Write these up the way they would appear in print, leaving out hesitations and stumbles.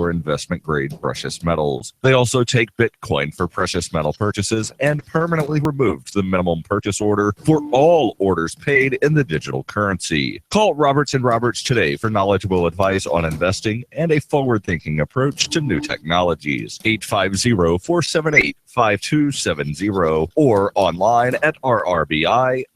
for investment-grade precious metals. They also take Bitcoin for precious metal purchases and permanently removed the minimum purchase order for all orders paid in the digital currency. Call Roberts & Roberts today for knowledgeable advice on investing and a forward-thinking approach to new technologies. 850-478-5270 or online at rrbi.co.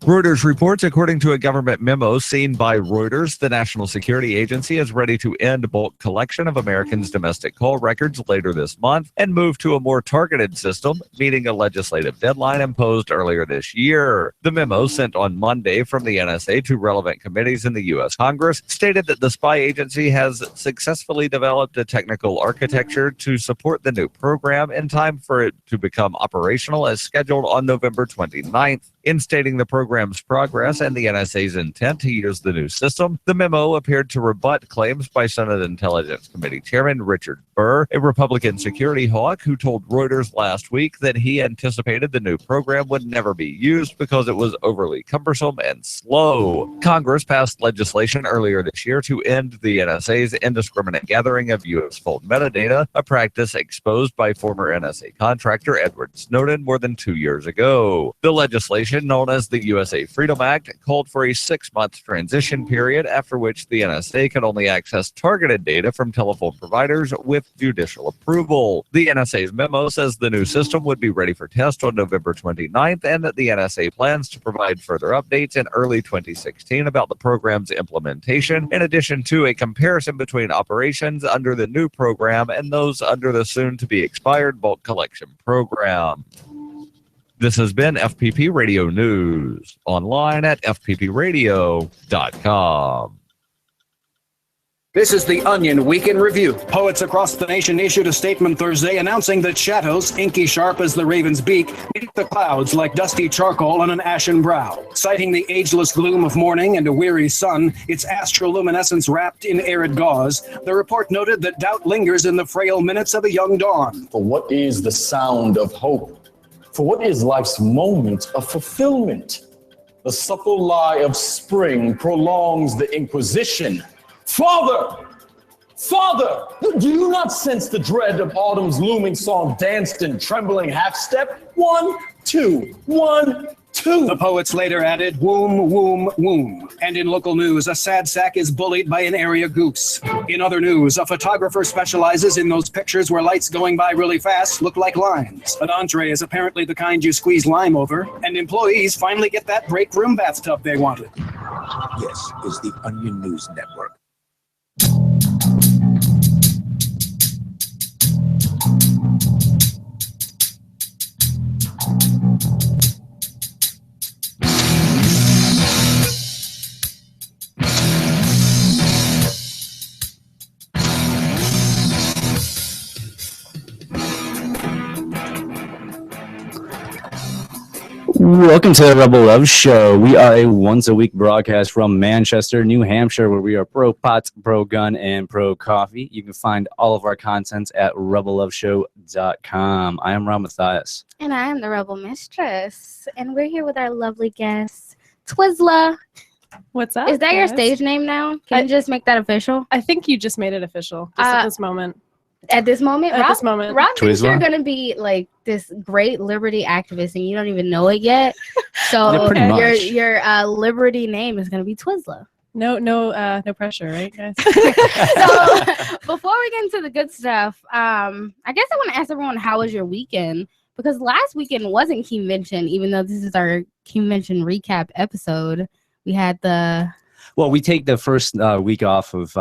Reuters reports, according to a government memo seen by Reuters, the National Security Agency is ready to end bulk collection of Americans' domestic call records later this month and move to a more targeted system, meeting a legislative deadline imposed earlier this year. The memo, sent on Monday from the NSA to relevant committees in the U.S. Congress, stated that the spy agency has successfully developed a technical architecture to support the new program in time for it to become operational as scheduled on November 29th. In stating the program's progress and the NSA's intent to use the new system, the memo appeared to rebut claims by Senate Intelligence Committee Chairman Richard Burr, a Republican security hawk who told Reuters last week that he anticipated the new program would never be used because it was overly cumbersome and slow. Congress passed legislation earlier this year to end the NSA's indiscriminate gathering of U.S. phone metadata, a practice exposed by former NSA contractor Edward Snowden more than 2 years ago. The legislation, known as the USA Freedom Act, called for a 6-month transition period after which the NSA could only access targeted data from telephone providers with judicial approval. The NSA's memo says the new system would be ready for test on November 29th and that the NSA plans to provide further updates in early 2016 about the program's implementation, in addition to a comparison between operations under the new program and those under the soon-to-be expired bulk collection program. This has been FPP Radio News, online at fppradio.com. This is the Onion Weekend Review. Poets across the nation issued a statement Thursday announcing that shadows, inky sharp as the raven's beak, beat the clouds like dusty charcoal on an ashen brow. Citing the ageless gloom of morning and a weary sun, its astroluminescence wrapped in arid gauze, the report noted that doubt lingers in the frail minutes of a young dawn. For what is the sound of hope? For what is life's moment of fulfillment? The supple lie of spring prolongs the inquisition. Father! Father! Do you not sense the dread of autumn's looming song danced in trembling half-step? 1, 2, 1, 2. The poets later added, womb, womb, womb. And in local news, a sad sack is bullied by an area goose. In other news, a photographer specializes in those pictures where lights going by really fast look like lines. An entree is apparently the kind you squeeze lime over, and employees finally get that break room bathtub they wanted. This is the Onion News Network. Welcome to the Rebel Love Show. We are a once-a-week broadcast from Manchester, New Hampshire, where we are pro-pot, pro-gun, and pro-coffee. You can find all of our contents at rebelloveshow.com. I am Rob Mathias. And I am the Rebel Mistress. And we're here with our lovely guest, Twizzler. What's up? Is that your guys? stage name now? Can you just make that official? I think you just made it official at this moment. At this moment? At this moment. Rob thinks Twizzler? you're going to be like this great liberty activist and you don't even know it yet. So Yeah, pretty much. your liberty name is going to be Twizzler. No pressure, right, guys? So before we get into the good stuff, I guess I want to ask everyone, how was your weekend? Because last weekend wasn't Keenevention, even though this is our Keenevention recap episode. We had Well, we take the first week off of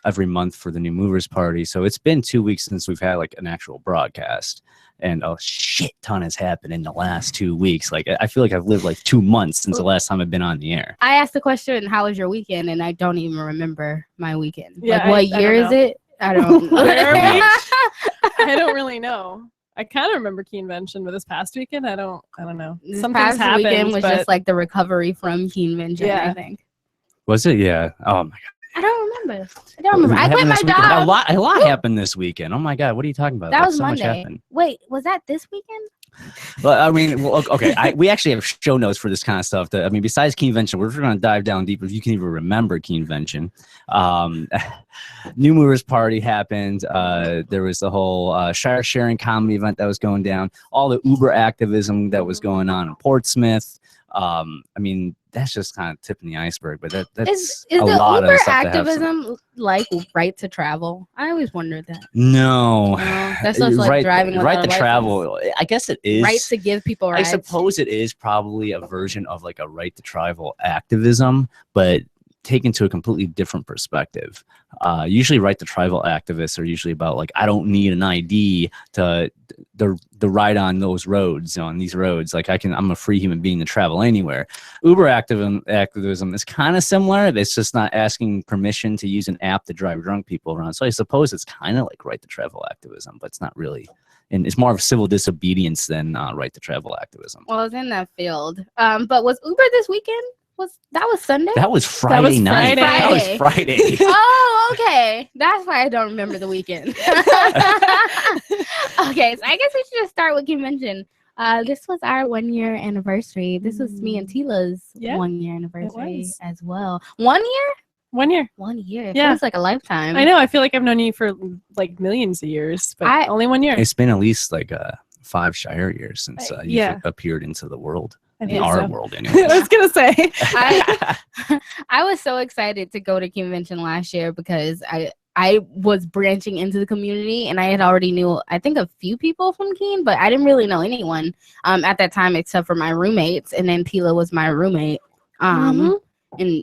every month for the New Movers Party. So it's been 2 weeks since we've had like an actual broadcast. And a shit ton has happened in the last 2 weeks. Like, I feel like I've lived like 2 months since the last time I've been on the air. I asked the question, how was your weekend? And I don't even remember my weekend. Yeah, like, what year is it? I don't know. I don't really know. I kind of remember Keenevention, but this past weekend, I don't know. This Something's past happened, weekend was but just like the recovery from Keenevention, Yeah. I think. Was it? Yeah. Oh my God. I don't remember. I What quit happened my this weekend? job. A lot happened this weekend. Oh my God. What are you talking about? That Like, was so much Monday. happened. Wait, was that this weekend? But I mean, well, okay, we actually have show notes for this kind of stuff. That I mean, besides Keenevention, we're going to dive down deep if you can even remember Keenevention. New Movers Party happened. There was the whole Shire Sharing comedy event that was going down. All the Uber activism that was going on in Portsmouth. I mean, that's just kind of tipping the iceberg, but that's is a the lot Uber of stuff activism like right to travel? I always wondered that. No, that's just like driving without right a to license. travel. I guess it is Right to give people rights. I suppose it is probably a version of like a right to travel activism, but taken to a completely different perspective. Usually right to travel activists are usually about like, I don't need an ID to ride on those roads, on these roads. Like I'm a free human being to travel anywhere. Uber activism is kind of similar. It's just not asking permission to use an app to drive drunk people around. So I suppose it's kind of like right to travel activism, but it's not really. And it's more of civil disobedience than right to travel activism. Well, it's in that field. But was Uber this weekend? That was Sunday? That was Friday night. That was Friday. Oh, okay. That's why I don't remember the weekend. Okay, so I guess we should just start with Keenevention. This was our 1 year anniversary. This was me and Tila's 1 year anniversary as well. 1 year? 1 year. 1 year. Yeah. It's like a lifetime. I know. I feel like I've known you for like millions of years, but only 1 year. It's been at least like 5 Shire years since you've appeared into the world. In our world, anyway. I was gonna say, I was so excited to go to Keenevention last year because I was branching into the community and I had already knew I think a few people from Keene, but I didn't really know anyone at that time except for my roommates, and then Tila was my roommate. And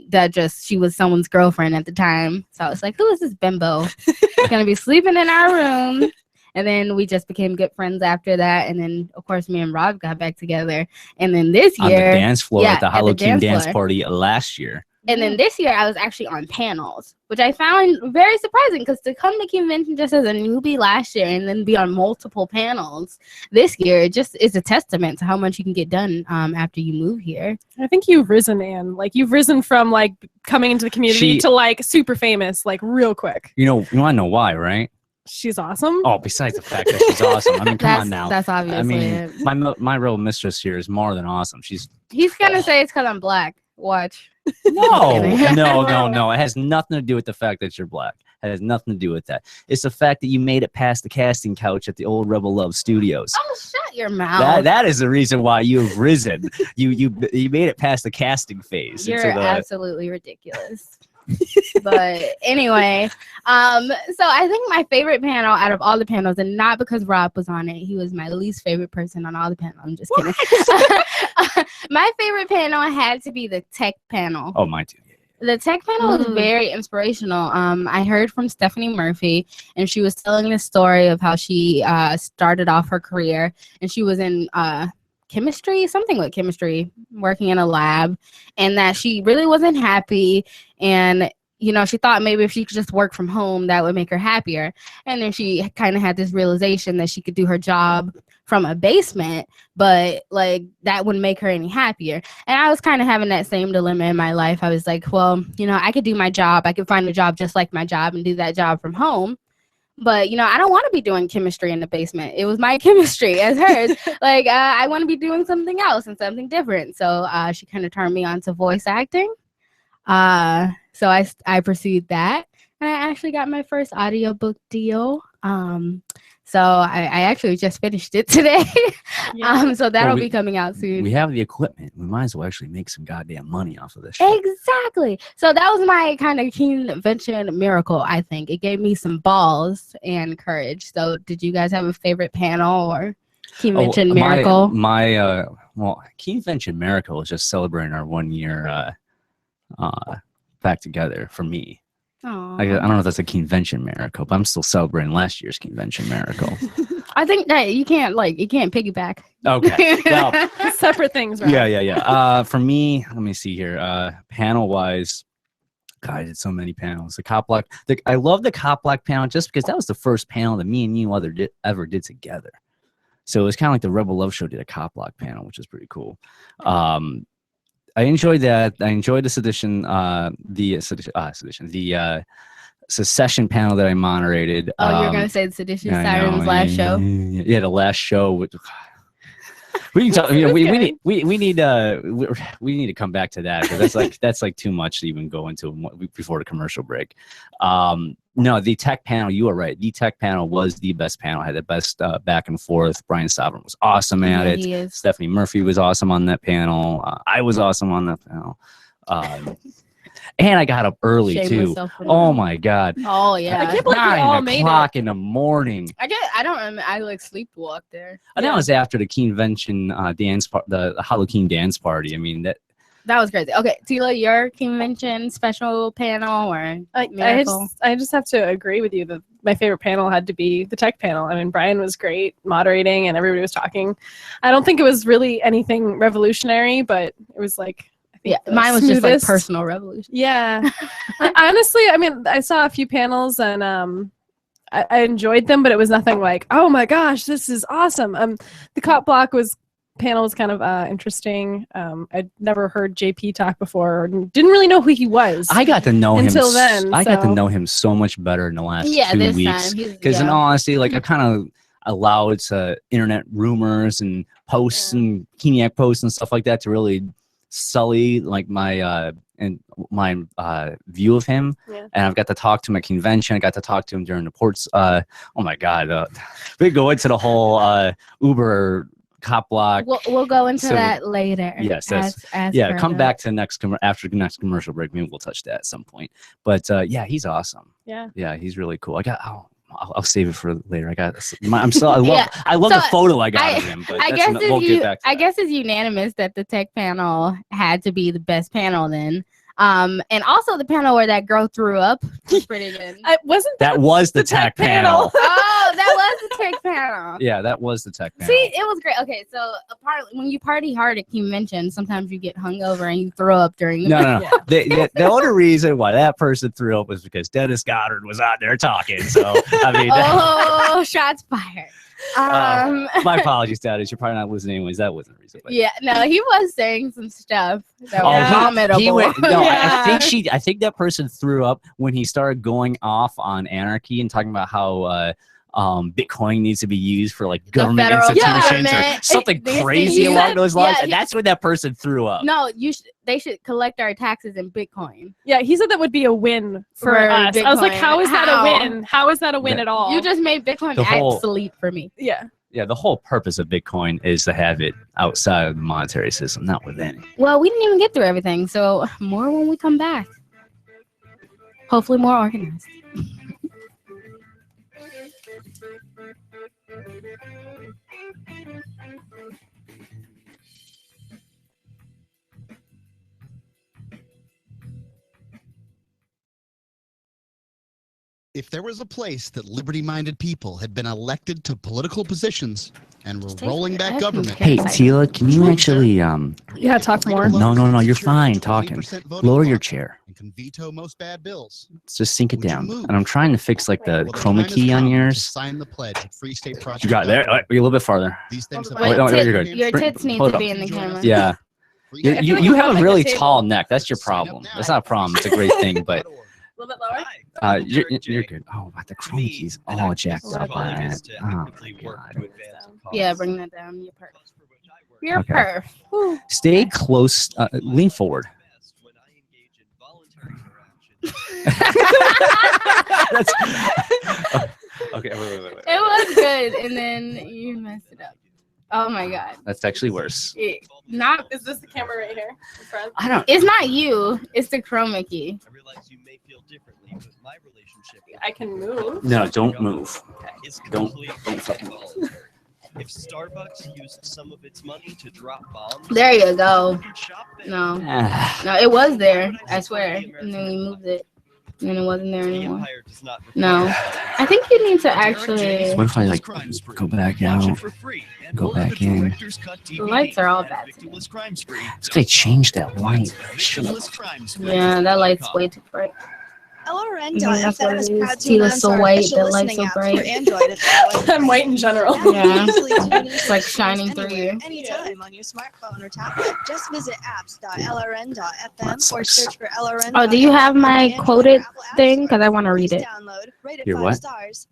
that she was someone's girlfriend at the time. So I was like, who is this bimbo? Gonna be sleeping in our room. And then we just became good friends after that. And then, of course, me and Rob got back together. And then this year... On the dance floor at the Hollow King dance party last year. And then this year, I was actually on panels, which I found very surprising. Because to come to Keenevention just as a newbie last year and then be on multiple panels this year, it just is a testament to how much you can get done after you move here. I think you've risen, Anne. Like, you've risen from, like, coming into the community to, like, super famous, like, real quick. You want to know why, right? She's awesome. Oh, besides the fact that she's awesome. I mean, come on now. That's obviously I mean, my real mistress here is more than awesome. He's gonna say it's because I'm black. Watch. No. It has nothing to do with the fact that you're black. It has nothing to do with that. It's the fact that you made it past the casting couch at the old Rebel Love Studios. Oh, shut your mouth. That is the reason why you've risen. you made it past the casting phase. You're absolutely ridiculous. But anyway, so I think my favorite panel out of all the panels, and not because Rob was on it, he was my least favorite person on all the panels. I'm just kidding. My favorite panel had to be the tech panel. Oh, mine too. The tech panel was very inspirational. I heard from Stephanie Murphy, and she was telling the story of how she started off her career, and she was in chemistry, something with chemistry, working in a lab, and that she really wasn't happy. And she thought maybe if she could just work from home, that would make her happier. And then she kind of had this realization that she could do her job from a basement, but like that wouldn't make her any happier. And I was kind of having that same dilemma in my life. I was like, well, I could do my job. I could find a job just like my job and do that job from home. But, I don't want to be doing chemistry in the basement. It was my chemistry as hers. Like, I want to be doing something else and something different. So she kind of turned me on to voice acting. So I pursued that. And I actually got my first audiobook deal. So I actually just finished it today. So that'll be coming out soon. We have the equipment. We might as well actually make some goddamn money off of this shit. Exactly. So that was my kind of Keenevention miracle, I think. It gave me some balls and courage. So did you guys have a favorite panel or Keenevention miracle? Well, Keenevention miracle is just celebrating our 1 year back together for me. I don't know if that's a Keenevention miracle, but I'm still celebrating last year's Keenevention miracle. I think that you can't piggyback. Okay. Well, separate things, right? Yeah. For me, let me see here. Panel wise, God, I did so many panels. The Cop Block. I love the Cop Block panel just because that was the first panel that me and you ever did together. So it was kind of like the Rebel Love Show did a Cop Block panel, which is pretty cool. I enjoyed that. I enjoyed the sedition, the secession panel that I moderated. Oh, you're gonna say the Sedition Sirens last show? Yeah, the last show. We can talk, It was good. we need to come back to that because that's like too much to even go into before the commercial break. No, the tech panel, you are right. The tech panel was the best panel. Had the best back and forth. Brian Sovereign was awesome at it. He is. Stephanie Murphy was awesome on that panel. I was awesome on that panel. And I got up early Shame too. myself for Oh that. my god. Oh yeah. I can't believe we all 9 made o'clock in the morning. I don't remember. I like sleepwalked there. And that was after the Keenevention dance, the Halloween dance party. I mean that. That was crazy. Okay, Tila, your convention special panel or miracle? I just have to agree with you that my favorite panel had to be the tech panel. I mean, Brian was great moderating and everybody was talking. I don't think it was really anything revolutionary, but it was like, I think mine was just like smoothest. personal revolution. Yeah. Honestly, I mean, I saw a few panels and I enjoyed them, but it was nothing like, oh my gosh, this is awesome. The cop block panel was kind of interesting. I'd never heard JP talk before, or didn't really know who he was. I got to know him until then. I got to know him so much better in the last 2 this weeks. time. Because in all honesty, like I kind of allowed internet rumors and posts and Keeniac posts and stuff like that to really sully like my view of him. Yeah. And I've got to talk to him at convention. I got to talk to him during the ports. Oh my god, we go into the whole Uber cop block. We'll go into that later. Yes, as yeah. Come further. back to after the next commercial break. Maybe we'll touch that at some point. But yeah, he's awesome. Yeah, he's really cool. I'll save it for later. I love So the photo I got of him. But I guess it's unanimous that the tech panel had to be the best panel then. And also the panel where that girl threw up was pretty good. That was the tech panel. Oh, that was the tech panel. Yeah, that was the tech panel. See, it was great. Okay, so when you party hard at convention, sometimes you get hungover and you throw up during the No. The only reason why that person threw up was because Dennis Goddard was out there talking. So I mean, oh, shots fired. my apologies, Dennis. You're probably not listening anyways. That wasn't the reason. But. Yeah, no, he was saying some stuff that was vomitable. I think that person threw up when he started going off on anarchy and talking about how Bitcoin needs to be used for like government institutions or something crazy along those lines. And that's when that person threw up. No, they should collect our taxes in Bitcoin. Yeah, he said that would be a win for us. Bitcoin. I was like, how is that a win? How is that a win at all? You just made Bitcoin obsolete for me. Yeah. Yeah, the whole purpose of Bitcoin is to have it outside of the monetary system, not within it. Well, we didn't even get through everything, so more when we come back. Hopefully more organized. If there was a place that liberty-minded people had been elected to political positions and were rolling back government. Hey, Tila, can you actually talk more? No, you're fine talking. Lower your chair. And can veto most bad bills. Just sink it down. And I'm trying to fix like the chroma key on yours. Sign the pledge at Free State Project. You got it there. You're a little bit farther. These things you're good. Your tits need to be in the camera. Yeah. You have a really tall neck. That's your problem. That's not a problem. It's a great thing, but. A little bit lower? You're good. Oh, but the chroma key's all jacked up. Oh, God. Yeah, bring that down. You're perf. Stay close. Lean forward. That's, okay, wait. It was good, and then you messed it up. Oh my God. That's actually worse. Is this the camera right here in front? It's not you. It's the chroma key. I realize you may feel differently, but my relationship. I can move. No, don't move. Don't fucking move. If Starbucks used some of its money to drop bombs, there you go. No, it was there. I swear. And then we moved it, and then it wasn't there anymore. No, I think you need to actually. What if I go back out, go back in? The lights are all bad. They changed that light. Yeah, that light's way too bright. LRN.FM is proud to Tila's announce so our white, official that light's listening so app bright. for Android. I'm white in general. Yeah. It's like shining through you. Anytime on your smartphone or tablet. Just visit apps.lrn.fm or search for LRN. Oh, do you have my quoted thing? Because I want to read it. Your what?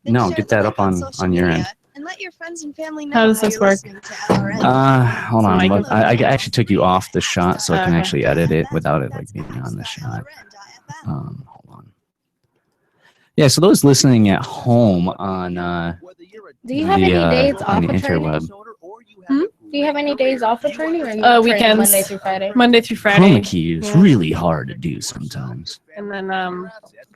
No, get that up on your end. And let your friends and family know How does how this you're work? listening to LRN. Hold on. Mic- I actually took you off the shot so I can Okay. actually edit it without it like being on the shot. Hold on. Yeah, so those listening at home on Do you have any days off on the of training? interweb. Do you have any days off of training? Or you train Weekends. Monday through Friday. Monday through Friday. Chroma key is Yeah. really hard to do sometimes. And then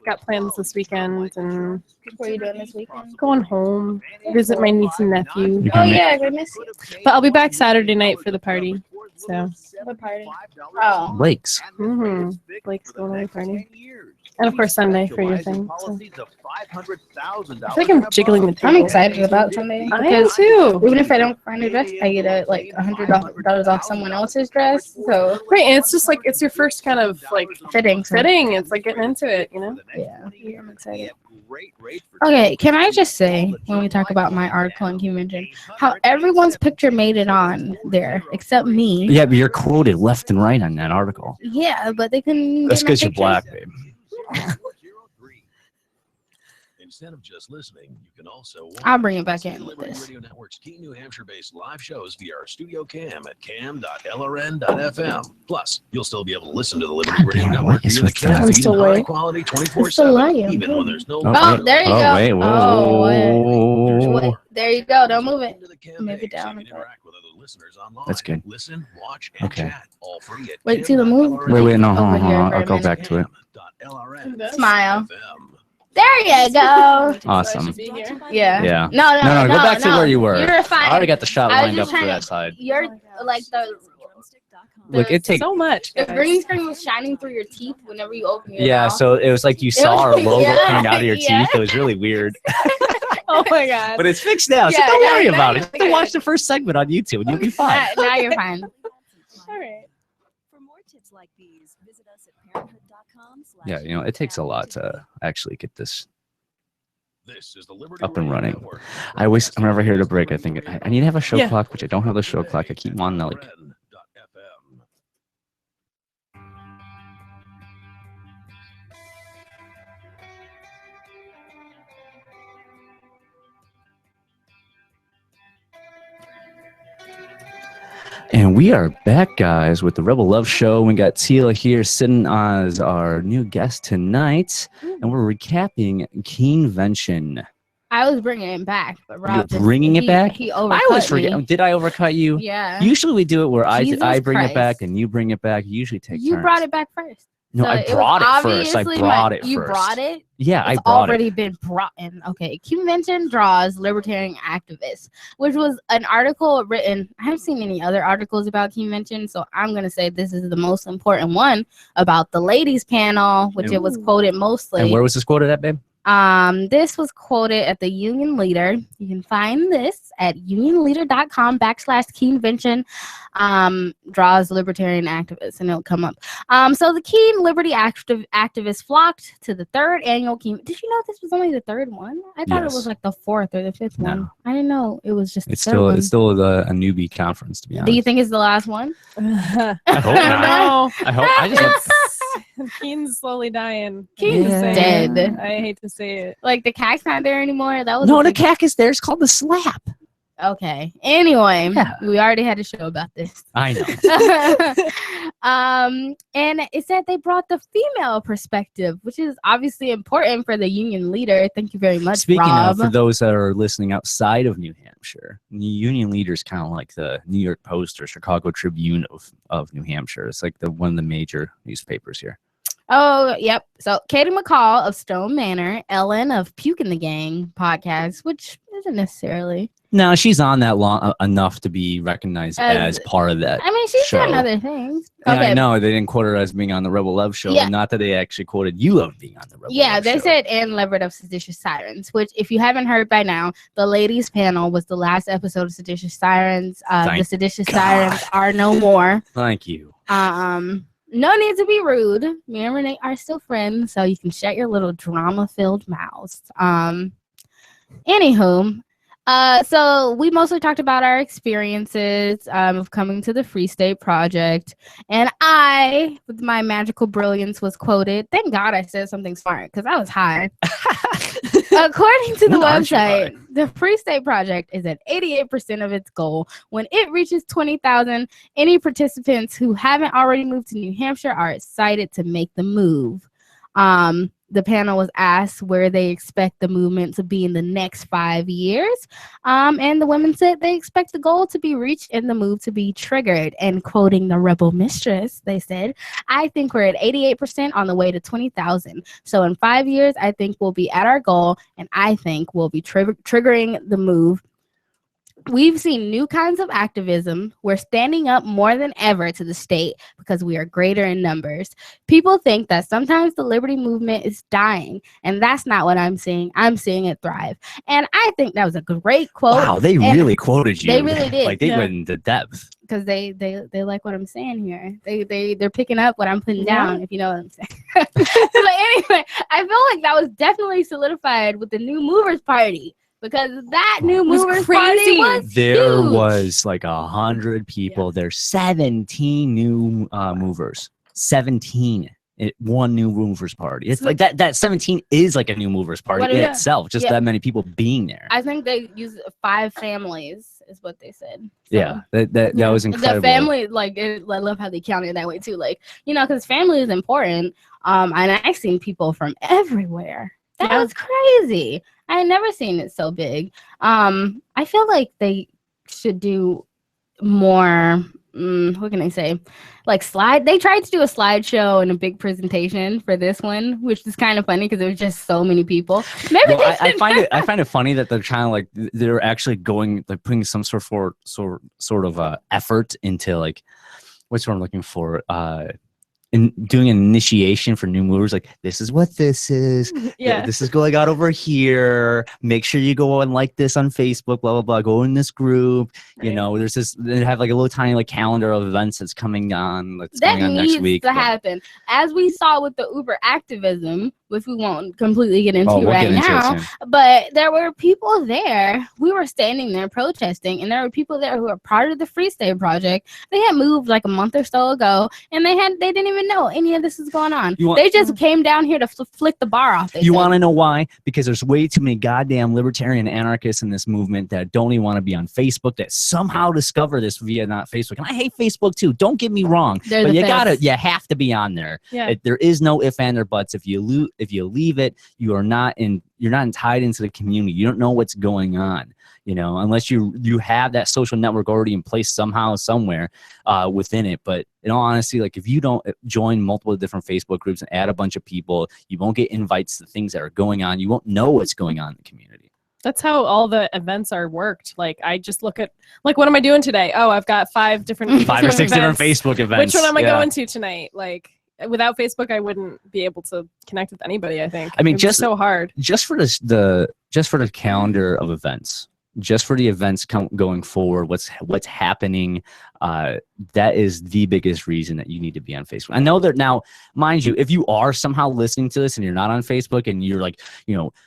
got plans this weekend and What are you doing this weekend? going home, visit my niece and nephew. You Oh can yeah, I miss you. But I'll be back Saturday night for the party. So What party? Oh. Lakes. Blake's going to the party. And of course Sunday for your thing. So. I feel like I'm jiggling the table. I'm excited about Sunday I am because too. even if I don't find a dress, I get like $100 off someone else's dress. So Right, and it's just like it's your first kind of like fitting. It's like getting into it, you know? Yeah, I'm excited. Okay, can I just say when we talk about my article in Keenevention, how everyone's picture made it on there except me. Yeah, but you're quoted left and right on that article. Yeah, but they couldn't. That's get my because you're pictures. black, babe. Instead of just listening, you can also watch I'll bring it back in with Liberty this. Radio Network's Key New Hampshire-based live shows via our studio cam at cam.lrn.fm. Plus, you'll still be able to listen to the Liberty Radio damn, Network what is via the with cam that? feed in Still high late. quality Still 24/7, late. even when there's no. Oh, there you go. Wait, whoa. There you go. Don't move it. Into the cam Move it page so down you a can bit. interact with other listeners online. That's good. Listen, watch, and Okay. chat, all free at Wait, see the move? Wait, no, hold Over on, hold here on. for a I'll go minute. back to it. Smile. There you go. Awesome. Yeah. Yeah. No, go back to where you were. You're fine. I already got the shot I was lined up just for trying that to- side. You're like the Look, it takes. So much. the guys. green screen was shining through your teeth whenever you open your Yeah, mouth. so it was like you saw our logo yeah, coming out of your yeah. teeth. It was really weird. Oh my god. But it's fixed now, so Yeah, don't now- worry now about you're it. Just watch the first segment on YouTube and you'll be fine. Now you're fine. All right. For more tips like these, visit us at parenthood.com. Yeah, you know, it takes a lot to actually get this This is the Liberty up and Radio running. Network. I always, whenever I hear the break, I think I need to have a show Yeah. clock, which I don't have the show clock. I keep wanting to like. LRN.FM. And we are back, guys, with the Rebel Love Show. We got Tila here sitting as our new guest tonight, and we're recapping Keenevention. I was bringing it back, but Rob You're bringing it back? He I overcut always forget. me. Did I overcut you? Yeah. Usually we do it where Jesus I bring Christ. it back and you bring it back. You usually take You turns. brought it back first. No, So I was brought it first. I obviously brought it You first. brought it? Yeah, I It's brought already it. been brought in. Okay. Keenevention draws libertarian activists, which was an article written. I haven't seen any other articles about Keenevention, so I'm going to say this is the most important one about the ladies panel, which it was quoted mostly. And where was this quoted at, babe? This was quoted at the Union Leader. You can find this at unionleader.com/Keenevention draws libertarian activists, and it'll come up. So the Keene Liberty activists flocked to the third annual Keene. Did you know this was only the third one? I thought it Yes. was like the fourth or the fifth No. one. I didn't know it was just the It's third still one. it's still a newbie conference, to be honest. Do you think it's the last one? I hope not. No. I hope I just Keen's slowly dying. Keen's dead. I hate to say it. Like the CAC's not there anymore. That was no, a the big- CAC is there. It's called the slap. Okay. Anyway, Yeah. we already had a show about this. I know. And it said they brought the female perspective, which is obviously important for the Union Leader. Thank you very much, Speaking Rob. of, for those that are listening outside of New Hampshire, the Union Leader is kind of like the New York Post or Chicago Tribune of New Hampshire. It's like one of the major newspapers here. Oh, yep. So Katie McCall of Stone Manor, Ellen of Puke in the Gang podcast, which isn't necessarily. No, she's on that long enough to be recognized as part of that. I mean, she's show. done other things. Yeah, Okay. I know they didn't quote her as being on the Rebel Love Show. Yeah. Not that they actually quoted you of being on the Rebel Yeah, Love they Show. said Anne Leverett of Seditious Sirens, which, if you haven't heard by now, the ladies panel was the last episode of Seditious Sirens. The Thank Seditious God. Sirens are no more. Thank you. No need to be rude. Me and Renee are still friends, so you can shut your little drama-filled mouths. Anywho, so we mostly talked about our experiences of coming to the Free State Project, and I, with my magical brilliance, was quoted. Thank God I said something smart because I was high. According to the When aren't you website, The Free State Project is at 88% of its goal. When it reaches 20,000, any participants who haven't already moved to New Hampshire are excited to make the move. The panel was asked where they expect the movement to be in the next 5 years. And the women said they expect the goal to be reached and the move to be triggered. And quoting the Rebel Mistress, they said, I think we're at 88% on the way to 20,000. So in 5 years, I think we'll be at our goal, and I think we'll be triggering the move. We've seen new kinds of activism. We're standing up more than ever to the state because we are greater in numbers. People think that sometimes the liberty movement is dying, and that's not what I'm seeing. I'm seeing it thrive. And I think that was a great quote. Wow, they really quoted you. They really did. Like they went into depth. Because they like what I'm saying here. They're picking up what I'm putting down, if you know what I'm saying. But anyway, I feel like that was definitely solidified with the New Movers Party. Because that New Movers Party was There huge. was like 100 people. There's 17 new movers. 17. One New Movers Party. It's like that 17 is like a New Movers Party in itself. Just that many people being there. I think they used 5 families, is what they said. So, yeah, that was incredible. The family, I love how they counted it that way too. Like, because family is important. And I've seen people from everywhere. That was crazy. I had never seen it so big. I feel like they should do more. What can I say? Like they tried to do a slideshow and a big presentation for this one, which is kind of funny because there was just so many people. Maybe I find it funny that they're trying to they're actually going putting some sort of effort into what's what I'm looking for. In doing an initiation for new movers, like this is what this is. Yeah, this is going on over here. Make sure you go and like this on Facebook. Blah blah blah. Go in this group. Right. There's this. They have a little tiny calendar of events that's coming on. That's going on next week. That needs to happen, as we saw with the Uber activism, which we won't completely get into now. But there were people there. We were standing there protesting, and there were people there who were part of the Free State Project. They had moved a month or so ago, and they didn't even know any of this is going on. They just came down here to flick the bar off. You want to know why? Because there's way too many goddamn libertarian anarchists in this movement that don't even want to be on Facebook, that somehow discover this via not Facebook. And I hate Facebook too. Don't get me wrong, but you have to be on there. Yeah. There is no if and or buts. If you leave it, you're not tied into the community. You don't know what's going on. Unless you have that social network already in place somehow, somewhere within it. But in all honesty, if you don't join multiple different Facebook groups and add a bunch of people, you won't get invites to things that are going on. You won't know what's going on in the community. That's how all the events are worked. I just look at what am I doing today? Oh, I've got 5 or 6 different Facebook events. Which one am I going to tonight? Without Facebook, I wouldn't be able to connect with anybody. I think. Just so hard. Just for the calendar of events. Just for the events going forward, what's happening, that is the biggest reason that you need to be on Facebook. I know that now, mind you, if you are somehow listening to this and you're not on Facebook and you're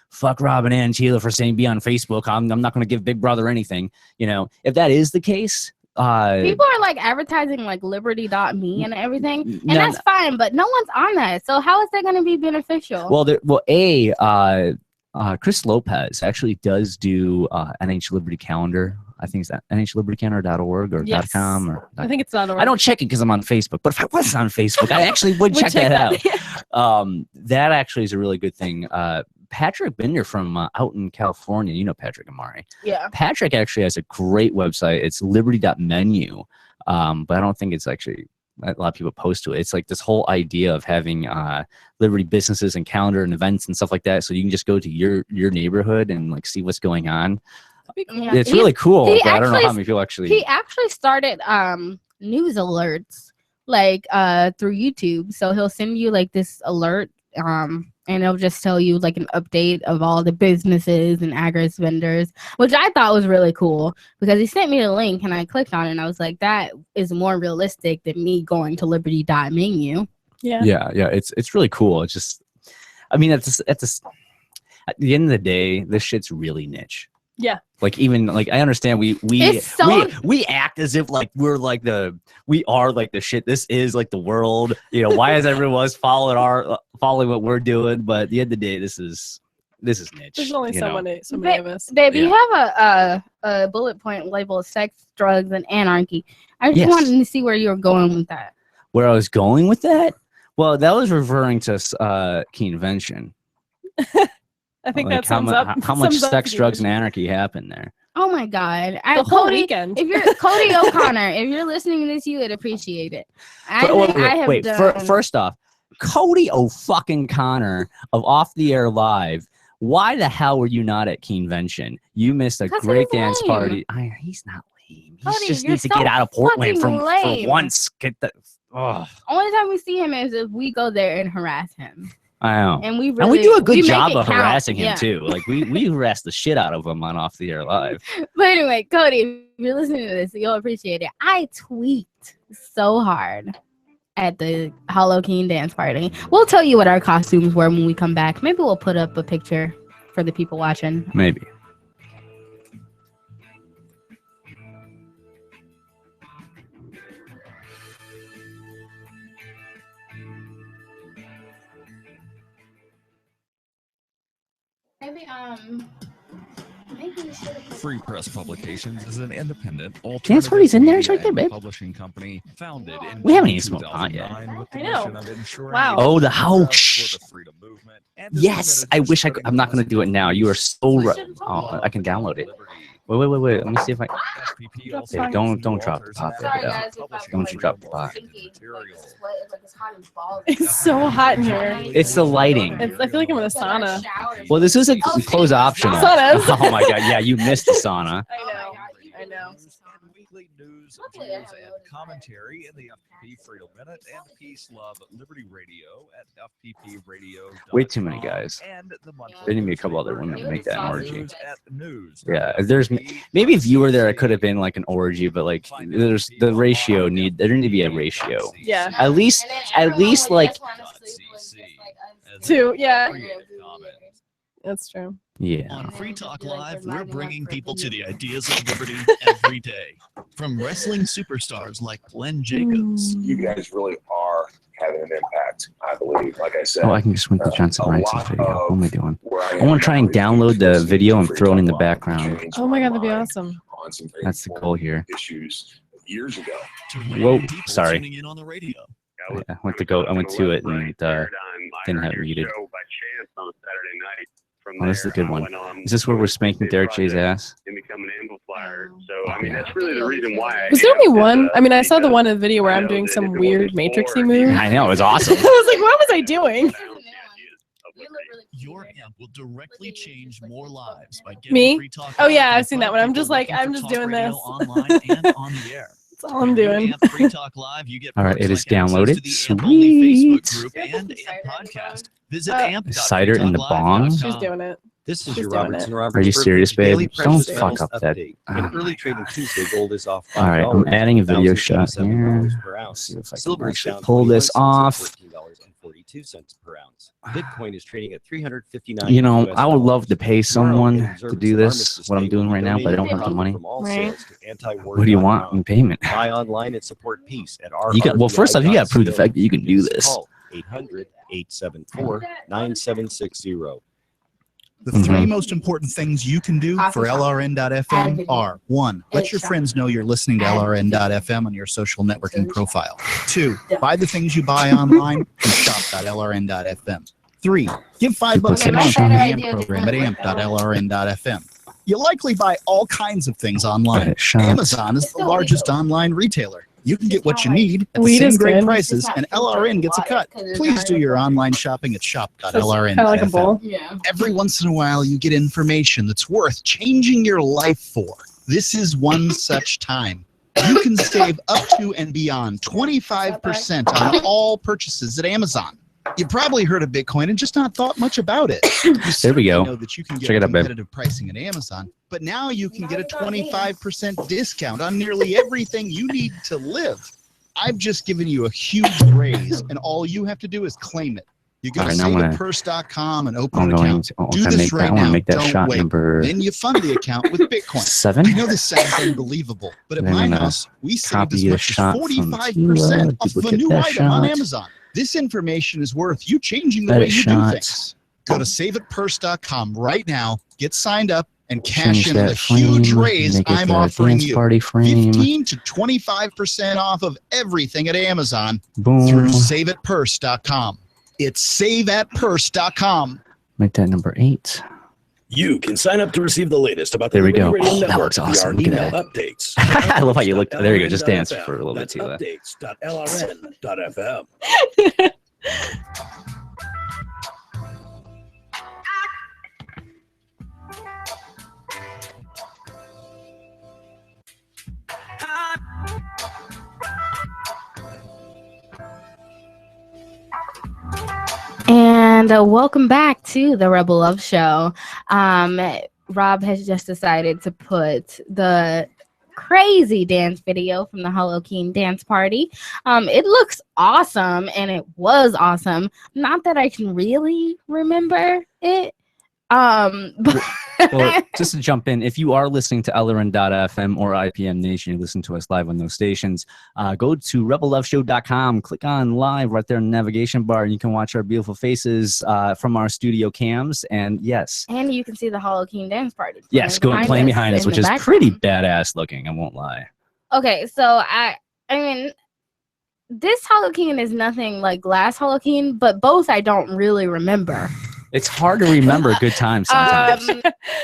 fuck Rob and Ann Sheila for saying be on Facebook, I'm not going to give Big Brother anything. If that is the case, people are advertising liberty.me and everything, and that's fine, but no one's on that. So how is that going to be beneficial? Chris Lopez actually does do NH Liberty Calendar. I think it's nhlibertycalendar.org or .com or I think it's .org. I don't check it because I'm on Facebook, but if I was on Facebook, I actually would check that out. That actually is a really good thing. Patrick Binder from out in California, Patrick Amari. Yeah. Patrick actually has a great website. It's liberty.menu, but I don't think it's actually a lot of people post to it. It's this whole idea of having Liberty businesses and calendar and events and stuff like that, so you can just go to your neighborhood and see what's going on. Yeah. It's really cool, but I don't know how many people actually. He actually started news alerts through YouTube. So he'll send you this alert, and it'll just tell you an update of all the businesses and agris vendors, which I thought was really cool because he sent me the link and I clicked on it and I was like, that is more realistic than me going to liberty.menu. Yeah. It's really cool. It's just, at the end of the day, this shit's really niche. Yeah. I understand we act as if we are the shit. This is the world. Why is everyone following what we're doing? But at the end of the day, this is this is niche. There's only you so know. many of us. Baby, Yeah. you have a bullet point labeled sex, drugs, and anarchy. I just Yes. wanted to see where you were going with that. Where I was going with that? Well, that was referring to Keenevention. I think Like that sums up how much sums up sex, the drugs, and convention. anarchy happened there. Oh my God. The whole Cody, weekend. If you're Cody O'Connor, if you're listening to this, you would appreciate it. I think I have done. First off, Cody fucking Connor of Off the Air Live. Why the hell were you not at Keenevention? You missed a 'Cause great he's dance lame. party. He's not lame. He Cody, just you're needs to so get out of Portland fucking for lame. once. Get the. Oh, Only time we see him is if we go there and harass him. I know. And we and we do a good make job it of count. harassing him Yeah. too. Like we harass the shit out of him on Off the Air Live. But anyway, Cody, if you're listening to this, you'll appreciate it. I tweaked so hard at the Halloween dance party. We'll tell you what our costumes were when we come back. Maybe we'll put up a picture for the people watching. Maybe. Maybe we should. Free Press Publications is an independent Dance Party's in there. It's right alternative there, media babe. and publishing company founded in We haven't even smoked pot yet. 2009 with the I know. mission of ensuring Wow. Oh, the freedom house. for the freedom movement and is Yes, committed I to wish I could. spreading I'm not going to do it now. You are so right. Love, Oh, I can download it. Wait. Let me see if I. FPP also Yeah, has don't new drop the authors pot and there, Sorry, yeah. guys, if publishing Don't you drop the pot. materials. It's so hot in here. It's the lighting. I feel like I'm in a sauna. Well, this is a close optional. Saunas. Oh my god, yeah, you missed the sauna. I know. Weekly news, views, and commentary in the FPP Freedom Minute and Peace Love Liberty Radio at FPPRadio. Way too many guys. And the monthly There need to be a couple other women to make that an orgy. news at news. Yeah, if there's maybe if you were there, it could have been like an orgy, but like there's the ratio there need to be a ratio. Yeah. At least like Two. Yeah. That's true. yeah. On Free Talk Live, we're bringing people to the ideas of liberty every day. From wrestling superstars like Glenn Jacobs. You guys really are having an impact, I believe. Like I said, Oh, I can just went to Johnson Wright's video. What am I doing? where I want to try and download the video and throw it in the background. Oh my god, that'd be awesome. on some very That's the goal here. issues years ago. Whoa, People sorry. tuning in on the radio. I went to it and didn't have it muted. Oh, this is a good one. Is this where we're spanking Derek J's ass? And become an amplifier. So, I mean, that's really the reason why. Was there only one? I mean, I saw the one in the video where I'm doing some weird matrixy move. I know, it was awesome. I was like, what was I doing? Your amp will directly change more lives by getting Me? Free Talk Oh Live yeah, from I've seen that one. I'm just like, I'm just Talk doing Radio this. online and on the air. That's all I'm doing. Amp Free Talk Live, you get All right, perks it is like access downloaded. to the Amp Only Facebook Sweet. group and Amp podcast. Visit Cider in the bong? She's doing it. This is She's your doing Robertson it. Roberts. Are you serious, babe? Daily Don't precious fuck metals up that. update. Oh In my early trading Tuesday, gold is off. All right, I'm adding a video shot here. $1,077 per ounce. See if I Silver can is actually down pull 21 this cents at off. $14.42 per ounce. Bitcoin is trading at 359. You know, US I would dollars. love to pay Tomorrow, someone to observance do of this, Armistice what I'm Day doing will right now, but I don't have the donate money. from all Right. sales to anti-war What do you want .com. in payment? Buy online and support peace at our. You got well. First off, you got to prove the fact that you can do this. Call 800-874-9760. The three most important things you can do for LRN.FM are: 1, let your friends know you're listening to LRN.FM on your social networking profile. 2, buy the things you buy online and shop.LRN.FM. 3, give $5 a month on the AMP program at amp.LRN.FM. You likely buy all kinds of things online. Amazon is the largest online retailer. You can get what you need at the Weed same is great good. prices, and LRN gets a cut. Please do your online shopping at shop.LRN.FM. Kind of like a bowl. Yeah. Every once in a while, you get information that's worth changing your life for. This is one such time. You can save up to and beyond 25% on all purchases at Amazon. You probably heard of Bitcoin and just not thought much about it. You There we go. know that you can get Check it out, babe. competitive pricing at Amazon, but now you can get a 25% discount on nearly everything you need to live. I've just given you a huge raise, and all you have to do is claim it. You go All to right, now I'm gonna- saveitpurse.com and open I'm an going account. to. Oh, Do I this make that. right I want now. to make that Don't shot wait. number Then you fund the account with Bitcoin. 7. I know this sounds unbelievable, but at Then my I'm gonna house, we saved as copy a much as shot from 45% off of a duplicate new that item on shot. Amazon. This information is worth you changing the way Edit you do shots. things. Go to saveitpurse.com right now, get signed up, and cash in the huge raise I'm offering you. 15 to 25% off of everything at Amazon through saveitpurse.com. It's saveatpurse.com. Make that number 8. You can sign up to receive the latest about the There we go. Radio Oh, that Network looks awesome. via Look our at email that. updates. I love how you look. There you go. Just dance for a little bit, That's Tila. updates.lrn.fm. And welcome back to the Rebel Love Show. Rob has just decided to put the crazy dance video from the Halloween dance party. It looks awesome, and it was awesome. Not that I can really remember it. Well, just to jump in, if you are listening to LRN.FM or IPM Nation, you listen to us live on those stations, go to rebelloveshow.com, click on live right there in the navigation bar, and you can watch our beautiful faces from our studio cams. And yes. And you can see the Halloween dance party. Yes, go and play behind us, which is pretty badass looking, I won't lie. Okay, so I mean, this Halloween is nothing like last Halloween, but both I don't really remember. It's hard to remember good times sometimes.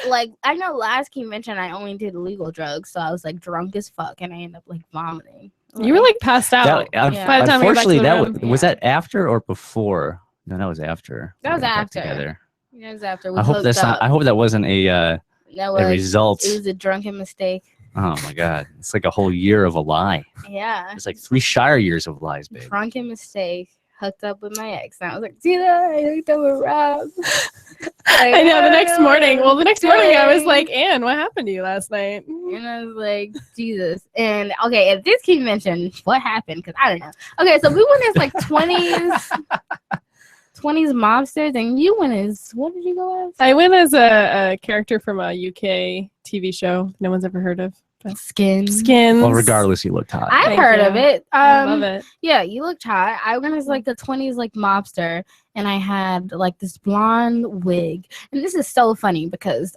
Like, I know last Keenevention I only did illegal drugs, so I was like drunk as fuck, and I ended up like vomiting. You were like passed out. By the time we got back to the room. Was that after or before? No, that was after. That was after. Together. That was after. We I hope that's not. I hope that wasn't a result. It was a drunken mistake. Oh my God! It's like a whole year of a lie. Yeah. It's like 3 Shire years of lies, babe. Drunken mistake. Hooked up with my ex. And I was like, see that? I hooked up with Rob. I know. The next morning. Well, the next morning I was like, Ann, what happened to you last night? And I was like, Jesus. And okay, if this Keenevention, what happened? Because I don't know. Okay, so we went as like 20s mobsters, and you went as, what did you go as? I went as a character from a UK TV show no one's ever heard of. Skins. Well, regardless, you looked hot. I've heard of it. I love it. Yeah, you looked hot. I went as like the 20s like mobster, and I had like this blonde wig. And this is so funny because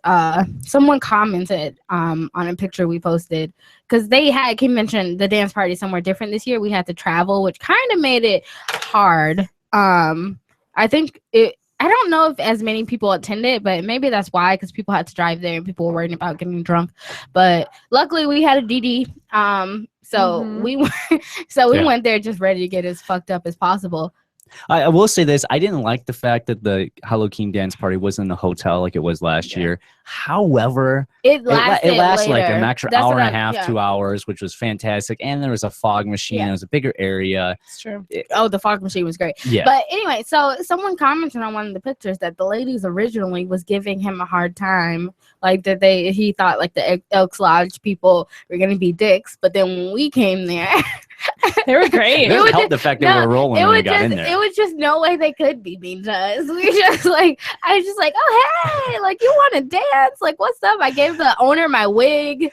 someone commented on a picture we posted because they had Keenevention the dance party somewhere different this year. We had to travel, which kind of made it hard. I think I don't know if as many people attended, but maybe that's why, because people had to drive there and people were worried about getting drunk. But luckily, we had a DD, so we went there just ready to get as fucked up as possible. I will say this: I didn't like the fact that the Halloween dance party wasn't in a hotel like it was last year. However, it lasted like an extra hour and a half, 2 hours, which was fantastic. And there was a fog machine. It was a bigger area. It's true. The fog machine was great. Yeah. But anyway, so someone commented on one of the pictures that the ladies originally was giving him a hard time, like that he thought like the Elks Lodge people were gonna be dicks. But then when we came there. They were great. It didn't help the fact that we were rolling when we got in there. It was just no way they could be mean to us. We just like, I was just like, oh, hey, like, you want to dance? Like, what's up? I gave the owner my wig.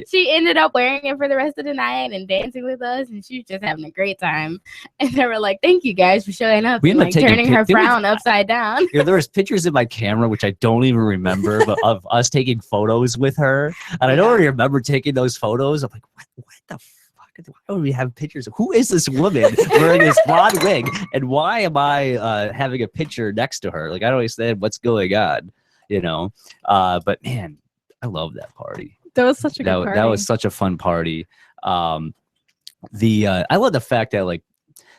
She ended up wearing it for the rest of the night and dancing with us, and she was just having a great time. And they were like, thank you guys for showing up and like turning her frown upside down. There was pictures in my camera, which I don't even remember, but of us taking photos with her. And I don't remember taking those photos. I'm like, what the fuck? Why do we have pictures of who is this woman wearing this blonde wig, and why am I having a picture next to her? Like, I don't understand what's going on, you know. But man, I love that party. That was such a good party. That was such a fun party. I love the fact that like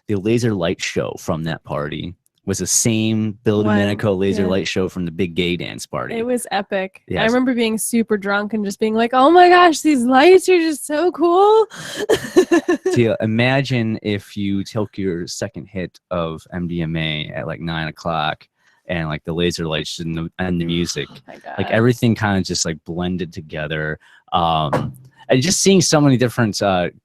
the laser light show from that party was the same Bill Domenico laser light show from the big gay dance party. It was epic. Yes. I remember being super drunk and just being like, oh my gosh, these lights are just so cool. So imagine if you took your second hit of MDMA at like 9 o'clock and like the laser lights and the music, like everything kind of just like blended together. And just seeing so many different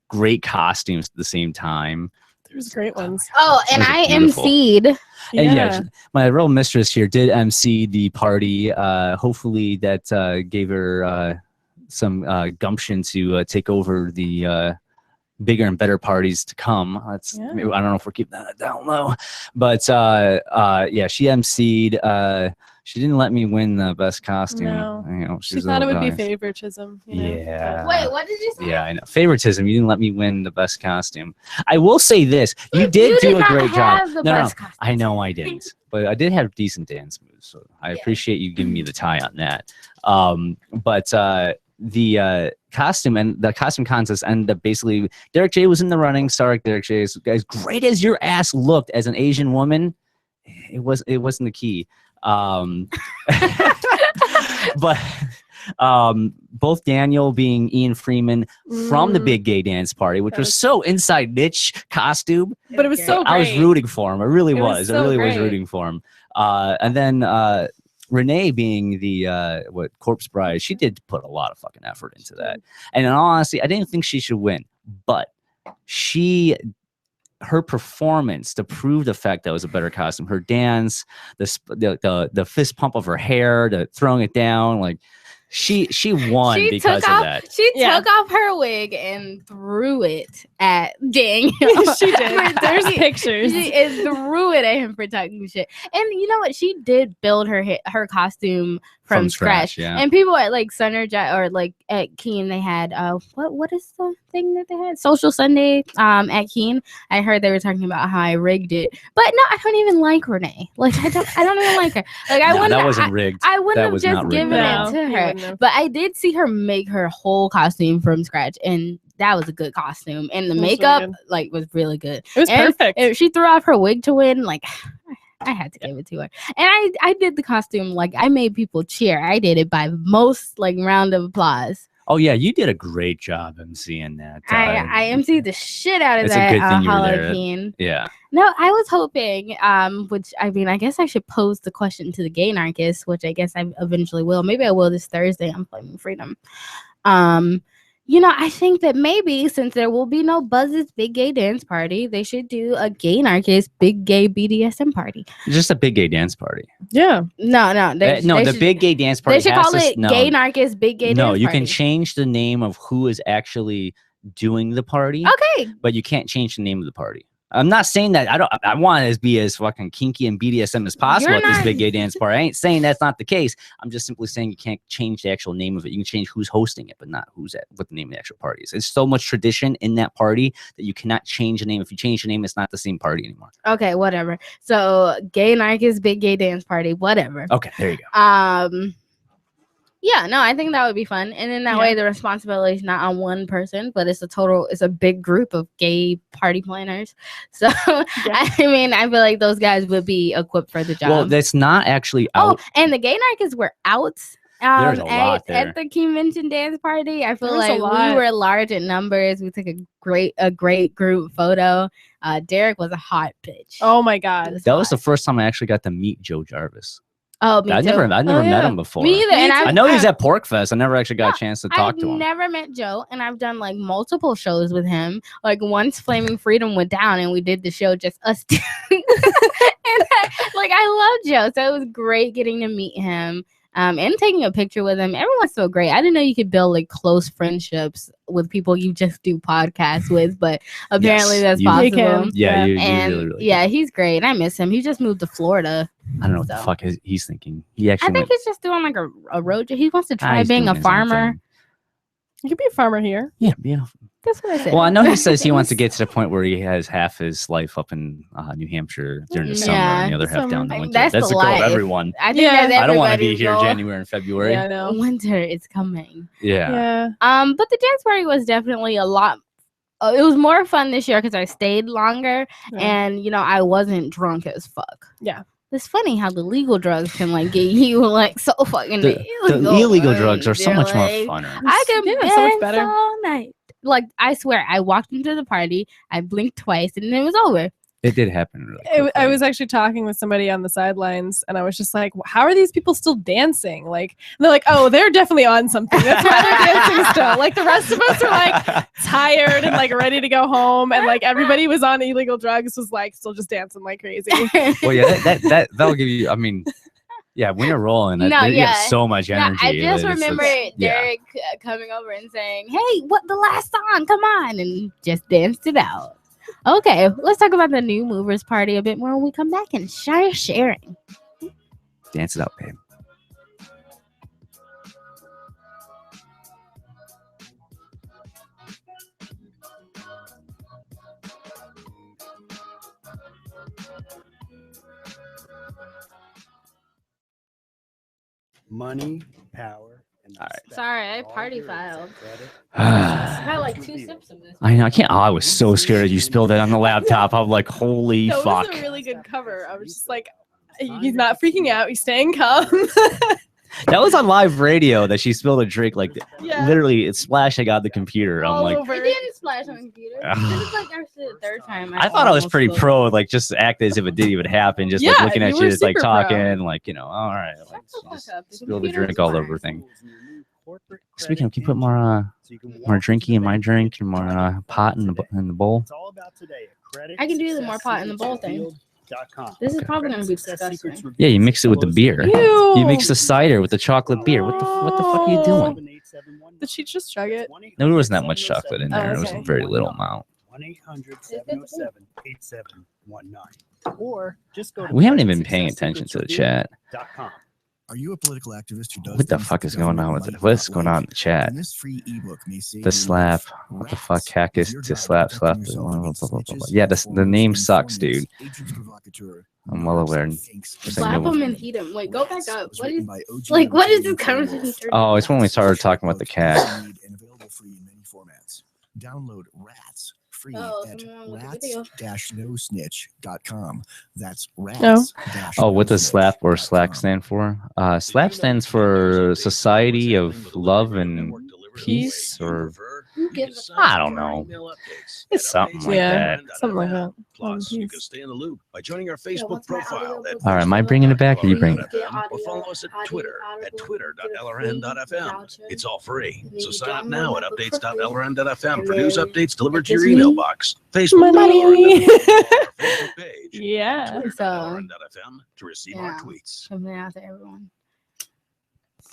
great costumes at the same time. There's great ones. Oh, and I emceed. And yeah, my real mistress here did MC the party. Hopefully that gave her some gumption to take over the bigger and better parties to come. That's I don't know if we're keeping that down low, but yeah, she emceed. She didn't let me win the best costume. No. You know, She thought it would be favoritism. You know? Yeah. Wait, what did you say? Yeah, I know. Favoritism. You didn't let me win the best costume. I will say this: you did do a great job. No, I know I didn't, but I did have decent dance moves. So I appreciate you giving me the tie on that. But the costume and the costume contest ended up basically. Derek J was in the running. Sorry, Derek J. As great as your ass looked as an Asian woman, it wasn't the key. But both Daniel being Ian Freeman from the Big Gay Dance Party, which was so inside niche costume, but it was so great. I was rooting for him. I really was. So I really was great. rooting for him. And then Renee being the Corpse Bride, she did put a lot of fucking effort into that. And in all honesty, I didn't think she should win, but her performance to prove the fact that it was a better costume, her dance, the fist pump of her hair, the throwing it down, like she won because of that. She took off her wig and threw it at Daniel. She did. There's pictures. She threw it at him for talking shit. And you know what? She did build her costume from scratch. Yeah. And people at like Sunner or like at Keene, they had what is the thing that they had? Social Sunday at Keene. I heard they were talking about how I rigged it. But no, I don't even like Renee. Like I don't even like her. Like I wouldn't. That wasn't rigged. I wouldn't have was just not given rigged. it to her. But I did see her make her whole costume from scratch, and that was a good costume. And the makeup was really good. It was perfect. If she threw off her wig to win, like I had to give it to her. And I did the costume, like I made people cheer. I did it by most like round of applause. Oh yeah, you did a great job emceeing that. I emceed the shit out of it's that a good thing you were there. Halloween. Yeah. No, I was hoping, which I mean, I guess I should pose the question to the gay anarchist, which I guess I eventually will. Maybe I will this Thursday on Flaming Freedom. I think that maybe since there will be no Buzz's Big Gay Dance Party, they should do a gay anarchist Big Gay BDSM party. Just a big gay dance party. Yeah. No. The Big Gay Dance Party. They should call it Gay Anarchist Big Gay Dance Party. No, you can change the name of who is actually doing the party. Okay. But you can't change the name of the party. I'm not saying that I want it to be as fucking kinky and BDSM as possible at this Big Gay Dance Party. I ain't saying that's not the case. I'm just simply saying you can't change the actual name of it. You can change who's hosting it, but not what the name of the actual party is. There's so much tradition in that party that you cannot change the name. If you change the name, it's not the same party anymore. Okay, whatever. So Gay Anarchist Big Gay Dance Party, whatever. Okay, there you go. Yeah, no, I think that would be fun. And in that way, the responsibility is not on one person, but it's a big group of gay party planners. So, I mean, I feel like those guys would be equipped for the job. Well, that's not actually out. Oh, and the gay anarchists were out There's a lot there. at the Keenevention dance party. I feel There's a like lot. we were large in numbers. We took a great group photo. Derek was a hot bitch. Oh, my God. That was the first time I actually got to meet Joe Jarvis. Oh, me I too. never met him before. Me either. And I know he was at Pork Fest. I never actually got a chance to talk to him. I've never met Joe, and I've done like multiple shows with him. Like once Flaming Freedom went down, and we did the show just us two. And I love Joe, so it was great getting to meet him. And taking a picture with him. Everyone's so great. I didn't know you could build like close friendships with people you just do podcasts with, but apparently that's possible. Yeah, you really he's great. I miss him. He just moved to Florida. I don't know what the fuck he's thinking. He actually I think he's just doing like a road trip. He wants to try being a farmer. You could be a farmer here. Yeah. That's what I said. Well, I know he says he wants to get to the point where he has half his life up in New Hampshire during the summer and the other half down in the winter. That's the goal of life. everyone. I think that's I don't want to be everybody's here goal. January and February. Yeah, I know. Winter is coming. Yeah. But the dance party was definitely a lot. It was more fun this year because I stayed longer and I wasn't drunk as fuck. Yeah. It's funny how the legal drugs can like get you like so fucking The illegal drugs are so much more funner. I can so much better all night. Like I swear, I walked into the party, I blinked twice, and then it was over. It did happen really quickly. I was actually talking with somebody on the sidelines, and I was just like, how are these people still dancing? Like, and they're like, oh, they're definitely on something. That's why they're dancing still. Like, the rest of us are like tired and like ready to go home. And like everybody was on illegal drugs was like still just dancing like crazy. Well, yeah, that'll give you, I mean, Yeah, when you're rolling, No, you yeah. have so much No, energy. I just It's- remember yeah. Derek coming over and saying, "Hey, what the last song? Come on!" and just danced it out. Okay, let's talk about the new movers party a bit more when we come back and sharing. Dance it out, babe. Money, power, and Sorry, I party filed. I had like 2 sips of this. I know. I can't. Oh, I was so scared you spilled it on the laptop. I'm like, holy That fuck. was a really good cover. I was just like, he's not freaking out. He's staying calm. That was on live radio that she spilled a drink. Like, Yeah. literally, it splashed. I got the computer. I'm like, It didn't splash on the computer. This is like actually the 3rd time. I thought I was pretty pro. Like, just act as if it didn't even happen. Just like Yeah, looking at you you, were just like super pro. talking, like, you know, all right. Like, just spill the drink all over thing. Speaking of, can you put more drinky in my drink and more pot in the bowl? I can do the more pot in the bowl thing. This is probably gonna be disgusting. Yeah, you mix it with the beer. Ew. You mix the cider with the chocolate beer. What the fuck are you doing? Did she just chug it? No, there wasn't that much chocolate in Oh, there. It was a okay. very little amount. 1-800-707-8719. Or just go to We haven't even been paying attention to the chat. Are you a political activist who does What the things fuck that is going on with government it? What's might going not on in the chat? And this free ebook may save The you slap. life. What the fuck? Cactus to slap. Blah, blah, blah, blah, blah. Yeah, the name sucks, dude. I'm well aware. Slap him and heat him. Wait, go back up. What is what is this conversation? Oh, it's when we started talking about the cat. And available free in many formats. Download Rats free at rats-nosnitch.com. That's rats. Oh, what does slap or slack stand for? Slap stands for Society of Love and Peace, or I don't know. It's something like that. Something like that. Plus, you can stay in the loop by joining our Facebook profile. All right, am I bringing it back or you bring it? Or follow us at Twitter at twitter.lrn.fm. It's all free. So sign up now at updates.lrn.fm for news updates delivered to your email box. Money. Facebook page. Yeah. Twitter.lrn.fm to receive our tweets. Something out to everyone.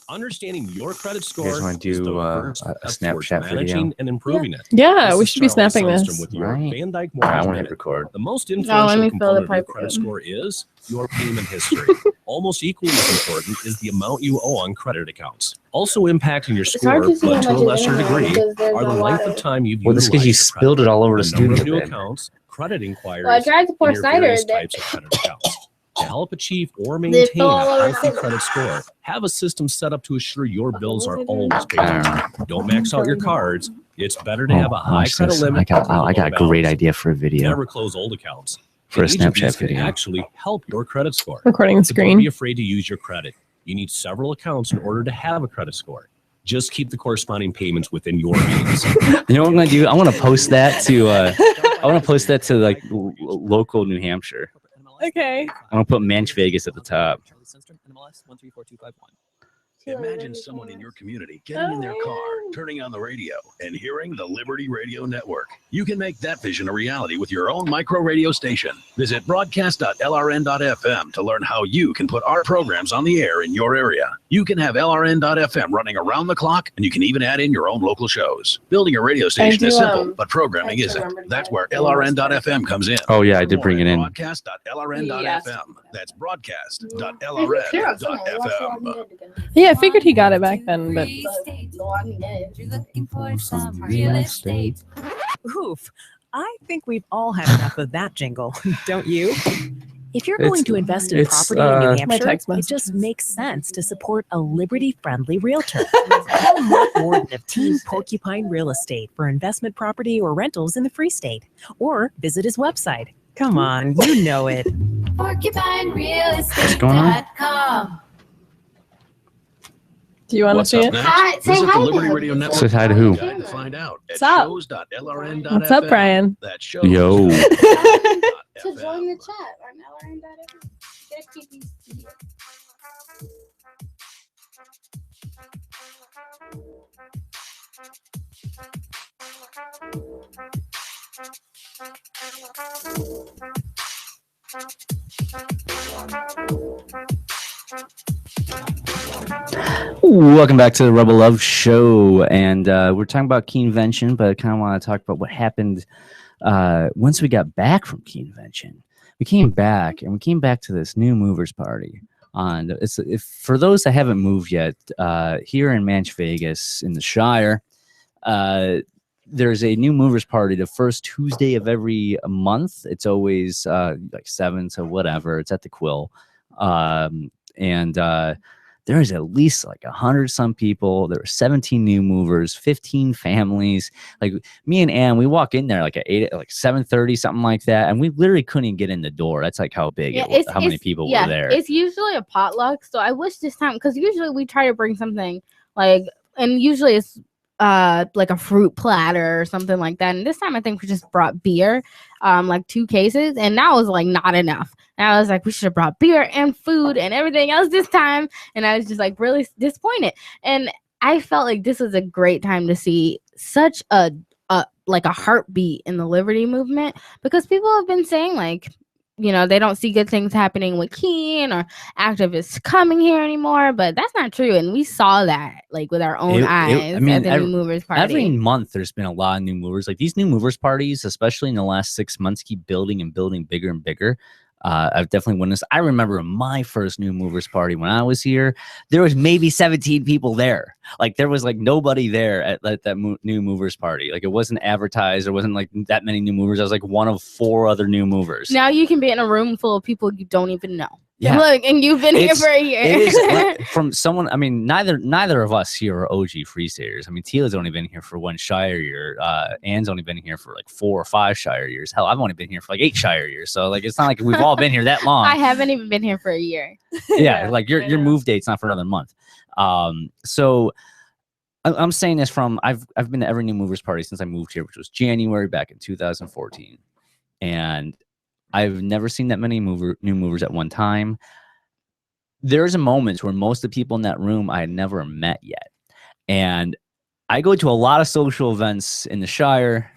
Understanding your credit You score guys want to is do the a first step towards Snapchat video? managing and improving it. Yeah, This we is should be Charles snapping Sundstrom this. with your Right. Van Dyke All right, I Mortgage want to hit Minute. record. The most let influential me fill the component of your pipe credit in. score is your payment history. Almost equally as important is the amount you owe on credit accounts. Also impacting your hard score, to see but how to a much is lesser in there degree, because there's are the a length lot of time you've Well, this because you utilized your spilled it all over credit, the number of studio new bed. accounts, credit inquiries, Well, I tried to pour and your cider various in there. types of credit accounts. To help achieve or They maintain fell all a over healthy the- credit score, have a system set up to assure your bills are always paid. Don't max out your cards. It's better to have a high watch credit this. limit. I got than a a low great balance. idea for a video. Never close old accounts. For a And each of these Snapchat can video. actually help your credit score. Recording the So screen. Don't be afraid to use your credit. You need several accounts in order to have a credit score. Just keep the corresponding payments within your means. You know what I'm gonna do? I want to post that to. I want to post that to like local New Hampshire. Okay. I'm gonna put Manch Vegas at the top. Imagine someone in your community getting in their car, turning on the radio, and hearing the Liberty Radio Network. You can make that vision a reality with your own micro radio station. Visit broadcast.lrn.fm to learn how you can put our programs on the air in your area. You can have LRN.FM running around the clock, and you can even add in your own local shows. Building a radio station is simple, but programming isn't. That's where LRN.FM comes in. Oh yeah, I did bring it in. Broadcast.lrn.fm. That's broadcast.lrn.fm. Yeah, I figured he got it back then, but real estate. Oof. I think we've all had enough of that jingle, don't you? If you're going to invest in property in New Hampshire, it just makes sense to support a Liberty-friendly realtor. Call Mark Warden of Team Porcupine Real Estate for investment property or rentals in the Free State. Or visit his website. Come on, you know it. PorcupineRealEstate.com. do you want to What's see up it? next? Visit the Liberty Radio Network. Say hi to who? Guide to find out at What's up? shows.lrn.fm. What's up, Brian? That's shows. Yo. To join the chat on LRN.fm. Gotta keep these videos. Welcome back to the Rebel Love Show, and we're talking about Keenevention, but I kind of want to talk about what happened once we got back from Keenevention. We came back, and we came back to this new movers party. For those that haven't moved yet, here in Manch Vegas in the Shire, there's a new movers party the first Tuesday of every month. It's always like 7 to whatever. It's at the Quill, there is at least like 100 some people. There were 17 new movers, 15 families. Like me and Ann, we walk in there like at 7:30, something like that, and we literally couldn't get in the door. That's like how big it was, how many people were there. It's usually a potluck, so I wish this time, because usually we try to bring something like, and usually it's like a fruit platter or something like that. And this time I think we just brought beer, like 2 cases, and that was like not enough. And I was like, we should have brought beer and food and everything else this time. And I was just like really disappointed. And I felt like this was a great time to see such a heartbeat in the Liberty movement, because people have been saying like, you know, they don't see good things happening with Keen or activists coming here anymore, but that's not true. And we saw that like with our own eyes at the New Movers Party. Every month there's been a lot of new movers. Like these new movers parties, especially in the last 6 months, keep building and building bigger and bigger. I've definitely witnessed. I remember my first new movers party when I was here, there was maybe 17 people there. Like there was like nobody there at that new movers party. Like it wasn't advertised. There wasn't like that many new movers. I was like one of 4 other new movers. Now you can be in a room full of people you don't even know. Yeah. Look, and you've been here for a year. It is from someone. I mean, neither of us here are OG freestaters. I mean, Tila's only been here for 1 Shire year. Ann's only been here for like 4 or 5 Shire years. Hell, I've only been here for like 8 Shire years. So like, it's not like we've all been here that long. I haven't even been here for a year. Yeah, like your move date's not for another month. So I'm saying this from I've been to every new movers party since I moved here, which was January back in 2014, and I've never seen that many new movers at one time. There's a moment where most of the people in that room I had never met yet. And I go to a lot of social events in the Shire,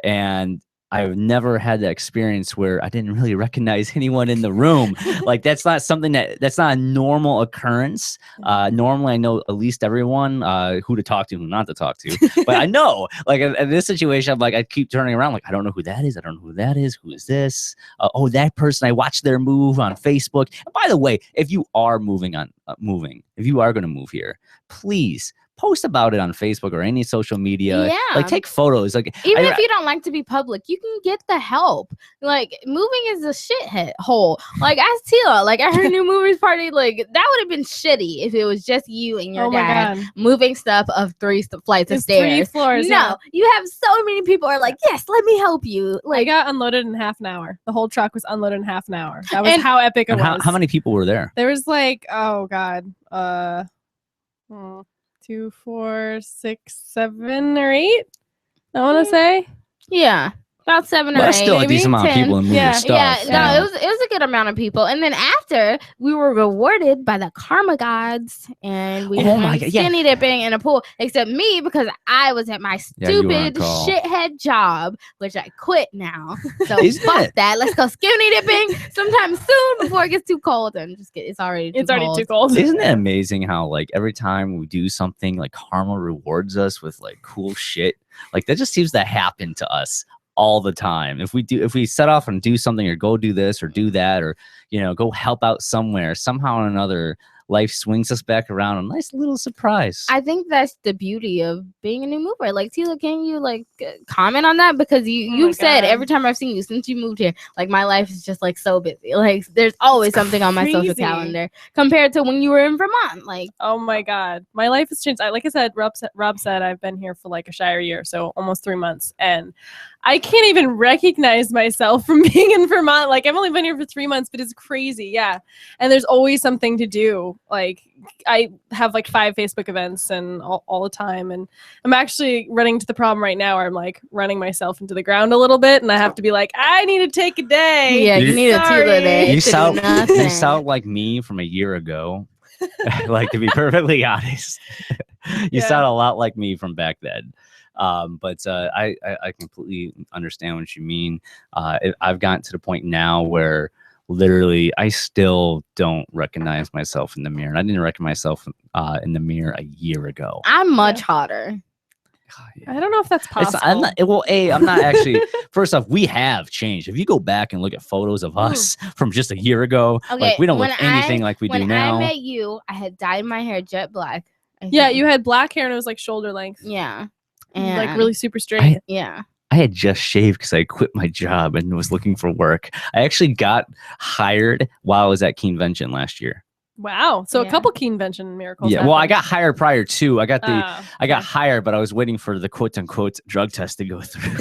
and I've never had that experience where I didn't really recognize anyone in the room. Like that's not something that's not a normal occurrence. Normally I know at least everyone who to talk to, who not to talk to. But I know, like in this situation, I'm like, I keep turning around, like I don't know who that is. I don't know who that is. Who is this? Oh, that person. I watched their move on Facebook. And by the way, if you are if you are going to move here, please post about it on Facebook or any social media. Yeah. Like take photos. Like even if you don't like to be public, you can get the help. Like moving is a shit hole. Like ask Tila, like at her new movers party, like that would have been shitty if it was just you and your dad moving stuff of 3 flights of stairs. 3 floors. No, you have so many people are like, yes, let me help you. Like I got unloaded in half an hour. The whole truck was unloaded in half an hour. That was how epic it was. How many people were there? There was like, oh god, 2, 4, 6, 7 or 8. I want to say, yeah, about 7 or 8. That's still a decent amount of people and moving stuff. No, it was a good amount of people. And then after, we were rewarded by the karma gods, and we went skinny dipping in a pool. Except me, because I was at my stupid shithead job, which I quit now. So fuck that. Let's go skinny dipping sometime soon before it gets too cold. And just it's already too cold. Isn't it amazing how like every time we do something, like karma rewards us with like cool shit? Like that just seems to happen to us all the time. If we set off and do something or go do this or do that, or go help out somewhere, somehow or another life swings us back around. A nice little surprise. I think that's the beauty of being a new mover. Like Tila, can you like comment on that? Because you've said every time I've seen you since you moved here, like my life is just like so busy. Like there's always something on my social calendar compared to when you were in Vermont. Like, oh my god, my life has changed. Like I said, Rob said I've been here for like a Shire year, so almost 3 months, and I can't even recognize myself from being in Vermont. Like I've only been here for 3 months, but it's crazy. Yeah. And there's always something to do. Like I have like 5 Facebook events and all the time. And I'm actually running to the problem right now where I'm like running myself into the ground a little bit. And I have to be like, I need to take a day. Yeah, you need a Tila day. You sound like me from a year ago. Like to be perfectly honest, you sound a lot like me from back then. But I completely understand what you mean. I've gotten to the point now where literally, I still don't recognize myself in the mirror. And I didn't recognize myself in the mirror a year ago. I'm much hotter. I don't know if that's possible. I'm not actually. First off, we have changed. If you go back and look at photos of us from just a year ago, like we don't look anything like we do now. When I met you, I had dyed my hair jet black. Yeah, you had black hair and it was like shoulder length. Yeah. And like really super straight. Yeah. I had just shaved because I quit my job and was looking for work. I actually got hired while I was at Keenevention last year. Wow. So a couple Keenevention miracles. Yeah. Well, I got hired prior to. I got Oh, hired, but I was waiting for the quote unquote drug test to go through.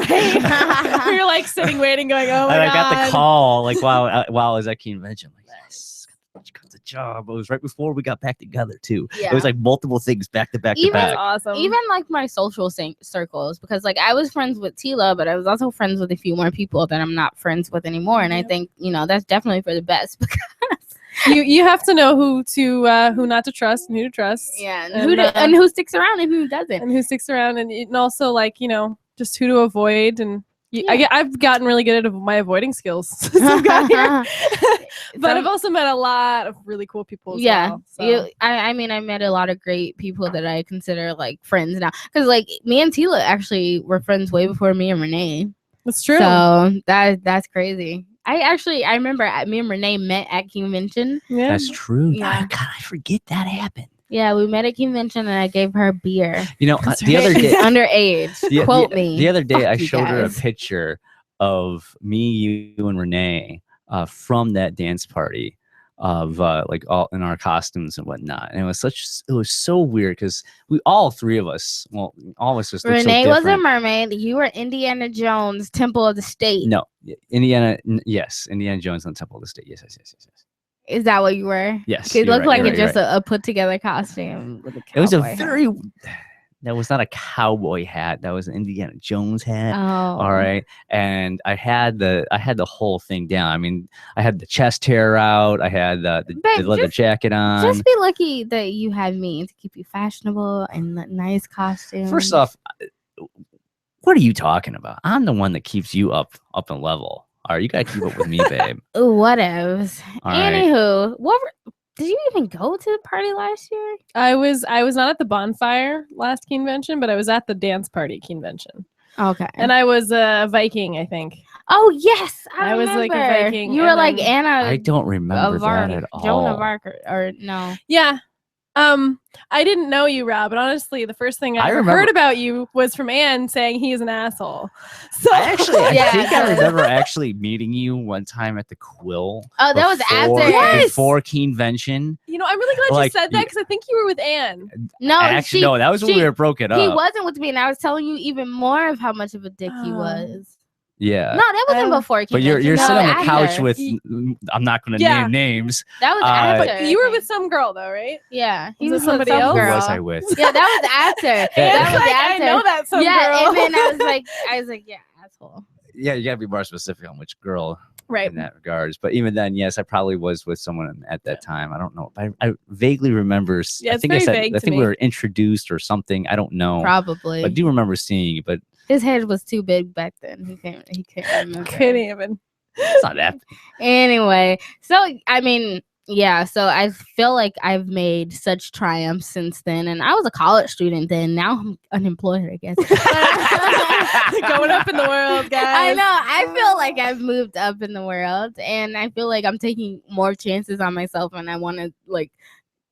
You're like sitting waiting, going, "Oh my And god!" I got the call like while I was at Keenevention. Like, yes, got the job. It was right before we got back together too. It was like multiple things back to back to back. Awesome. Even like my social circles, because like I was friends with Tila, but I was also friends with a few more people that I'm not friends with anymore. And I think that's definitely for the best. Because you have to know who not to trust and who to trust. Yeah, and who sticks around and who doesn't, and who sticks around, and also like just who to avoid. And I've gotten really good at my avoiding skills since I've got here. But I've also met a lot of really cool people as well. So. I mean, I met a lot of great people that I consider like friends now. Because like me and Tila actually were friends way before me and Renee. That's true. So that's crazy. I remember me and Renee met at Keenevention. Yeah. That's true. Yeah. God, I forget that happened. Yeah, we met at Keenevention and I gave her beer. The other day, underage. Quote me. The other day, Fuck I you showed her a guys. picture of me, you, and Renee from that dance party of like all in our costumes and whatnot. And it was so weird because all three of us, all of us just looked so Renee was a different. mermaid. You were Indiana Jones, Temple of the State. No, Indiana Jones on Temple of the State. Yes. Is that what you were? Yes, It you're looked right, like you're just right. a put together costume with a It was a cowboy hat. very. That was not a cowboy hat. That was an Indiana Jones hat. Oh. All right. And I had the whole thing down. I mean, I had the chest hair out. I had the leather jacket on. Just be lucky that you had me to keep you fashionable and nice costumes. First off, what are you talking about? I'm the one that keeps you up and level. All right, you gotta keep up with me, babe. Whatevs. All right. Anywho, did you even go to the party last year? I was not at the bonfire last Keenevention, but I was at the dance party at Keenevention. Okay. And I was a Viking, I think. Oh yes, I was like a remember. Viking. You were like Anna. I don't remember that at all. Joan of Arc, or no? Yeah. I didn't know you, Rob, but honestly, the first thing I ever remember- heard about you was from Anne saying he is an asshole. So I think I remember actually meeting you one time at the Quill. Oh, that was after. Yes! Before Keenevention. I'm really glad Like, you said that because I think you were with Anne. No, Actually, no, that was when we were broken He up. wasn't with me, and I was telling you even more of how much of a dick he was. Yeah. No, that wasn't before. But you're Keenevention. sitting on the After. couch with. I'm not going to Yeah. name names. That was Uh, after. You were with some girl though, right? Yeah, he Was was it with somebody some else? girl. Who was I with? Yeah, that was after. That was like, after. I know that some yeah, girl. and then I was like, yeah, asshole. Yeah, you got to be more specific on which girl. Right. In that regards, but even then, yes, I probably was with someone at that time. I don't know. I vaguely remember. Yeah, I it's think I very said. vague I to think we me. were introduced or something. I don't know. Probably. But I do remember seeing you. But His head was too big back then. He can't remember. Couldn't even. it's not that. Anyway, so I mean, yeah, so I feel like I've made such triumphs since then, and I was a college student then. Now I'm unemployed, I guess. Going up in the world, guys. I know. I feel like I've moved up in the world, and I feel like I'm taking more chances on myself, and I want to like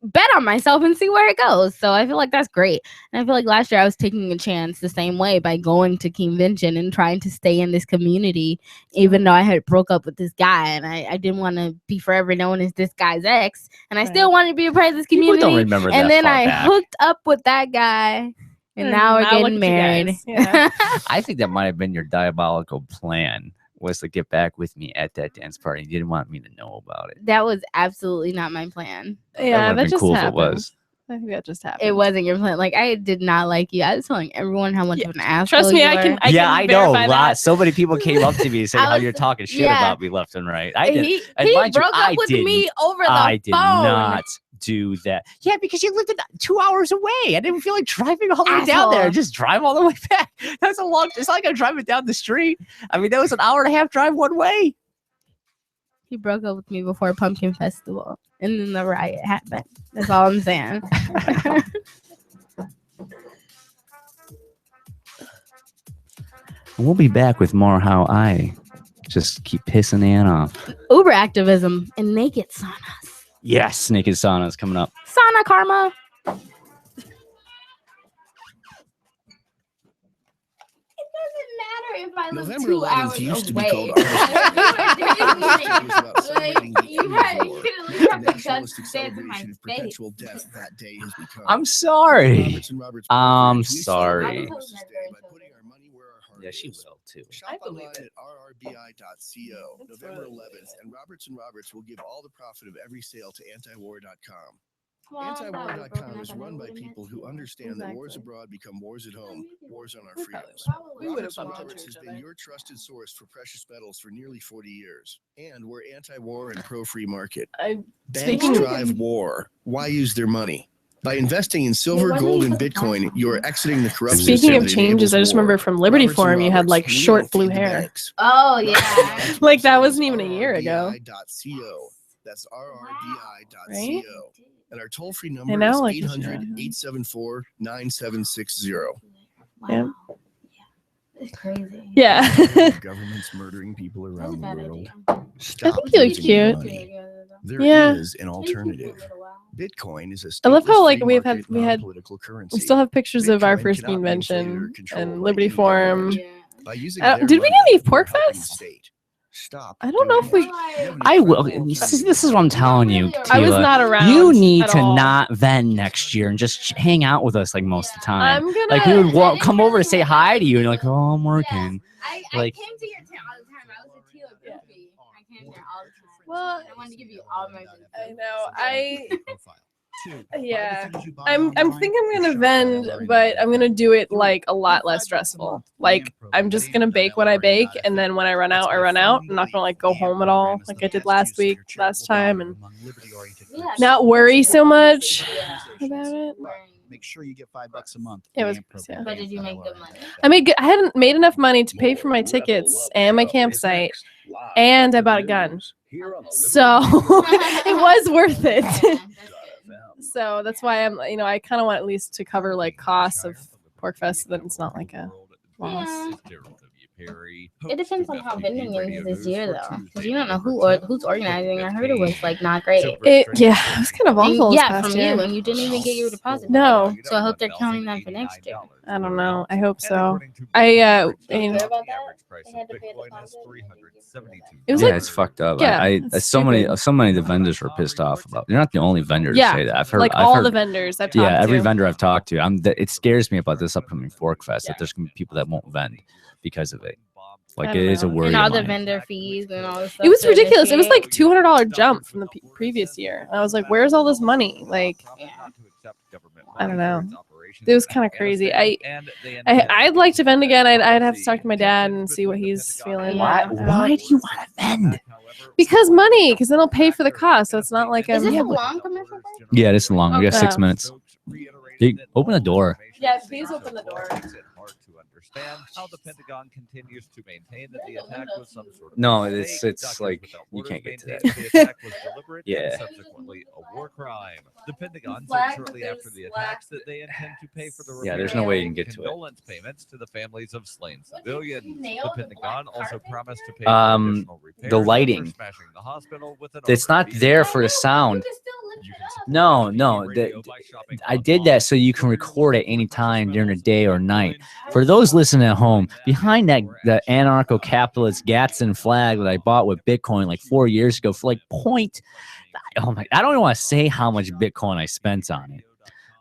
bet on myself and see where it goes. So I feel like that's great. And I feel like last year I was taking a chance the same way by going to Keenevention and trying to stay in this community, even though I had broke up with this guy, and I didn't want to be forever known as this guy's ex, and I still wanted to be a part of this People community. don't remember that and then far I back. hooked up with that guy, and now we're now look getting at you married. guys. Yeah. I think that might have been your diabolical plan, was to get back with me at that dance party. You didn't want me to know about it. That was absolutely not my plan. Yeah, would've that been just cool if it happened. was. I think that just happened. It wasn't your plan. Like, I did not like you. I was telling everyone how much of an asshole Trust me, you I were. can. I know. verify that. So many people came up to me and said I how was- you're talking shit yeah. about me left and right. I did. He and mind you, broke I up with didn't. me over the I did phone. not do that. Yeah, because you lived 2 hours away. I didn't feel like driving all the way down Asshole. there. Just drive all the way back. That's a long. It's like I'm driving down the street. I mean, that was an hour and a half drive one way. He broke up with me before Pumpkin Festival, and then the riot happened. That's all I'm saying. We'll be back with more how I just keep pissing Ann off. Uber activism and naked saunas. Yes, naked sauna is coming up. Sauna karma. If I live November 2 11th hours used to be away. called Nationalistic celebration of perpetual death that day has become. I'm sorry. Roberts and Roberts I'm programs, we sorry. celebrate Mrs. Day by putting our money where our heart Yeah, she is. will too. Shop online at rrbi.co. November 11th, and Roberts and Roberts will give all the profit of every sale to antiwar.com. Antiwar.com is run by people who understand that wars abroad become wars at home, wars on our freedoms. Roberts and Roberts has been your trusted source for precious metals for nearly 40 years. And we're anti-war and pro-free market. Banks drive war. Why use their money? By investing in silver, gold, and Bitcoin, you are exiting the corrupt Speaking system of that changes, I enables just war. remember from Liberty Roberts and Forum, you had Roberts, like we short don't blue feed the hair. banks. Oh yeah. Like that wasn't even a year ago. RRBI.co. That's rrbi.co. Right? And our toll-free I number know, is like, 800-874-9760. Yeah. It's crazy. Yeah. Government's murdering people around the world. I Stop think you look using cute. money. There Yeah. is an alternative. Bitcoin is a I love how stateless, like free we market, had non-political we currency. still have pictures of our Bitcoin first cannot be inflated or convention controlled and by Liberty any Forum. government. By using Did their we get money, any you're Pork helping the Fest? state. Stop. I don't know if we. I will. This is what I'm telling you, Tila. I was not around You need at to all. not vend next year and just hang out with us like most of the time. I'm gonna- Like we would come over to say hi to you and you're like, oh, I'm working. I Like came to your town all the time. I was a Tila groupie. I came there all the time. Well, I wanted to give you all my business. I know. Yeah. I'm thinking I'm gonna vend, but I'm gonna do it like a lot less stressful. Like I'm just gonna bake what I bake, and then when I run out, I run out. I'm not gonna like go home at all like I did last time, and not worry so much about it. Make sure you get $5 a month. It was, yeah. But did you make good money? I hadn't made enough money to pay for my tickets and my campsite, and I bought a gun, so it was worth it. So that's why I kind of want at least to cover like costs of Pork Fest, so that it's not like a loss. It depends on how vending is this year, though, because you don't know who's organizing. I heard it was like not great. It was kind of awful. Yeah, from you, and you didn't even get your deposit. No. So I hope they're counting that for next year. I don't know. I hope so. It was yeah, like, it's fucked up. yeah, I it's so many stupid. of the vendors were pissed off about. You're not the only vendor to Yeah, say that. I've heard like I've all heard, the vendors I've talked Yeah, every to. vendor I've talked to. It scares me about this upcoming Fork Fest that there's gonna be people that won't vend because of it. Like it is a worry. And all of the mine. vendor fees and all this stuff. It was ridiculous. It was like $200 jump from the previous year. And I was like, where's all this money? Like, I don't know. It was kind of crazy. I'd like to vend again. I'd have to talk to my dad and see what he's feeling. Why do you want to vend? Because money, because then I'll pay for the cost. So it's not like Is I'm. this a long commercial break? Yeah, this is long. We got Okay. 6 minutes. Hey, open the door. Yeah, please open the door. Understand how the Pentagon continues to maintain that the attack was some sort of No, mistake, it's like Without you can't Borders get to maintains that. the attack was deliberate Yeah. and subsequently a war crime. The Pentagon said shortly after the attacks that they intend to pay for the Yeah, there's no way you can get to it. condolence payments to the families of slain civilians. The Pentagon also promised to pay Um, for additional repairs the after lighting. smashing the hospital with an It's not there for the sound. No, I did that so you can record at any time during the day or night. For those listening at home, behind that the anarcho-capitalist Gadsden flag that I bought with Bitcoin like 4 years ago for like I don't even want to say how much Bitcoin I spent on it.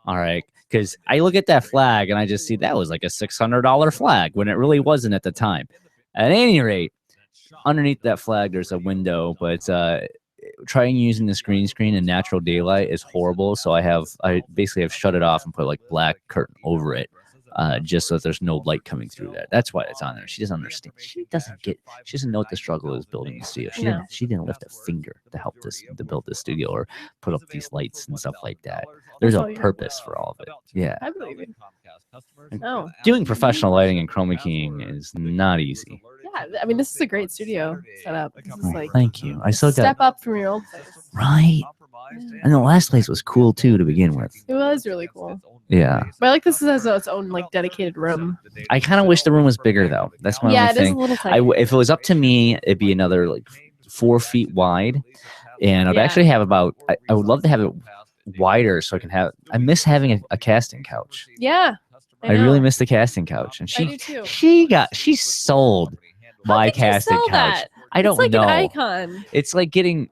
All right, because I look at that flag and I just see that was like a $600 flag when it really wasn't at the time. At any rate, underneath that flag there's a window, but trying using this green screen in natural daylight is horrible. So I basically have shut it off and put like black curtain over it, just so that there's no light coming through that. That's why it's on there. She doesn't understand. She doesn't know what the struggle is building a studio. She didn't lift a finger to build this studio or put up these lights and stuff like that. There's a purpose for all of it. Yeah. I believe it. And doing professional lighting and chroma keying is not easy. I mean, this is a great studio setup. This is like Thank you. I still step got up from your old place. right. And the last place was cool too to begin with. It was really cool. Yeah. But I like this has its own like dedicated room. I kind of wish the room was bigger though. That's my Yeah, only it is thing. a little tight. If it was up to me, it'd be another like 4 feet wide, and I'd Yeah. actually have about. I would love to have it wider so I can have. I miss having a casting couch. Yeah. I really miss the casting couch, and I do too. she sold my casting sell couch. that? I don't It's like know. an icon. It's like getting.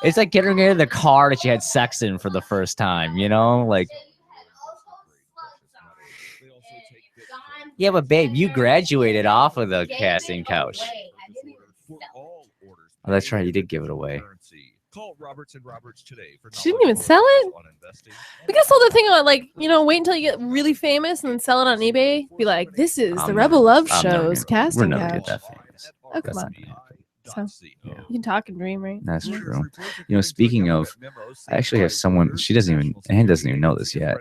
It's like getting in the car that you had sex in for the first time, you know? Like, yeah, but babe, you graduated off of the casting couch. Oh, that's right, you did give it away. She didn't even sell it. We could sell the thing on like wait until you get really famous and then sell it on eBay. Be like, this is the Rebel Love Show's casting We're never couch. get that famous. Oh come on. So, you can talk and dream, right? That's true. Speaking of, I actually have someone. Anne doesn't even know this yet.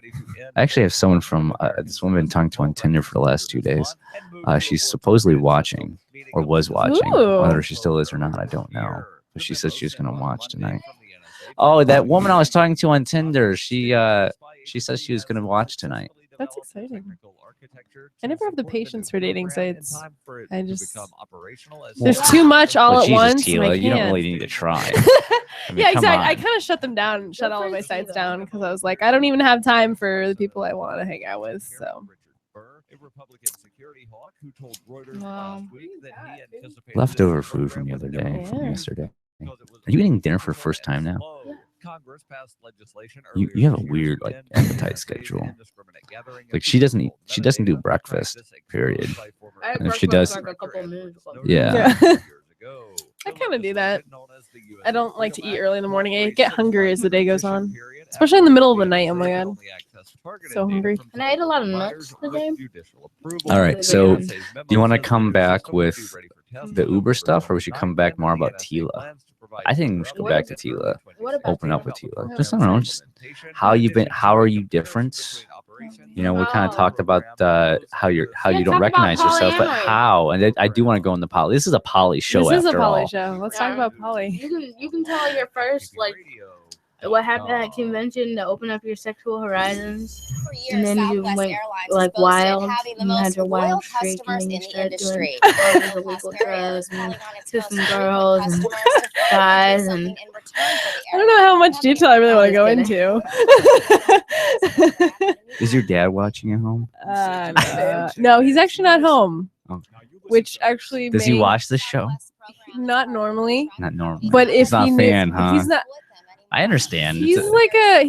I actually have someone from this woman I've been talking to on Tinder for the last 2 days. She's supposedly watching, or was watching. Ooh. Whether she still is or not, I don't know. But she said she was going to watch tonight. Oh, that woman I was talking to on Tinder. She says she was going to watch tonight. That's exciting. I never have the patience for dating sites. I just there's too much all at Jesus, once. And I Tila, can't. you don't really need to try. Yeah, come exactly. on. I kind of shut them down, shut all of my sites down because I was like, I don't even have time for the people I want to hang out with. So. Leftover food from the other day, from yesterday. Are you eating dinner for the first time now? You have a weird like appetite schedule. Like she doesn't do breakfast. Period. And if she does, yeah. I kind of do that. I don't like to eat early in the morning. I get hungry as the day goes on, especially in the middle of the night. Oh my god, so hungry. And I ate a lot of nuts today. All right, so do you want to come back with the Uber stuff, or we should come back more about Tila? I think we should go back to Tila. Open up with Tila. Just I don't know. Just how you've been. How are you different? We kind of talked about how you don't recognize yourself, but how. And I do want to go in the poly. This is a poly show. This is a after poly all. show. Let's talk about poly. You can tell your first what happened at convention to open up your sexual horizons, and then you went like wild. You had your wild streak, and then you started doing all these illegal drugs and kissing girls and guys. And I don't know how much detail I really want to go into. Is your dad watching at home? No, he's actually not home. Oh. Which actually Does he watch the show? Not normally. Not normally. But if he's not he a fan, knew, huh? if he's not. I understand. He's like an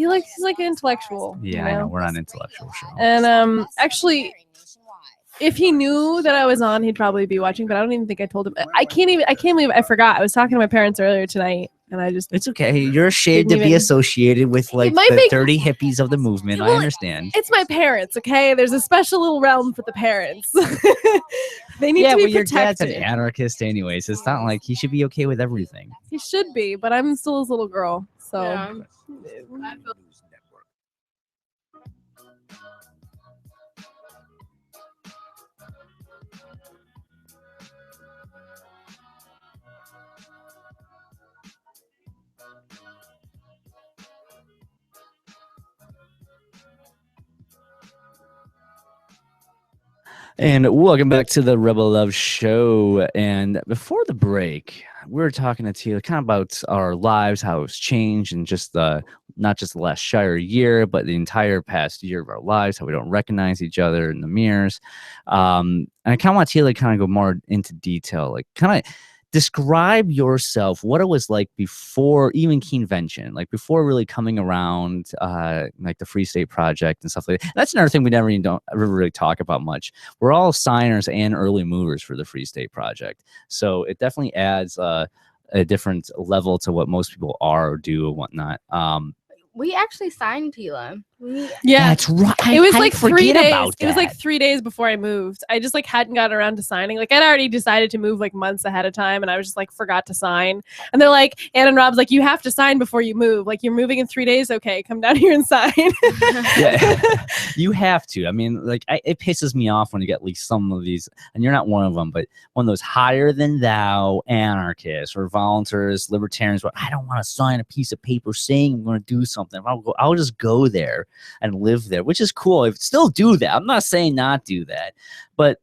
intellectual. Yeah, I know. We're not an intellectual show. And actually, if he knew that I was on, he'd probably be watching. But I don't even think I told him. I can't believe I forgot. I was talking to my parents earlier tonight, and I just. It's okay. You're ashamed to Didn't be even- associated with like might the make- dirty hippies of the movement. I Well, understand. It's my parents, okay? There's a special little realm for the parents. They need Yeah, to be but your dad's protected. an anarchist, anyways. It's not like he should be okay with everything. He should be, but I'm still his little girl. So. And welcome back to the Rebel Love Show. And before the break, we were talking to Tia kind of about our lives, how it's changed, and just not just the last Shire year, but the entire past year of our lives, how we don't recognize each other in the mirrors. And I kind of want Tia to kind of go more into detail, like kind of describe yourself, what it was like before even Keenevention, like before really coming around, like the Free State Project and stuff like that. That's another thing we never really talk about much. We're all signers and early movers for the Free State Project, so it definitely adds a different level to what most people are or do and whatnot. we actually signed Tila. Yeah, That's right. It was I like 3 forget days. about It was like that. 3 days before I moved. I just like hadn't gotten around to signing. Like I'd already decided to move like months ahead of time, and I was just like forgot to sign. And they're like, Ann and Rob's like, you have to sign before you move. Like you're moving in 3 days. Okay, come down here and sign. Yeah, you have to. I mean, like, it pisses me off when you get at least some of these, and you're not one of them, but one of those higher than thou anarchists or volunteers, libertarians, where I don't want to sign a piece of paper saying I'm going to do something. I'll just go there and live there, which is cool. Still do that. I'm not saying not do that, but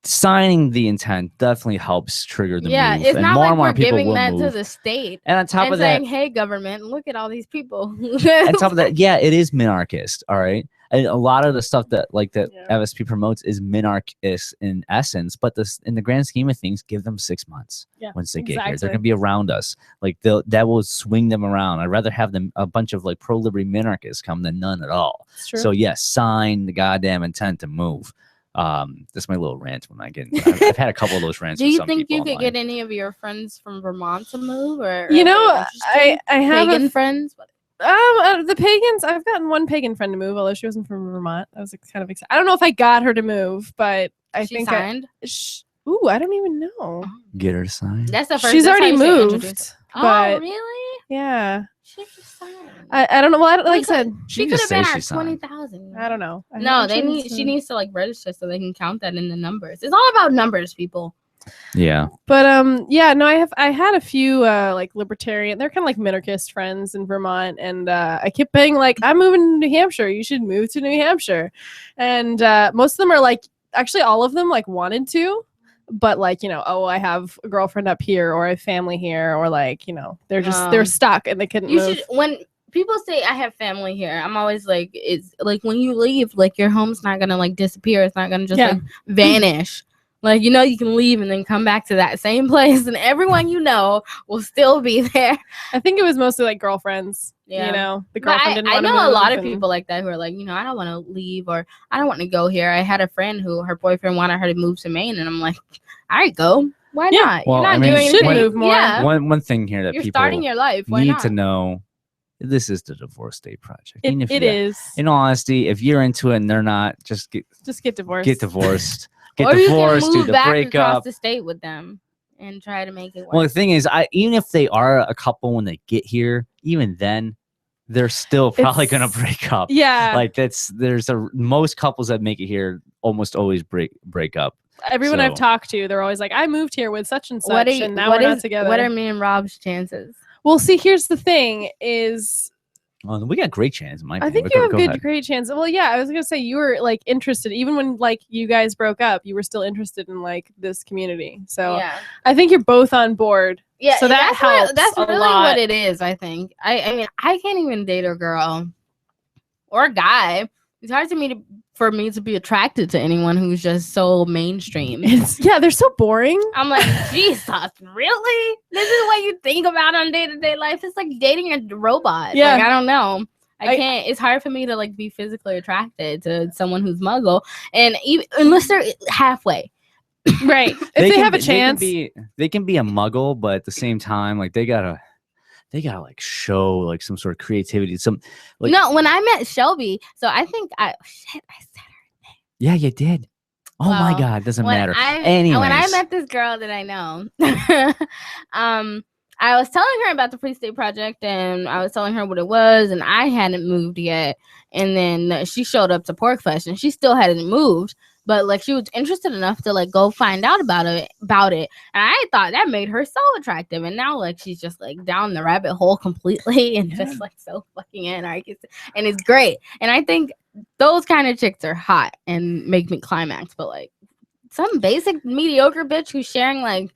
signing the intent definitely helps trigger the move. It's and not more like and more we're people giving will that move. to the state And on top and of that, saying, hey, government, look at all these people. on top of that, yeah, it is minarchist. All right. And a lot of the stuff that FSP promotes is minarchist in essence, but this in the grand scheme of things, give them 6 months once they get here. They're gonna be around us. Like that will swing them around. I'd rather have them a bunch of like pro-liberty minarchists come than none at all. True. So yes, sign the goddamn intent to move. That's my little rant when I get. I've had a couple of those rants. Do with you some think people you could online. get any of your friends from Vermont to move, or You know, are they interested? I have pagan friends? the pagans. I've gotten one pagan friend to move, although she wasn't from Vermont. I was like, kind of excited. I don't know if I got her to move, but I She think signed? Ooh, I don't even know. Get her to sign? That's the first. She's that's how already you should moved. introduce- But Oh, really? yeah, She just signed. I don't know. Well, like I said, She could have been at 20,000. I don't know. No, she needs to like register so they can count that in the numbers. It's all about numbers, people. Yeah. But yeah, no, I had a few like libertarian, they're kind of like minarchist friends in Vermont, and I kept being like, I'm moving to New Hampshire, you should move to New Hampshire. And most of them are like, actually all of them like wanted to, but like, you know, oh, I have a girlfriend up here, or I have family here, or like, you know, they're stuck and they couldn't move. When people say I have family here, I'm always like, it's like when you leave, like your home's not gonna like disappear, it's not gonna just like vanish. Like, you know, you can leave and then come back to that same place, and everyone you know will still be there. I think it was mostly like girlfriends. Yeah. You know, the But girlfriend didn't I want to know move. a lot of and- people like that who are like, you know, I don't want to leave, or I don't want to go here. I had a friend who her boyfriend wanted her to move to Maine, and I'm like, all right, go. Why not? Well, You're not I mean, doing anything. Yeah. One thing here that You're people starting your life. Why need not? to know. This is the Divorce Day Project. It- And if it you- is. In all honesty, if you're into it and they're not, just get divorced. Get divorced. Get or divorced, you can do move the back breakup. across the state with them and try to make it work. Well, the thing is, even if they are a couple when they get here, even then, they're still probably gonna break up. Yeah. Like most couples that make it here almost always break up. Everyone I've So- talked to, they're always like, I moved here with such and such, What are you- and now what we're not is- together. What are me and Rob's chances? Well, see, here's the thing: is Well, we got great chance. In my I opinion, think but you go- have go good, ahead. great chance. Well, yeah, I was gonna say you were like interested, even when like you guys broke up, you were still interested in like this community. So Yeah. I think you're both on board. Yeah, so that that's helps. that's a really lot. what it is. I think. I mean, I can't even date a girl or a guy. It's hard for me to be attracted to anyone who's just so mainstream. Yeah, they're so boring. I'm like, Jesus, really? This is what you think about on day-to-day life? It's like dating a robot. Yeah. Like, I don't know. I can't. It's hard for me to like be physically attracted to someone who's muggle, and even unless they're halfway. Right. If they can have a be- chance. they can be a muggle, but at the same time, like they gotta like show like some sort of creativity. Some like No, when I met Shelby, so I think I said yeah, you did. Oh my Well, God, doesn't when matter. I- Anyways, when I met this girl that I know, I was telling her about the Free State Project, and I was telling her what it was, and I hadn't moved yet. And then she showed up to Pork Fest, and she still hadn't moved, but like she was interested enough to like go find out about it. And I thought that made her so attractive, and now like she's just like down the rabbit hole completely, and just like so fucking anarchist, and it's great. And I think those kind of chicks are hot and make me climax, but like some basic mediocre bitch who's sharing like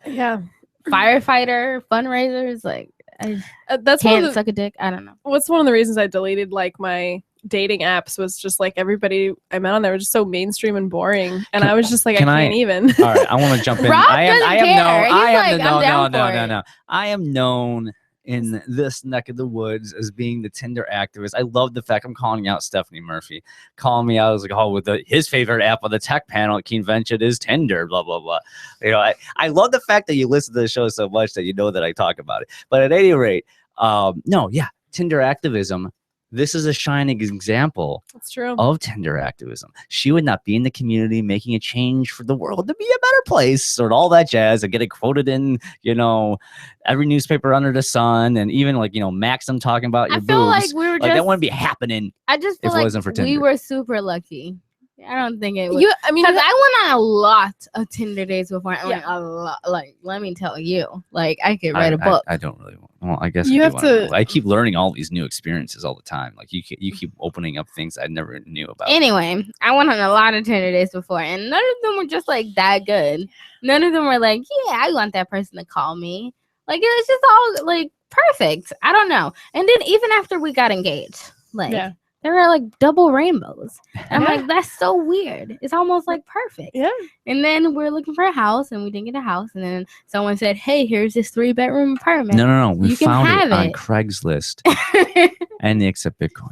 firefighter fundraisers, like I that's one of can't the- suck a dick. I don't know. What's one of the reasons I deleted like my dating apps was just like everybody I met on there was just so mainstream and boring, and I was just like, I can't even. All right, I want to jump in. Rob I am doesn't care. known. He's I am like, no, I'm down no, for no, it. no. I am known in this neck of the woods as being the Tinder activist. I love the fact I'm calling out Stephanie Murphy, calling me out as like, oh, with his favorite app on the tech panel at Keenevention is Tinder, blah blah blah. You know, I love the fact that you listen to the show so much that you know that I talk about it. But at any rate, no, yeah, Tinder activism This is a shining example That's true. of tender activism. She would not be in the community making a change for the world to be a better place or all that jazz and getting quoted in, every newspaper under the sun, and even Maxim talking about your I feel boobs. like we were that just. wouldn't be happening I just feel if it like wasn't for Tinder. we were super lucky. I don't think it was. I mean, because I went on a lot of Tinder dates before. I mean, a lot. Like, let me tell you, like, I could write a book. I don't really want. Well, I guess You I have to- I keep learning all these new experiences all the time. Like you keep opening up things I never knew about. Anyway, I went on a lot of Tinder dates before, and none of them were just like that good. None of them were like, yeah, I want that person to call me. Like, it was just all like perfect. I don't know. And then even after we got engaged, like. Yeah. There were like double rainbows. I'm like, that's so weird. It's almost like perfect. Yeah. And then we're looking for a house, and we didn't get a house. And then someone said, "Hey, here's this 3-bedroom apartment. No. We You can found have it on it." Craigslist, and they accept Bitcoin.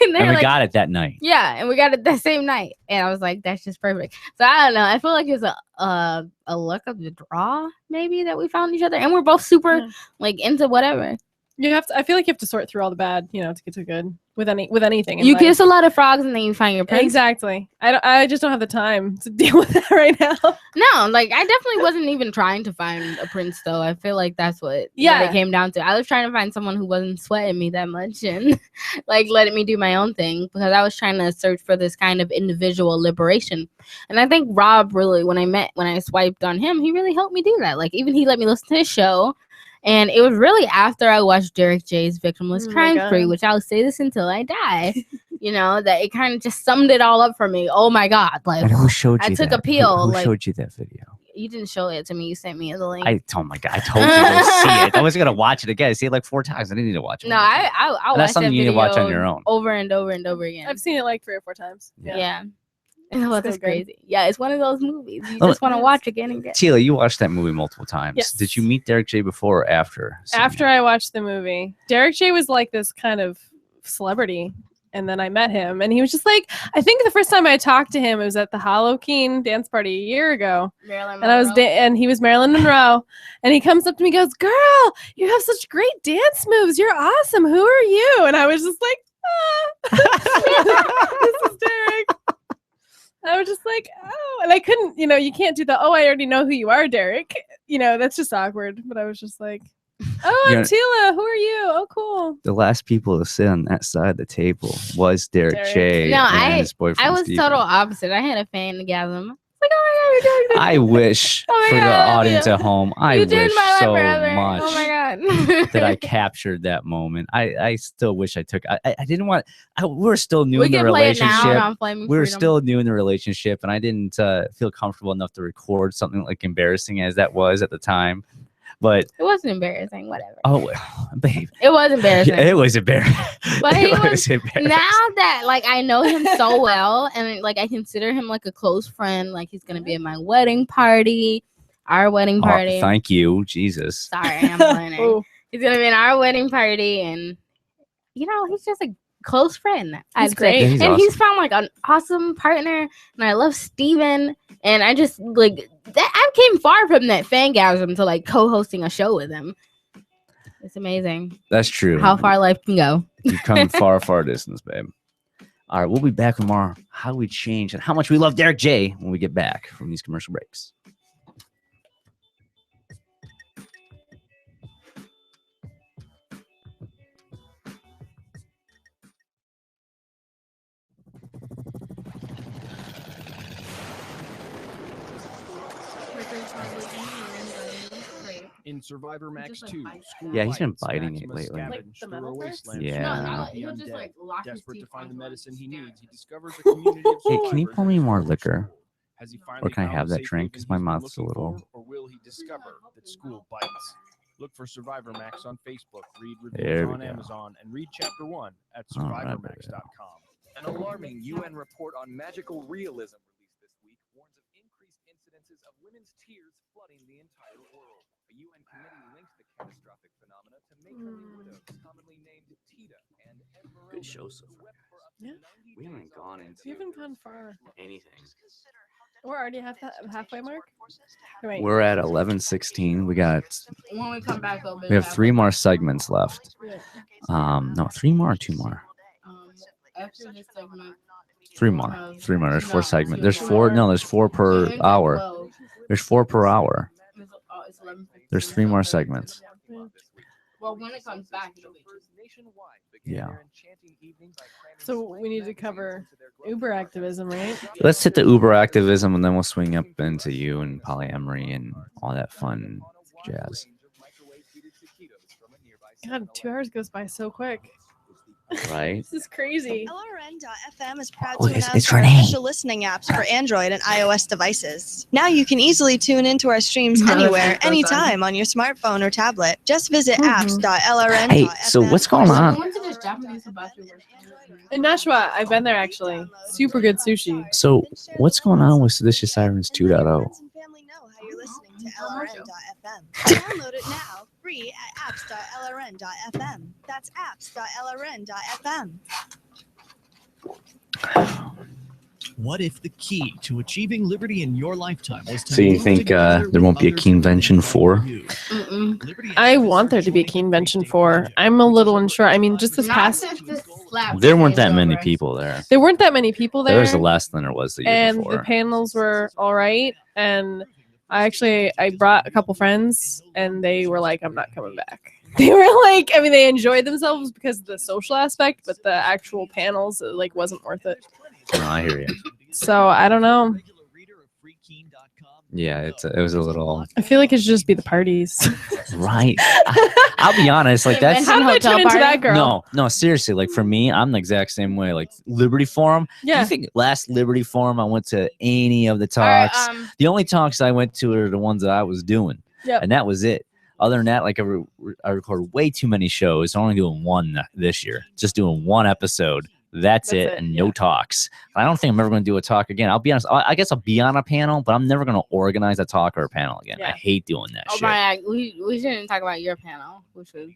And And we like, got it that night. yeah, and we got it that same night. And I was like, that's just perfect. So I don't know. I feel like it's a luck of the draw, maybe, that we found each other, and we're both super like into whatever. You have to. I feel like you have to sort through all the bad, to get to good with anything. in You life. kiss a lot of frogs, and then you find your prince. Exactly. I just don't have the time to deal with that right now. No, like I definitely wasn't even trying to find a prince, though. I feel like that's what it came down to. I was trying to find someone who wasn't sweating me that much and like letting me do my own thing, because I was trying to search for this kind of individual liberation. And I think Rob really, when I swiped on him, he really helped me do that. Like, even he let me listen to his show. And it was really after I watched Derek J's Victimless Crime Spree, which I'll say this until I die, that it kind of just summed it all up for me. Oh my God. Like, And who showed you I took that? a peel. Who showed you that video? You didn't show it to me. You sent me the link. Oh my God! I told you to see it. I was gonna watch it again. I see it like 4 times. I didn't need to watch it. No, I'll And watch that's something that you need to watch on video your own. over and over and over again. I've seen it like 3 or 4 times. Yeah. Well, Still that's good. crazy. Yeah, it's one of those movies. You Oh, just want to watch again and again. Tila, you watched that movie multiple times. Yes. Did you meet Derek J before or after? After I watched the movie, Derek J was like this kind of celebrity. And then I met him, and he was just like, I think the first time I talked to him, it was at the Halloween dance party a year ago. Marilyn And I was and he was Marilyn Monroe, and he comes up to me and goes, "Girl, you have such great dance moves. You're awesome. Who are you?" And I was just like, this is Derek. I was just like, oh, and I couldn't, you can't do the, oh, I already know who you are, Derek. That's just awkward. But I was just like, oh, I'm Tila. Who are you? Oh, cool. The last people to sit on that side of the table was Derek J. No, and his boyfriend I was Steven. total opposite. I had a fangasm. Like, oh my God, you're doing this. I wish Oh my for the God, audience yeah. at home, I You wish changed my life so forever. much Oh my God. that I captured that moment. I still wish I took. I didn't want. We're still new We in the can play it now relationship. on Flaming We're Freedom. still new in the relationship, and I didn't feel comfortable enough to record something like embarrassing as that was at the time. But It wasn't embarrassing. Whatever. oh, well, babe, It was embarrassing. it was embarrassing. But he It was, embarrassing. now that like I know him so well, and like I consider him like a close friend. Like, he's gonna be at my wedding party, our wedding party. Oh, thank you, Jesus. Sorry, I'm learning. He's gonna be in our wedding party, and he's just a close friend. I'd great. say, Yeah, he's and awesome. he's found like an awesome partner, and I love Steven. And I just like that. I came far from that fangasm to like co-hosting a show with him. It's amazing That's true. how far life can go. You've come far, far distance, babe. All right, we'll be back with more how we change and how much we love Derek J when we get back from these commercial breaks. In Survivor Max 2, school Yeah, he's been bites, biting it Maximus lately. scavenged through a wasteland. Yeah. No, The he'll just undead. like lock his Desperate to teeth find the onto medicine his he skin. needs, he discovers a community of Hey, can you survivors pour me in more search. liquor? Has he Or finally can I found have the that safe drink? haven Because my he's been mouth's a looking little. for, or will he discover that school bites? Look for Survivor Max on Facebook, read There reviews we on go. Amazon, and read Chapter 1 at All right, survivormax.com. An alarming UN report on magical realism released this week warns of increased incidences of women's tears flooding the entire world. A UN committee links the catastrophic phenomena to make-believe widows, commonly named Tita and Esmeralda. Good show so far. Yeah. We haven't gone into You haven't gone far. anything. We're already halfway mark. Wait. We're at 11:16. We got. When we come back, We have 3 more segments left. No, 3 more or 2 more. After this segment, 3 more. 3 more. There's 4 segments. There's 4. No, there's 4 per hour. There's 4 per hour. There's 3 more segments. Well, when it comes back, it'll be Yeah. So we need to cover Uber activism, right? Let's hit the Uber activism, and then we'll swing up into you and polyamory and all that fun jazz. God, 2 hours goes by so quick. Right? This is crazy. LRN.FM is proud Oh, to it's announce our Renee. official listening apps for Android and iOS devices. Now you can easily tune into our streams anywhere, anytime on your smartphone or tablet. Just visit apps.lrn.fm. Hey, so what's going on? In Nashua, I've been there actually. Super good sushi. So what's going on with Seditious Sirens 2.0? Download it now, free at apps.lrn.fm. That's apps.lrn.fm. What if the key to achieving liberty in your lifetime was to So you move think together there won't be a Keenevention 4? I want there to be a Keenevention 4. I'm a little unsure. I mean, just this past... There weren't that many people there. There weren't that many people there. There was less than there was the year and before. the panels were all right. And I brought a couple friends, and they were like, I'm not coming back. They were like, I mean, they enjoyed themselves because of the social aspect, but the actual panels, like, wasn't worth it. No, I hear you. So I don't know. Yeah, it was a little I feel like it should just be the parties. right. I'll be honest, like that's How did I turn into that girl? No, seriously. Like for me, I'm the exact same way. Like Liberty Forum. Yeah. You think last Liberty Forum I went to any of the talks? The only talks I went to are the ones that I was doing, and that was it. Other than that, like I record way too many shows. I'm only doing one this year. Just doing one episode. That's it, and no talks. I don't think I'm ever going to do a talk again. I'll be honest. I guess I'll be on a panel, but I'm never going to organize a talk or a panel again. I hate doing that shit. My, we shouldn't talk about your panel. We should.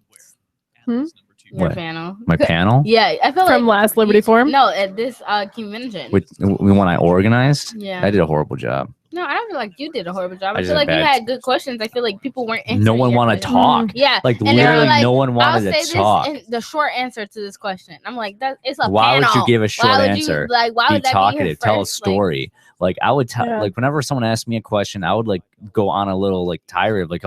Your What? panel. My panel? Yeah, I feel From like last Liberty Forum? No, at this convention. With when I organized, Yeah. I did a horrible job. No, I don't feel like you did a horrible job. I I just feel had like you bad- had good questions. I feel like people weren't answering No one your wanted to questions. talk. Yeah, Like, and they were literally like, no one I'll wanted to say talk. This in the short answer to this question. I'm like, that it's a Why would panel. you give a short Why would answer? You, like, why be would that talkative. be your Tell a first, story. Like I would tell. Yeah. Like whenever someone asked me a question, I would like go on a little like tirade, like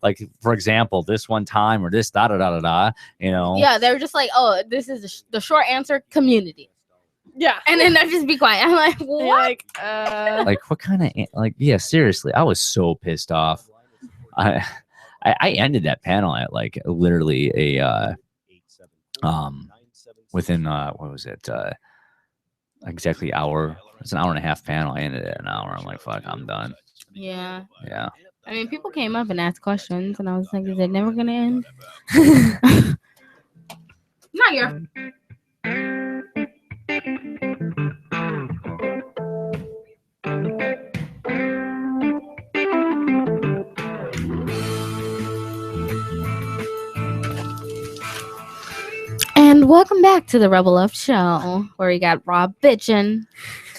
like for example, this one time or this da da da da da. You know. Yeah, they were just like, oh, this is the short answer community. Yeah, and then I just be quiet. I'm like, what? Like what kind of like yeah, seriously, I was so pissed off. I ended that panel at like literally a within what was it exactly hour. It's an hour and a half panel. I ended it at an hour. I'm like, fuck, I'm done. Yeah. Yeah. I mean, people came up and asked questions, and I was like, is it never gonna end? Not your. And welcome back to the Rebel Love Show, where we got Rob bitchin'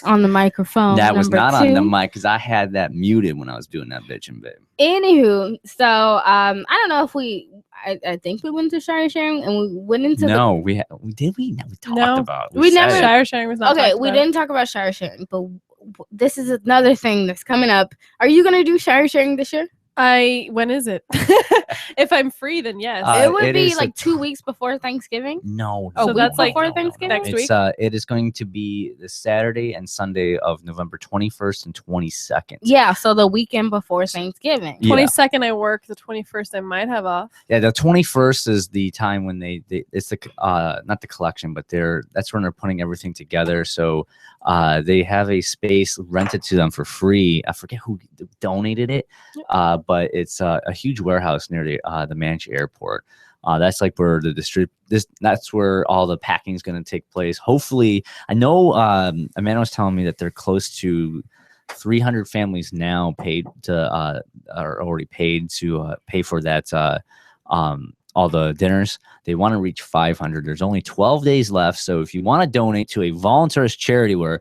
on the microphone. That was not on the 2. mic because I had that muted when I was doing that bitching, babe. Anywho, so I don't know if I think we went to Shire Sharing and we went into No, we did. We talked about it. we said never it. Shire Sharing was not okay. talked We about. didn't talk about Shire Sharing, but this is another thing that's coming up. Are you gonna do Shire Sharing this year? When is it? If I'm free, then yes. It would it be is like 2 weeks before Thanksgiving. No. Oh, So that's like before Thanksgiving. next It's week. it is going to be the Saturday and Sunday of November 21st and 22nd. Yeah, so the weekend before Thanksgiving. Yeah. 22nd I work. The 21st I might have off. Yeah, the 21st is the time when they it's the not the collection, but that's when they're putting everything together. So they have a space rented to them for free. I forget who donated it, but it's a huge warehouse near the Manche Airport. That's like where that's where all the packing is going to take place. Hopefully, I know Amanda was telling me that they're close to 300 families now are already paid to pay for that all the dinners. They want to reach 500. There's only 12 days left. So if you want to donate to a voluntarist charity where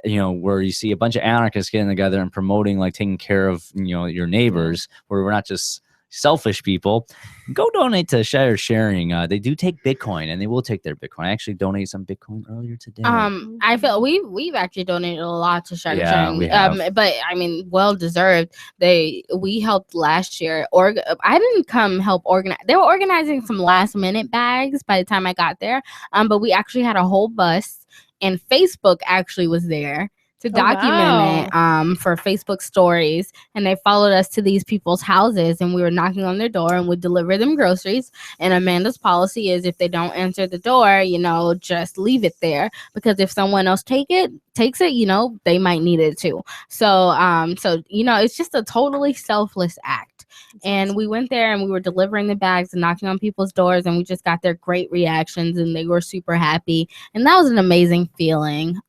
you see a bunch of anarchists getting together and promoting, like taking care of, your neighbors, where we're not just, selfish people, go donate to Share Sharing. They do take Bitcoin, and they will take their Bitcoin. I actually donated some Bitcoin earlier today. I feel we've actually donated a lot to Share Sharing. we have. But I mean, well deserved. We helped last year. I didn't come help organize. They were organizing some last minute bags by the time I got there. But we actually had a whole bus, and Facebook actually was there to document it for Facebook stories, and they followed us to these people's houses, and we were knocking on their door and would deliver them groceries. And Amanda's policy is if they don't answer the door, just leave it there, because if someone else takes it, they might need it too. So it's just a totally selfless act. And we went there and we were delivering the bags and knocking on people's doors, and we just got their great reactions, and they were super happy, and that was an amazing feeling.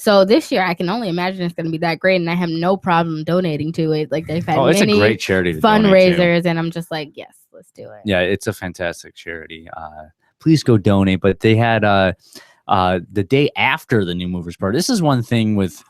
So this year, I can only imagine it's going to be that great, and I have no problem donating to it. Like, they've had it's many a great charity to fundraisers, and I'm just like, yes, let's do it. Yeah, it's a fantastic charity. Please go donate. But they had the day after the New Movers Party. This is one thing with,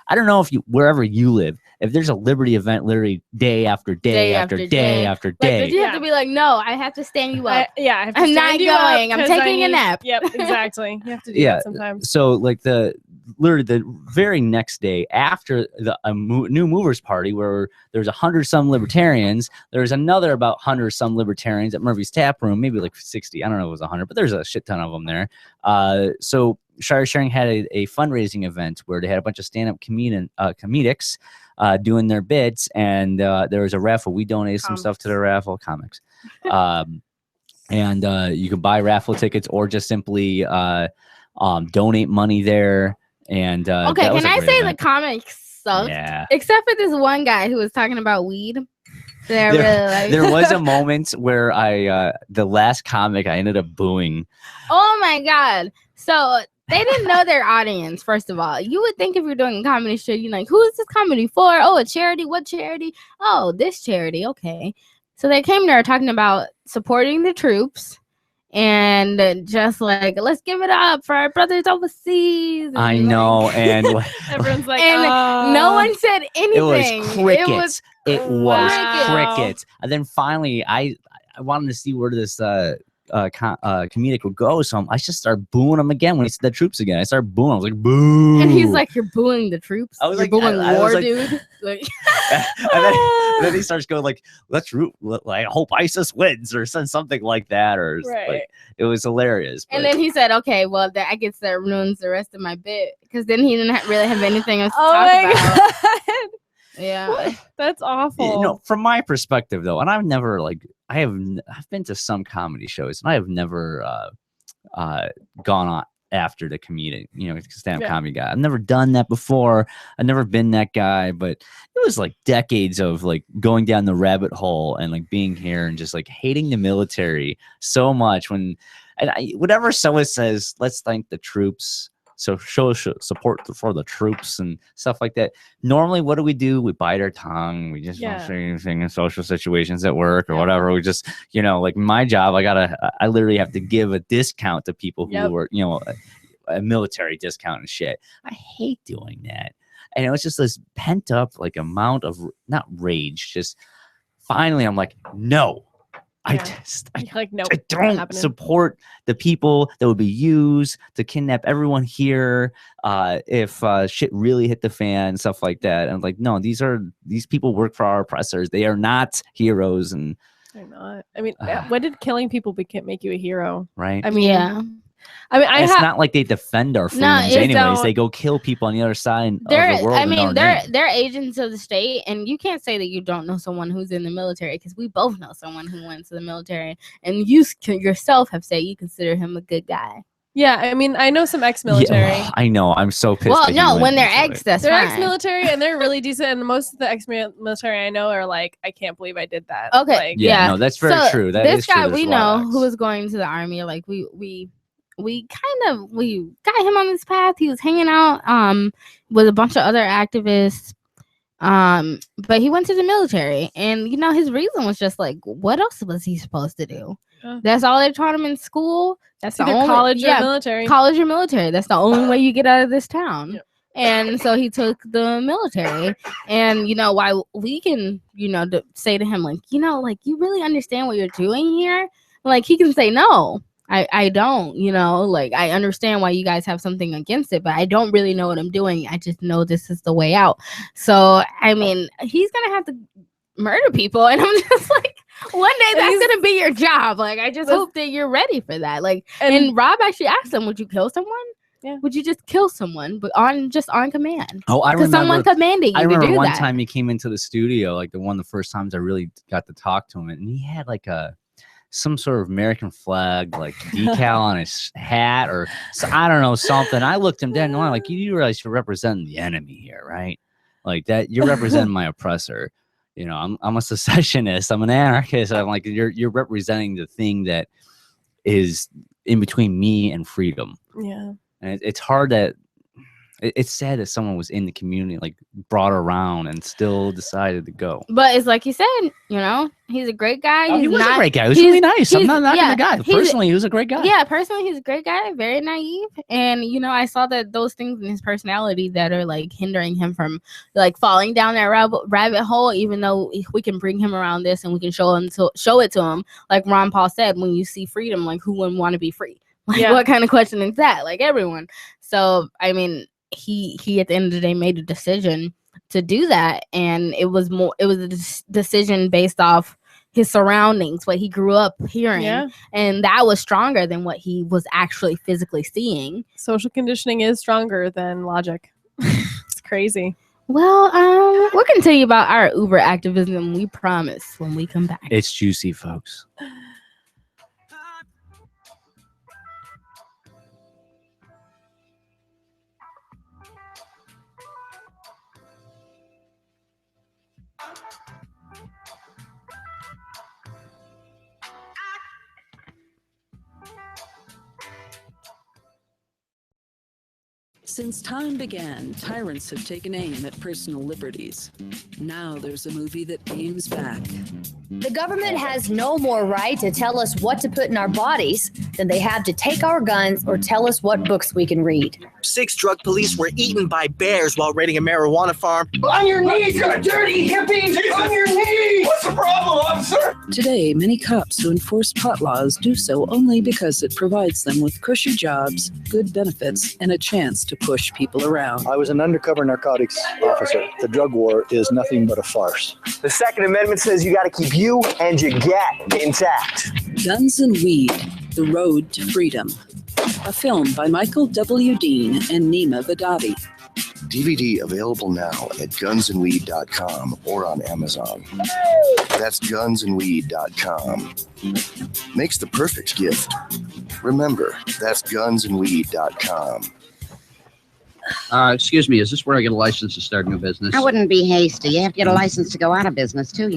I don't know if wherever you live, if there's a Liberty event literally day after day after day after day. Did you have to be like, no, I have to stand you up? I have to I'm not going. I'm taking a nap. Yep, exactly. You have to do that sometimes. So like the very next day after the New Movers Party, where there's 100-some libertarians, there's another about 100-some libertarians at Murphy's Tap Room, maybe like 60. I don't know if it was 100, but there's a shit ton of them there. So Shire Sharing had a fundraising event where they had a bunch of stand-up comedics doing their bits, and there was a raffle. We donated some stuff to the raffle, comics. And you can buy raffle tickets or just simply donate money there. And okay, can I say event. The comics sucked? Yeah. Except for this one guy who was talking about weed. There was a moment where the last comic, I ended up booing. Oh my God. So they didn't know their audience, first of all. You would think if you're doing a comedy show, you're like, who is this comedy for? Oh, a charity? What charity? Oh, this charity. Okay. So they came there talking about supporting the troops and just like, let's give it up for our brothers overseas. And I know. And everyone's like, and no one said anything. It was crickets. It was crickets. And then finally, I wanted to see where this comedic would go, so I just started booing him again when he said the troops again. I started booing. I was like, boo! And he's like, "You're booing the troops. I was You're like, booing I war, was like, dude." Like, and then he starts going like, "Let's root. I hope ISIS wins," or something like that, or like, it was hilarious. And then he said, "Okay, well, I guess that ruins the rest of my bit," because then he didn't really have anything else to talk about. God. Yeah, that's awful. From my perspective, though, and I've never I've been to some comedy shows, and I have never gone on after the comedian, stand-up comedy guy. I've never done that before. I've never been that guy, but it was like decades of like going down the rabbit hole and like being here and just like hating the military so much. Whenever someone says, "Let's thank the troops," so show support for the troops and stuff like that. Normally, what do? We bite our tongue. We just don't say anything in social situations at work or whatever. We just, like my job, I literally have to give a discount to people who are, a military discount and shit. I hate doing that. And it was just this pent up like amount of not rage. Just finally, I'm like, no. I don't support the people that would be used to kidnap everyone here if shit really hit the fan, stuff like that. And I'm like, no, these people work for our oppressors. They are not heroes. And they're not. I mean, when did killing people make you a hero? Right. I mean, yeah. I mean, it's not like they defend our freedoms anyways. They go kill people on the other side of the world. I mean, they're agents of the state, and you can't say that you don't know someone who's in the military, because we both know someone who went to the military, and you yourself have said you consider him a good guy. Yeah, I mean, I know some ex-military. Yeah, I know. I'm so pissed. Well, no, when they're ex, that's they're fine. Ex-military, and they're really decent. And most of the ex-military I know are like, I can't believe I did that. Okay, like, yeah, no, that's very true. That this is true. guy we know who was going to the army, like we got him on this path. He was hanging out with a bunch of other activists, but he went to the military, and his reason was just like, what else was he supposed to do? That's all they taught him in school. That's either college or military. College or military. That's the only way you get out of this town. And so he took the military. And, while we can, say to him, like, like, you really understand what you're doing here? Like, he can say, no, I don't, like, I understand why you guys have something against it, but I don't really know what I'm doing. I just know this is the way out. So, I mean, he's going to have to murder people. And I'm just like, one day that's going to be your job. Like, I just hope that you're ready for that. Like, and Rob actually asked him, would you kill someone? Yeah. Would you just kill someone, but on command? Oh, I remember someone commanding you. I remember to do one that. time he came into the studio, like one of the first times I really got to talk to him, and he had like some sort of American flag like decal on his hat, or I don't know, something. I looked him dead and I'm like, you realize you're representing the enemy here, right? Like that, you're representing my oppressor. I'm a secessionist. I'm an anarchist. I'm like, you're representing the thing that is in between me and freedom. Yeah. And it's hard that it's sad that someone was in the community, like brought around and still decided to go. But it's like you said, he's a great guy. He was a great guy. He was really nice. I'm not knocking the guy. Personally, he was a great guy. Yeah, personally, he's a great guy. Very naive. And, I saw that those things in his personality that are like hindering him from like falling down that rabbit hole, even though we can bring him around this and we can show it to him. Like Ron Paul said, when you see freedom, like who wouldn't want to be free? Like what kind of question is that? Like everyone. So, I mean, he at the end of the day made a decision to do that, and it was a decision based off his surroundings, what he grew up hearing, and that was stronger than what he was actually physically seeing. Social conditioning is stronger than logic. It's crazy. Well, we're gonna tell you about our Uber activism, we promise, when we come back. It's juicy, folks. Since time began, tyrants have taken aim at personal liberties. Now there's a movie that aims back. The government has no more right to tell us what to put in our bodies than they have to take our guns or tell us what books we can read. 6 drug police were eaten by bears while raiding a marijuana farm. On your knees, you dirty hippie! On your knees! What's the problem, officer? Today, many cops who enforce pot laws do so only because it provides them with cushy jobs, good benefits, and a chance to push people around. I was an undercover narcotics officer. The drug war is nothing but a farce. The Second Amendment says you got to keep you and your gat intact. Guns and Weed, The Road to Freedom. A film by Michael W. Dean and Nima Vadadi. DVD available now at gunsandweed.com or on Amazon. That's gunsandweed.com. Makes the perfect gift. Remember, that's gunsandweed.com. Excuse me, is this where I get a license to start a new business? I wouldn't be hasty. You have to get a license to go out of business, too,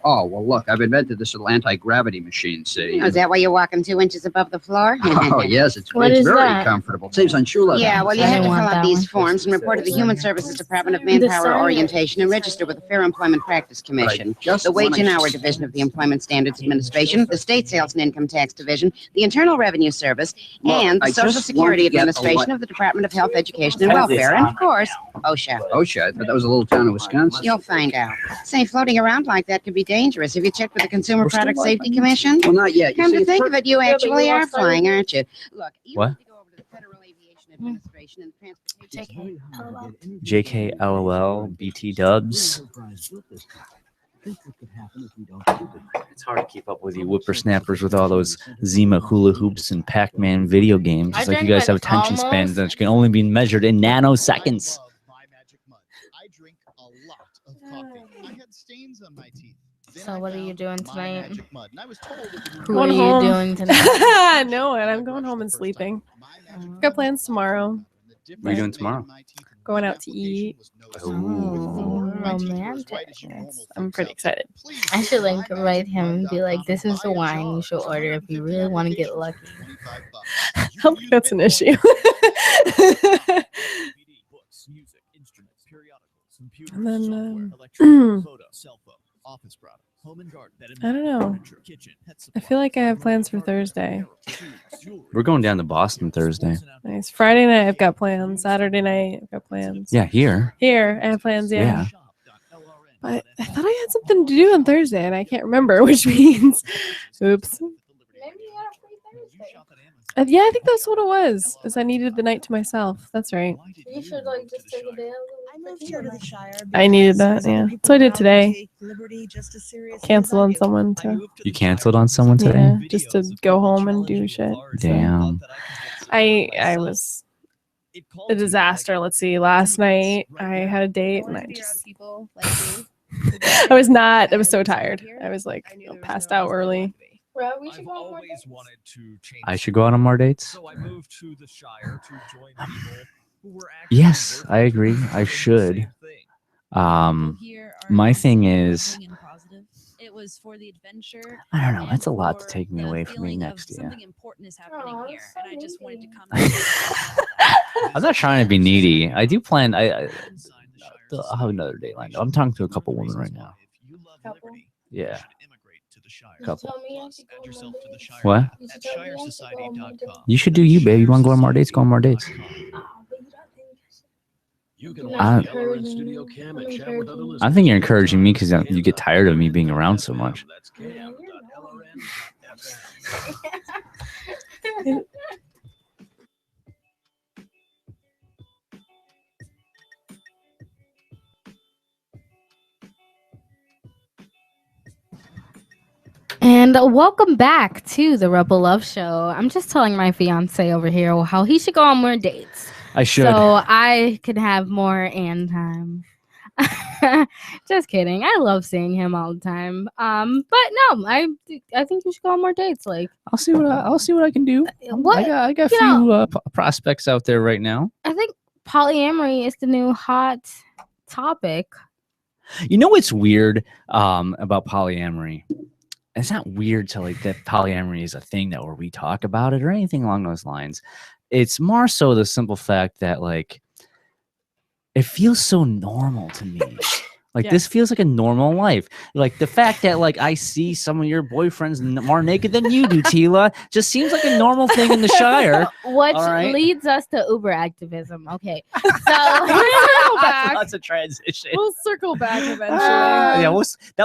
Oh, well, look, I've invented this little anti-gravity machine, see? Is that why you're walking 2 inches above the floor? Oh, yes, it's very comfortable. It saves on shoe leather. Yeah, well, you have to fill out these forms and report to the Human Services Department of Manpower Orientation and register with the Fair Employment Practice Commission, the Wage and Hour Division of the Employment Standards Administration, the State Sales and Income Tax Division, the Internal Revenue Service, and the Social Security Administration of the Department of Health, Education, and Welfare, and, of course, OSHA. OSHA? I thought that was a little town in Wisconsin. You'll find out. Say, floating around like that could be dangerous. Have you checked with the Consumer Product Safety Commission? Well, not yet. Come to think of it, you actually are flying, aren't you? Look, you What? have to go over to the Federal Aviation Administration and Transportation. JKLOL, BT dubs. It's hard to keep up with you whippersnappers with all those Zima hula hoops and Pac-Man video games. It's like you guys have attention spans that can only be measured in nanoseconds. I drink a lot of coffee. I had stains on my teeth. So what are you doing tonight? Who are you doing tonight? No one. I'm going home and sleeping. Got plans tomorrow. What are you doing tomorrow? Going out to eat. Romantic. I'm pretty excited. I should like write him and be like, this is the wine you should order if you really want to get lucky. I don't think that's an issue. And then office product, home and garden. I don't know. I feel like I have plans for Thursday. We're going down to Boston Thursday. Nice. Friday night, I've got plans. Saturday night, I've got plans. Yeah, here. Here, I have plans, yeah. Yeah. But I thought I had something to do on Thursday, and I can't remember, which means, oops. Yeah, I think that's what it was. Is I needed the night to myself. That's right. You should like just take a day. I needed that. Yeah, so I did today. Cancel on someone to. You canceled on someone today? Yeah, just to go home and do shit. Damn. I was a disaster. Let's see. Last night I had a date and I just. I was not. I was so tired. I was like passed out early. Bro, we should go I should go out on more dates? So I moved to the Shire to join people who were Yes, I agree. I should. My thing is, it was for the adventure. I don't know. That's a lot to take me away from me next year. Something important is happening here, and I just wanted to come. I'm not trying to be needy. I do plan. I'll have another date lined up. I'm talking to a couple women right now. Yeah. Couple. What? You should do you, babe. You want to go on more dates? Go on more dates. I think you're encouraging me because you get tired of me being around so much. And welcome back to the Rebel Love Show. I'm just telling my fiance over here how he should go on more dates. I should. So I could have more Ann time. Just kidding. I love seeing him all the time. But no, I think you should go on more dates. Like I'll see what I can do. What? I got a few prospects out there right now. I think polyamory is the new hot topic. You know what's weird about polyamory? It's not weird to like that polyamory is a thing that where we talk about it or anything along those lines. It's more so the simple fact that like it feels so normal to me. Like this feels like a normal life. Like the fact that like I see some of your boyfriends more naked than you do, Tila, just seems like a normal thing in the Shire. Which leads us to Uber activism. Okay, so that's a transition. We'll circle back eventually. Yeah,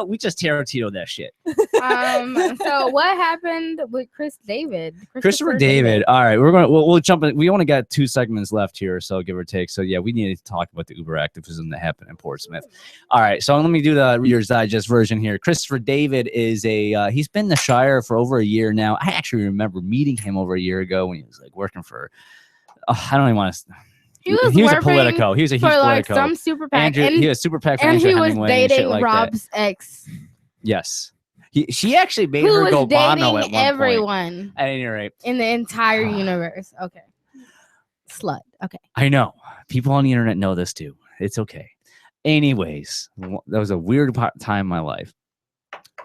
we just Tarantino that shit. So what happened with Christopher David. All right, we'll jump in. We only got 2 segments left here, so give or take. So yeah, we need to talk about the Uber activism that happened in Portsmouth. All right, so let me do the Reader's Digest version here. Christopher David is he's been in the Shire for over a year now. I actually remember meeting him over a year ago when he was like working for, I don't even want to. He was a Politico. He was a huge Politico. Some super PAC. He was super PAC for and Andrew he was Hemingway dating and shit like Rob's that. ex. Yes. She actually made Who her was go Bono dating at one everyone point. At any rate. In the entire universe. Okay. Slut. Okay. I know. People on the internet know this too. It's okay. Anyways, that was a weird time in my life.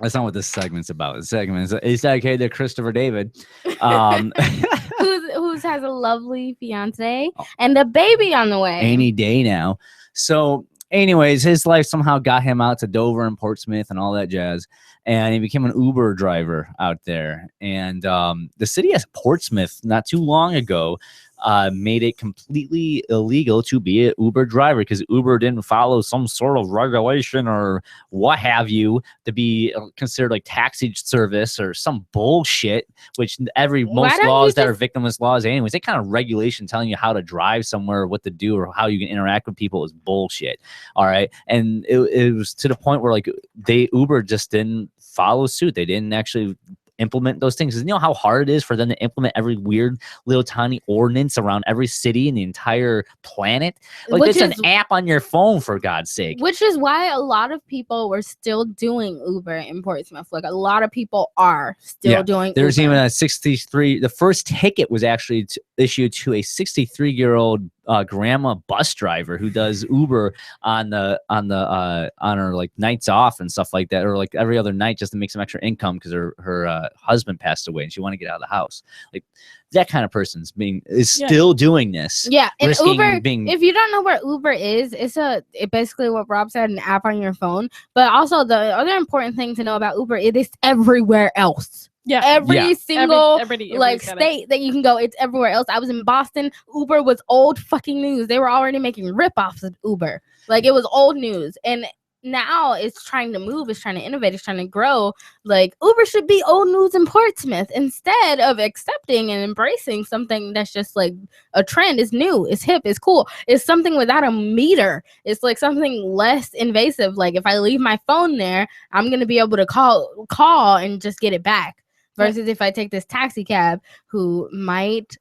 That's not what this segment's about. The segment is dedicated to Christopher David, who has a lovely fiance and a baby on the way. Any day now. So, anyways, his life somehow got him out to Dover and Portsmouth and all that jazz, and he became an Uber driver out there. And the city of Portsmouth, not too long ago, made it completely illegal to be an Uber driver because Uber didn't follow some sort of regulation or what have you to be considered like taxi service or some bullshit, which most laws that are victimless laws anyways, they kind of regulation telling you how to drive somewhere, what to do, or how you can interact with people is bullshit. All right. And it was to the point where like Uber just didn't follow suit. They didn't actually implement those things. You know how hard it is for them to implement every weird little tiny ordinance around every city in the entire planet. Like it's an app on your phone, for God's sake. Which is why a lot of people were still doing Uber in Portsmouth. Like a lot of people are still doing There's Uber. even a 63. The first ticket was actually issued to a 63-year-old grandma bus driver who does Uber on her like nights off and stuff like that, or like every other night just to make some extra income because her husband passed away and she wanted to get out of the house. Like that kind of person's still doing this. Yeah, and Uber. Being, if you don't know what Uber is, it's basically what Rob said, an app on your phone. But also the other important thing to know about Uber, it is everywhere else. Yeah, every single everybody's got state that you can go, it's everywhere else. I was in Boston. Uber was old fucking news. They were already making ripoffs of Uber. Like it was old news, and now it's trying to move, it's trying to innovate, it's trying to grow. Like Uber should be old news in Portsmouth instead of accepting and embracing something that's just like a trend. It's new, it's hip, it's cool, it's something without a meter. It's like something less invasive. Like if I leave my phone there, I'm gonna be able to call and just get it back. Versus if I take this taxi cab who might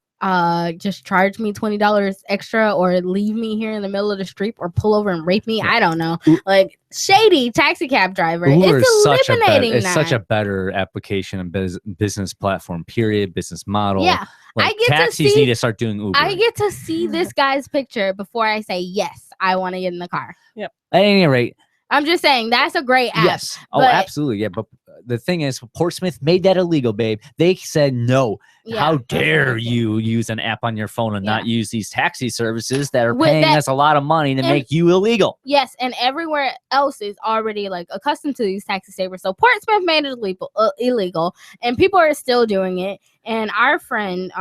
just charge me $20 extra or leave me here in the middle of the street or pull over and rape me. I don't know. Like shady taxi cab driver. Uber it's eliminating it's such a better application and business platform, period, business model. Yeah. Like, I get taxis need to start doing Uber. I get to see this guy's picture before I say, yes, I want to get in the car. Yep. At any rate. I'm just saying that's a great app. Yes. Oh, absolutely. Yeah. But the thing is, Portsmouth made that illegal, babe. They said no. Yeah, how dare you use an app on your phone and not use these taxi services that are paying us a lot of money to make you illegal? Yes, and everywhere else is already like accustomed to these taxi savers. So Portsmouth made it illegal, and people are still doing it. And our friend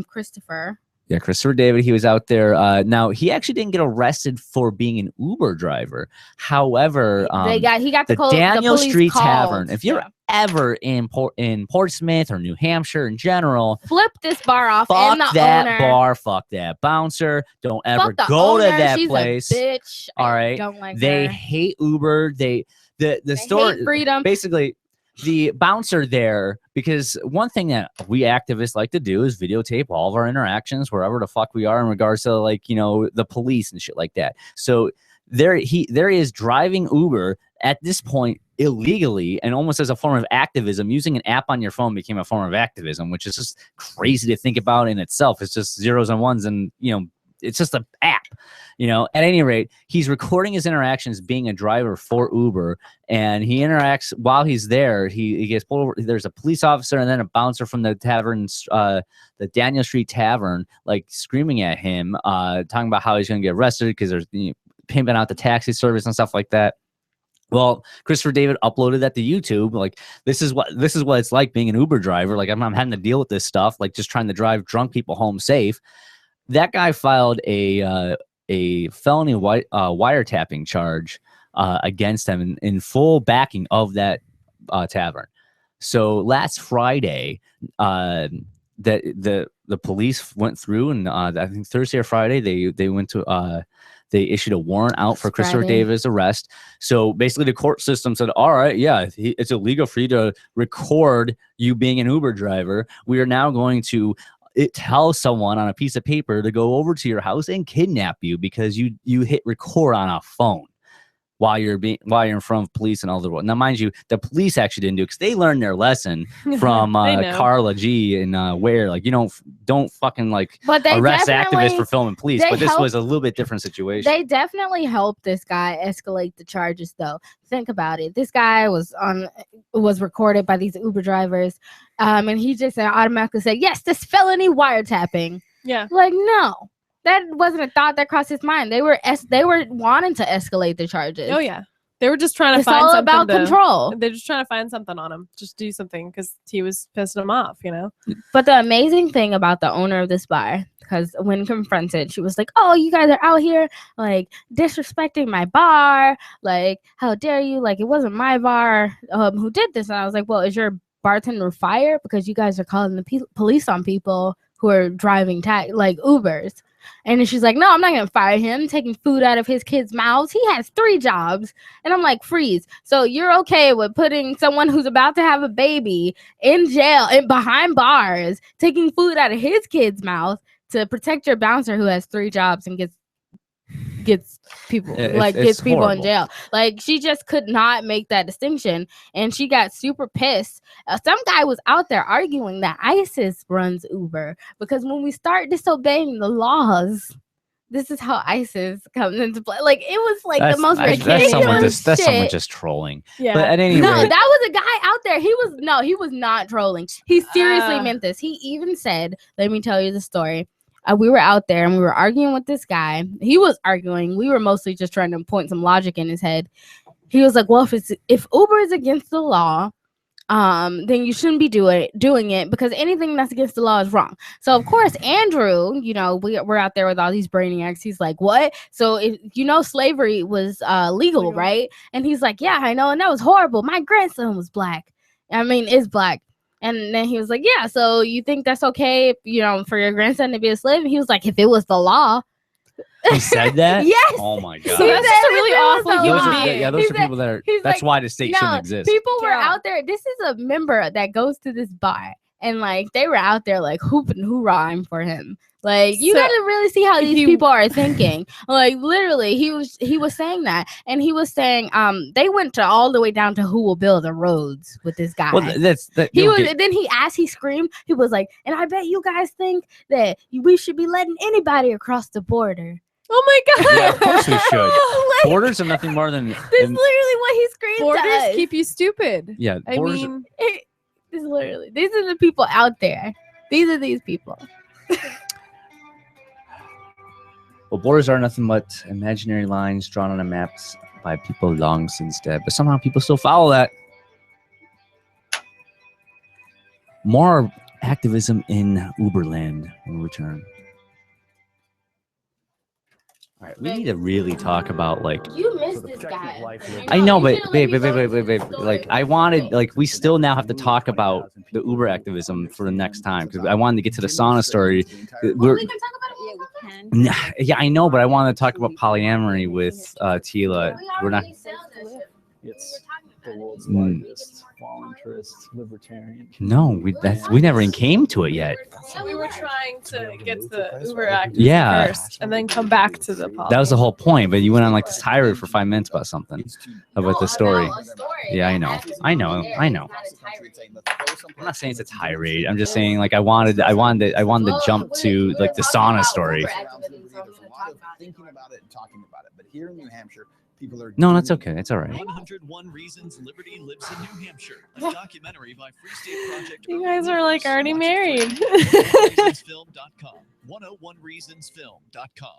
Christopher. Yeah, Christopher David, he was out there. Now, he actually didn't get arrested for being an Uber driver. However, he got the Daniel Street Tavern. If you're ever in Portsmouth or New Hampshire in general, flip this bar off. Fuck and the that owner. Bar. Fuck that bouncer. Don't ever Fuck the go owner. to that She's place. A bitch. All right. Don't like they her. hate Uber. They store hate freedom. Basically. The bouncer there, because one thing that we activists like to do is videotape all of our interactions wherever the fuck we are in regards to, like, you know, the police and shit like that. So there he is driving Uber at this point illegally and almost as a form of activism. Using an app on your phone became a form of activism, which is just crazy to think about in itself. It's just zeros and ones, and you know, it's just an app, you know. At any rate, he's recording his interactions being a driver for Uber, and he interacts while he's there. He gets pulled over. There's a police officer and then a bouncer from the tavern, the Daniel Street Tavern, like screaming at him, talking about how he's going to get arrested because there's pimping out the taxi service and stuff like that. Well, Christopher David uploaded that to YouTube. Like, this is what it's like being an Uber driver. Like, I'm having to deal with this stuff, like just trying to drive drunk people home safe. That guy filed a felony wiretapping charge against him in full backing of that tavern. So last Friday, the police went through, and I think Thursday or Friday they went to they issued a warrant out for Christopher David's arrest. So basically, the court system said, "All right, yeah, it's illegal for you to record you being an Uber driver. We are now going to." Tell someone on a piece of paper to go over to your house and kidnap you because you hit record on a phone while you're in front of police and all the world. Now, mind you, the police actually didn't do it because they learned their lesson from Carla G and Ware. Like, you don't fucking like arrest activists for filming police. But this was a little bit different situation. They definitely helped this guy escalate the charges, though. Think about it. This guy was recorded by these Uber drivers, and he just automatically said, "Yes, this felony wiretapping." Yeah, like no. That wasn't a thought that crossed his mind. They were wanting to escalate the charges. Oh yeah, they were just trying to find all something about control. They're just trying to find something on him. Just do something because he was pissing them off, you know. But the amazing thing about the owner of this bar, because when confronted, she was like, "Oh, you guys are out here like disrespecting my bar. Like, how dare you? Like, it wasn't my bar. Who did this?" And I was like, "Well, is your bartender fired because you guys are calling the police on people who are driving like Ubers?" And she's like, "No, I'm not going to fire him. Taking food out of his kids' mouths. He has 3 jobs. And I'm like, freeze. So you're okay with putting someone who's about to have a baby in jail and behind bars, taking food out of his kid's mouth to protect your bouncer who has 3 jobs and gets gets people gets people in jail. Like she just could not make that distinction, and she got super pissed. Some guy was out there arguing that ISIS runs Uber because when we start disobeying the laws, this is how ISIS comes into play. Like it was like the most ridiculous that's someone just trolling. Yeah. But at any rate, that was a guy out there. He was not trolling. He seriously meant this. He even said, "Let me tell you the story." We were out there and we were arguing with this guy. He was arguing. We were mostly just trying to point some logic in his head. He was like, "Well, if Uber is against the law, then you shouldn't be doing it because anything that's against the law is wrong." So of course, Andrew, we're out there with all these brainiacs. He's like, "What? So if slavery was legal, right?" And he's like, "Yeah, I know, and that was horrible. My grandson was black. Is black." And then he was like, "Yeah, so you think that's okay, for your grandson to be a slave?" And he was like, "If it was the law." He said that? Yes. Oh my god. So that's just a really awful human being. Yeah, those are people that are. That's why the state shouldn't exist. People were out there. This is a member that goes to this bar, and like they were out there like hooping hoorahing for him. Like you got to really see how these people are thinking. Like literally, he was saying that, and he was saying they went all the way down to who will build the roads with this guy. Well, Then he screamed. He was like, "And I bet you guys think that we should be letting anybody across the border." Oh my god! Yeah, of course we should. Borders are nothing more than. This is literally what he screamed. Borders keep you stupid. Yeah, this is literally. These are the people out there. These are these people. Well, borders are nothing but imaginary lines drawn on a map by people long since dead, but somehow people still follow that. More activism in Uberland when we return. All right, we need to really talk about you missed this guy. I know, but babe. Like I wanted, we still now have to talk about the Uber activism for the next time because I wanted to get to the sauna story. We can talk about it. Yeah, I know, but I wanted to talk about polyamory with Tila. We're not. It's the world's largest voluntarist libertarian. No, we never even came to it yet. So we were trying to get to the Uber activism first, and then come back to the politics. That was the whole point, but you went on this tirade for 5 minutes about something, about the story. Yeah, I know. I'm not saying it's a tirade. I'm just saying I wanted to jump to the sauna story. Thinking about it and talking about it, but here in New Hampshire, people are. No, that's okay. It's all right. 101 Reasons Liberty Lives in New Hampshire, a documentary by Free State Project. You guys are already married. 101reasonsfilm.com.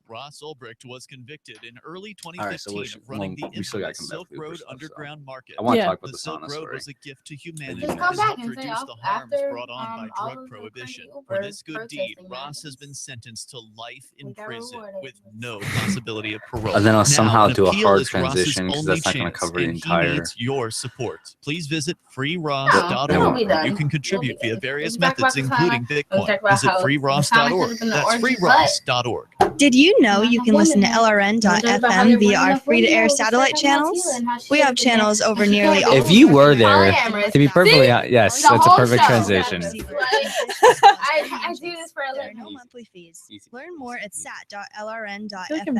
Ross Ulbricht was convicted in early 2015 of running the infamous Silk Road Underground Market. I want to talk about the the Silk sauna Road story. was a gift to humanity Just come to back and help say, reduce the harms brought on by drug prohibition. For this good deed, Ross has been sentenced to life in prison with no possibility of parole. And then I'll somehow do a appeal hard is Ross's transition because that's not only going to chance, cover the and he entire. needs your support. Please visit It'll freeross.org. be done. You can contribute via various We'll talk methods, about the including We'll Bitcoin. talk about Visit how freeross.org. the That's orgy freeross.org. Did you know you can listen to LRN.FM via our free-to-air satellite channels? We have channels over nearly all. If you were there, to be perfectly yes, that's a perfect transition. I do this for a living. No monthly fees. Learn more at I'm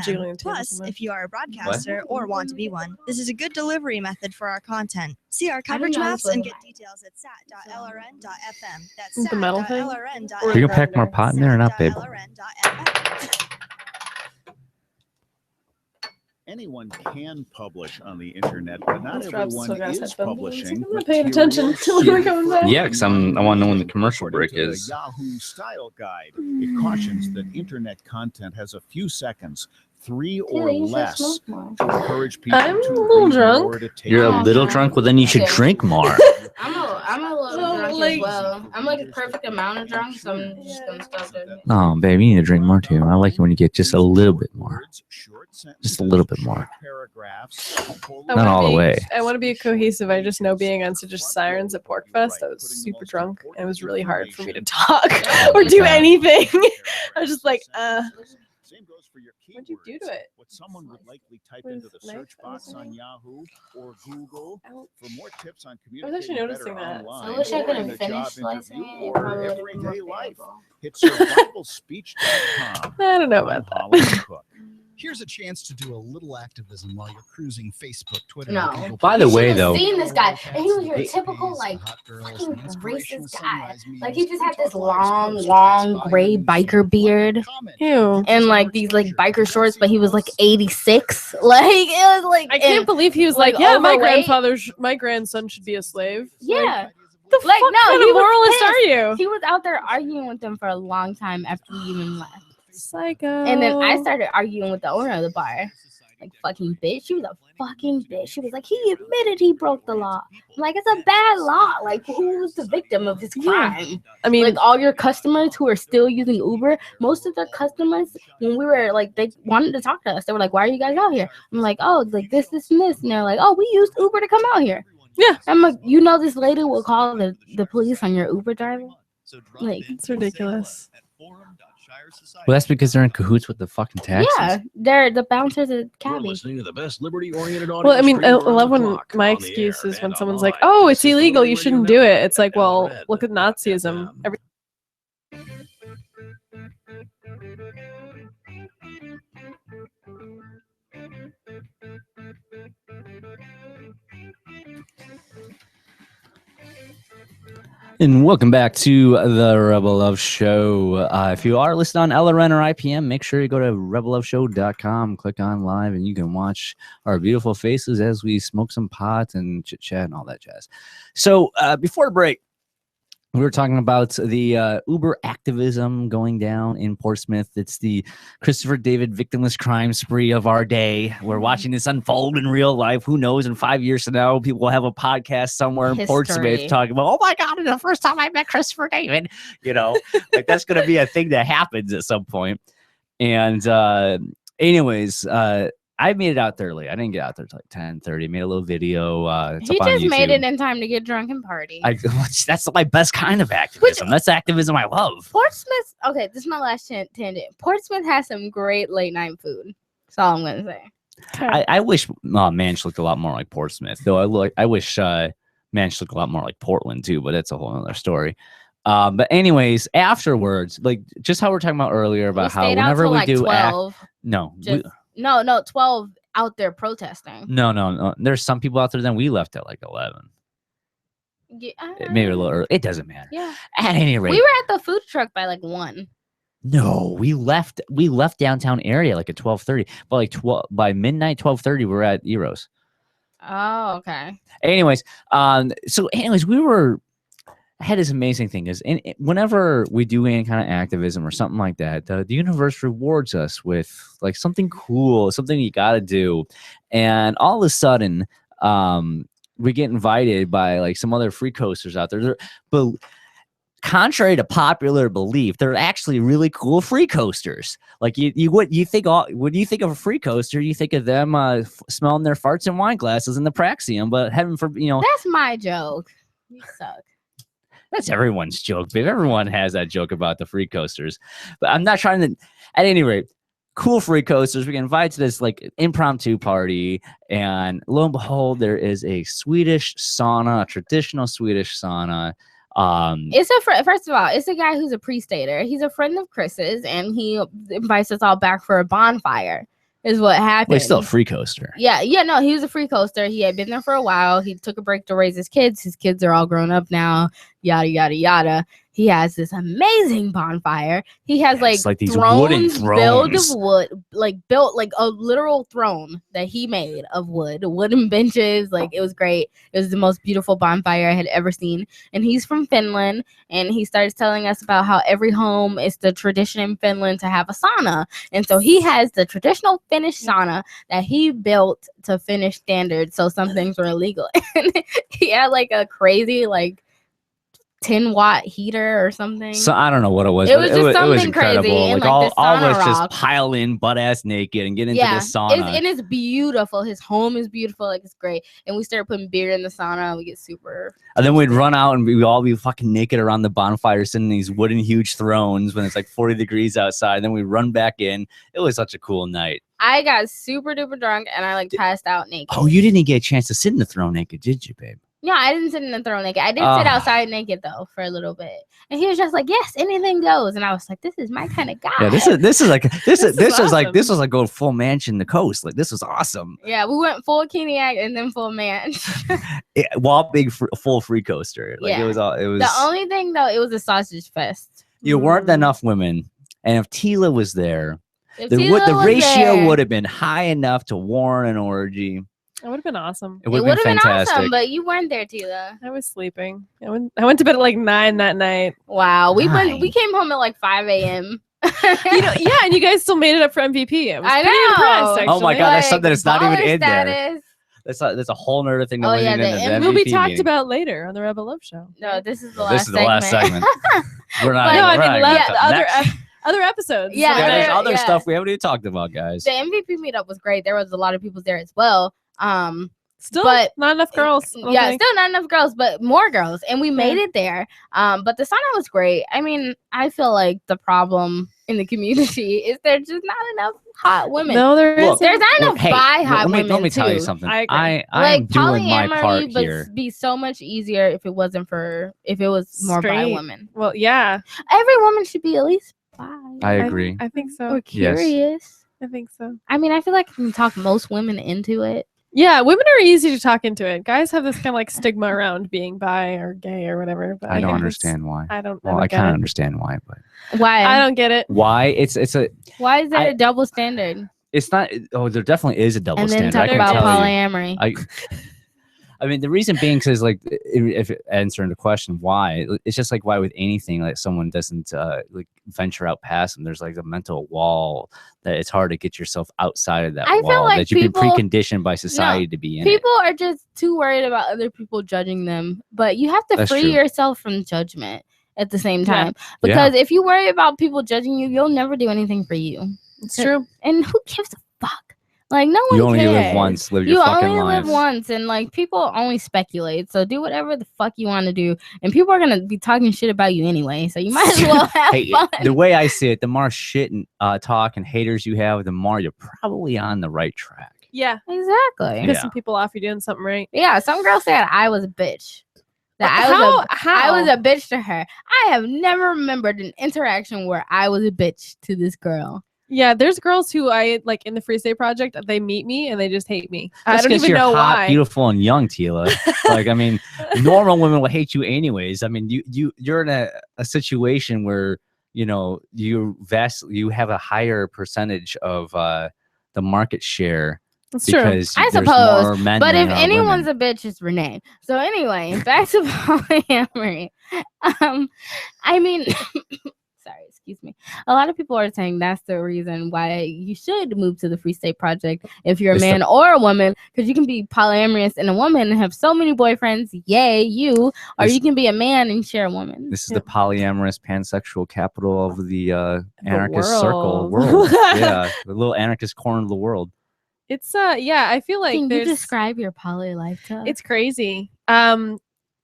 jiggling sat.lrn.fm. Plus, if you are a broadcaster or want to be one, this is a good delivery method for our content. See our coverage know maps this and was get details at sat.lrn.fm. That's The metal thing? sat.lrn.fm. Are you gonna pack more pot in there or not, babe? Anyone can publish on the internet, but not Let's drop everyone some guys is headphones. publishing. I'm not paying attention to when we're coming back. Yeah, because I want to know when the commercial break According to is. the Yahoo Style Guide, it cautions that internet content has a few seconds, 3 or you should less, smoke more. to encourage people I'm to a little read drunk. more, to take You're a in little more. drunk. Well, then you should drink more. I'm a little drunk as well. I'm a perfect amount of drunk, so I'm just gonna stop it. Oh, babe, you need to drink more too. I like it when you get just a little bit more. Just a little bit more. Not all the way. I want to be cohesive. I just know being on such a Sirens at Porkfest, I was super drunk, and it was really hard for me to talk or do anything. I was just like, what'd you do to it? What someone would likely type What into is the life search box on Yahoo or Google for more tips on I was actually communicating noticing better that. online I wish I or could in have a job finished slicing interview it. It or probably would have been everyday more life. painful. Hit survivalspeech.com. I don't know about that. Holly Cook. Here's a chance to do a little activism while you're cruising Facebook, Twitter. No. and Google. By the way, though, Seen this guy, and he was your typical like fucking racist guy. Like he just had this long gray biker beard, and like these like biker shorts. But he was like 86. Like it was like I can't believe he was like, yeah, overweight. my grandson should be a slave. Yeah. The fuck kind of moralist are you? He was out there arguing with them for a long time after we even left. Psycho. And then I started arguing with the owner of the bar. Like, fucking bitch. She was a fucking bitch. She was like, he admitted he broke the law. I'm like, it's a bad law. Like, who's the victim of his crime? I mean, like, all your customers who are still using Uber, most of their customers, when we were like, they wanted to talk to us. They were like, why are you guys out here? I'm like, oh, like this, and this. And they're like, oh, we used Uber to come out here. Yeah. I'm like, you know, this lady will call the police on your Uber driver? Like, it's ridiculous. Well, that's because they're in cahoots with the fucking taxes. yeah, they're the bouncers at You're Cabby. listening to the best liberty-oriented audio. Well, I mean, I stream around love the when clock my on the excuse air is when and someone's online. like, "Oh, it's This is illegal. the You Radio shouldn't do it." Network It's like, at well, LRN. look at Nazism. And welcome back to the Rebel Love Show. If you are listening on LRN or IPM, make sure you go to rebelloveshow.com, click on live, and you can watch our beautiful faces as we smoke some pot and chit chat and all that jazz. So before the break, we were talking about the Uber activism going down in Portsmouth. It's the Christopher David victimless crime spree of our day. We're watching this unfold in real life. Who knows? In 5 years from now, people will have a podcast somewhere in Portsmouth talking about, oh my God, it's the first time I met Christopher David. You know, like that's going to be a thing that happens at some point. And anyways, I made it out there late. I didn't get out there till like 10:30. Made a little video. It's He up on just made YouTube. it in time to get drunk and party. That's my best kind of activism. That's activism I love. Portsmouth, okay, this is my last tangent. Portsmouth has some great late night food. That's all I'm going to say. I wish Manch looked a lot more like Portsmouth, though. I wish Manch looked a lot more like Portland too, but that's a whole other story. But anyways, afterwards, like just how we were talking about earlier about how whenever we do 12, no, no, 12 out there protesting. no. There's some people out there. Then we left at like 11. Yeah, Maybe a little early. It doesn't matter. yeah. At any rate, We were at the food truck by like 1. no, we left downtown area like at 12:30. But like by midnight, 12:30, we're at Eros. Oh, okay. Anyways, I had this amazing thing is, whenever we do any kind of activism or something like that, the universe rewards us with like something cool, something you got to do, and all of a sudden, we get invited by like some other free coasters out there. But contrary to popular belief, they're actually really cool free coasters. Like when you think of a free coaster, you think of them smelling their farts in wine glasses in the Praxium. But heaven for That's my joke. You suck. That's everyone's joke, babe. Everyone has that joke about the free coasters. But I'm not trying to, at any rate, cool free coasters. We get invited to this like impromptu party, and lo and behold, there is a Swedish sauna, a traditional Swedish sauna. It's first of all, it's a guy who's a pre-stater. He's a friend of Chris's, and he invites us all back for a bonfire. Is what happened. Well, he's still a free coaster. Yeah, no, he was a free coaster. He had been there for a while. He took a break to raise his kids. His kids are all grown up now. Yada yada yada. He has this amazing bonfire. He has like these thrones wooden thrones. built like a literal throne that he made of wood, wooden benches. Like it was great. It was the most beautiful bonfire I had ever seen. And he's from Finland, and he starts telling us about how every home is the tradition in Finland to have a sauna. And so he has the traditional Finnish sauna that he built to Finnish standards. So some things were illegal. And he had like a crazy 10-watt heater or something. So I don't know what it was. It was just something incredible. crazy. And, Like all the of us sauna just rock. pile in butt ass naked and get into the sauna. And it's beautiful. His home is beautiful. Like it's great. And we started putting beer in the sauna. And we get super. And then we'd run out and we'd all be fucking naked around the bonfire, sitting in these wooden huge thrones when it's like 40 degrees outside. Then we'd run back in. It was such a cool night. I got super duper drunk and I passed out naked. Oh, you didn't get a chance to sit in the throne naked, did you, babe? Yeah, I didn't sit in the throne naked. I did sit outside naked though for a little bit, and he was just like, "Yes, anything goes." And I was like, "This is my kind of guy." Yeah, this is like this awesome. was like going full mansion the coast. Like this was awesome. Yeah, we went full Keeniac and then full man. While big full free coaster. Like it was all. It was the only thing though. It was a sausage fest. You weren't enough women, and if Tila was there, If the Tila was ratio there- would have been high enough to warrant an orgy. It would have been awesome. It would have been fantastic. awesome, but you weren't there, Tila. I was sleeping. I went to bed at like 9 that night. Wow, we came home at like 5 a.m. Yeah, and you guys still made it up for MVP. I was pretty impressed. Actually. Oh my god, that's something that's not even in there. status. That's a whole nother thing that wasn't even in the It will be MVP talked meeting. about later on the Rebel Love Show. No, this is the This is the last segment. We're not. No, I we're mean not the next- other episodes. Yeah, there's other yeah. stuff we haven't even talked about, guys. The MVP meetup was great. There was a lot of people there as well. Still but not enough girls. I don't Yeah, think. still not enough girls, but more girls, and we made it there. But the sauna was great. I mean, I feel like the problem in the community is there's just not enough hot women. No, there There's isn't. not enough hot let me, women. let me tell you too. something. I agree. I'm doing my part would here. be so much easier if it wasn't if it was more bi Straight. women. Well, yeah. Every woman should be at least bi. I agree. I think so. Or curious. I think so. I mean, I feel like I can talk most women into it. Yeah, women are easy to talk into it. Guys have this kind of like stigma around being bi or gay or whatever. But I don't guess understand why. I don't. Well, I kind of understand why, but Why? I don't get it. why? It's a. Why is there a double standard? It's not. Oh, there definitely is a double And then standard. I talk can about tell polyamory. you. I mean, the reason being is like, if answering the question why, it's just like why with anything, like someone doesn't like venture out past them. There's like a mental wall that it's hard to get yourself outside of that I wall feel like that you've been people- preconditioned by society to be in. People are just too worried about other people judging them, but you have to That's free true. yourself from judgment at the same Yeah. time. Because if you worry about people judging you, you'll never do anything for you. It's true. And who gives a fuck? Like no one You only live cares. once. Live your You fucking only life. live once, and like people only speculate. So do whatever the fuck you want to do, and people are gonna be talking shit about you anyway. So you might as well have Hey, fun. the way I see it, the more shit and talk and haters you have, the more you're probably on the right track. Yeah, exactly. Pissing people off, you're doing something right. Yeah, some girl said I was a bitch. That I was a bitch to her. I have never remembered an interaction where I was a bitch to this girl. Yeah, there's girls who I like in the Free State Project. They meet me and they just hate me. I That's don't 'cause even you're know hot, why. beautiful, and young, Tila. Like, I mean, normal women will hate you anyways. I mean, you're in a situation where you have a higher percentage of the market share. That's true. Because I there's suppose. more men But than if there are anyone's women. a bitch, it's Renee. So anyway, back to polyamory. I mean, sorry, excuse me. A lot of people are saying that's the reason why you should move to the Free State Project if you're a It's man the- or a woman, because you can be polyamorous and a woman and have so many boyfriends. Yay, you! Or This- you can be a man and share a woman. This is the polyamorous pansexual capital of the anarchist world. circle world. Yeah, the little anarchist corner of the world. It's yeah, I feel like Can you there's describe your poly life to us? it's crazy. Yeah,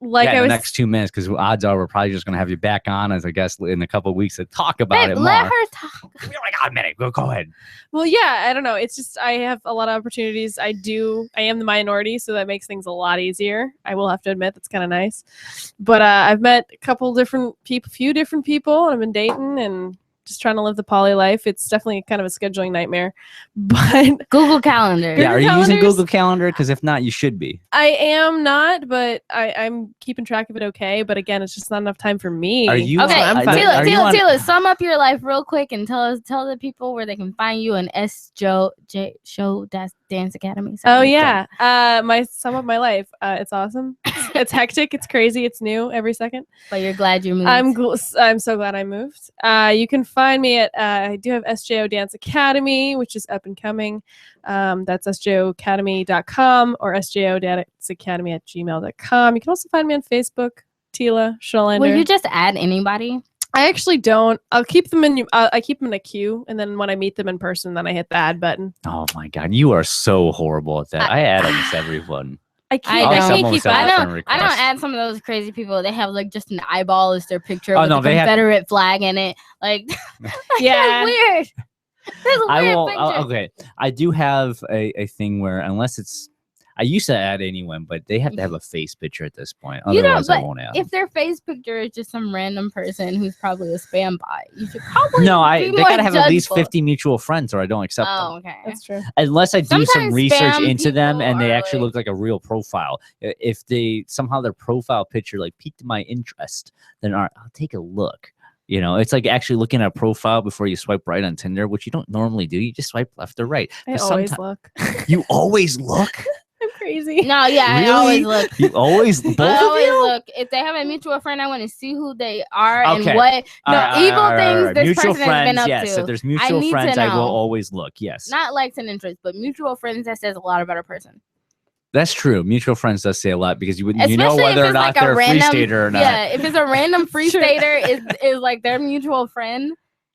Like I in the was next 2 minutes, because odds are we're probably just going to have you back on, as I guess, in a couple of weeks to talk about Babe, it more. let her talk. Oh my God, minute. Go ahead. Well, yeah, I don't know. It's just I have a lot of opportunities. I am the minority, so that makes things a lot easier. I will have to admit that's kind of nice. But I've met a few different people, and I've been dating and just trying to live the poly life. It's definitely kind of a scheduling nightmare. But Google Calendar. Yeah, are you using calendars? Google Calendar? Because if not, you should be. I am not, but I'm keeping track of it okay. But again, it's just not enough time for me. Are you? Okay, I'm I- fine. are you on- Tila, sum up your life real quick and tell the people where they can find you and Show Dance Academy. Oh yeah, my sum of my life. It's awesome. It's hectic. It's crazy. It's new every second. But you're glad you moved. I'm so glad I moved. You can find me at I do have SJO Dance Academy, which is up and coming. That's sjocademy.com or sjodanceacademy@gmail.com. You can also find me on Facebook, Tila Scholander. Will you just add anybody? I actually don't. I'll keep them in. I keep them in a queue, and then when I meet them in person, then I hit the add button. Oh my God, you are so horrible at that. I add almost everyone. I I can't. I'll I accept can't almost keep every up. friend I request. don't add some of those crazy people. They have like just an eyeball as their picture Oh, with no, the they have- Confederate flag in it. Like, Yeah. that's weird. That's a I weird will. picture. Okay, I do have a thing where unless it's, I used to add anyone, but they have to have a face picture at this point. You know, Otherwise, I but won't add. if their face picture is just some random person who's probably a spam bot, you should probably No, be they more gotta have at least judgeful. 50 mutual friends, or I don't accept them. Oh, okay. That's true. Unless I do some Sometimes research spam into them and they people actually look like a real profile. If they somehow their profile picture like piqued my interest, then I'll take a look. You know, it's like actually looking at a profile before you swipe right on Tinder, which you don't normally do. You just swipe left or right. I But always sometime- look. You always look? I'm crazy. No, yeah, Really? I always look. You always both I of always you? look. If they have a mutual friend, I want to see who they are and Okay. what All right, evil all right, all things right. this Mutual person has been friends, up yes. to. If there's I mutual need friends, to I will know. always look. Yes. Not likes and interests, but mutual friends. That says a lot about a person. That's true. Mutual friends does say a lot because you know Especially whether if or it's not like they're a a free random, stater or not. yeah. If it's a random free stater, is like their mutual friend,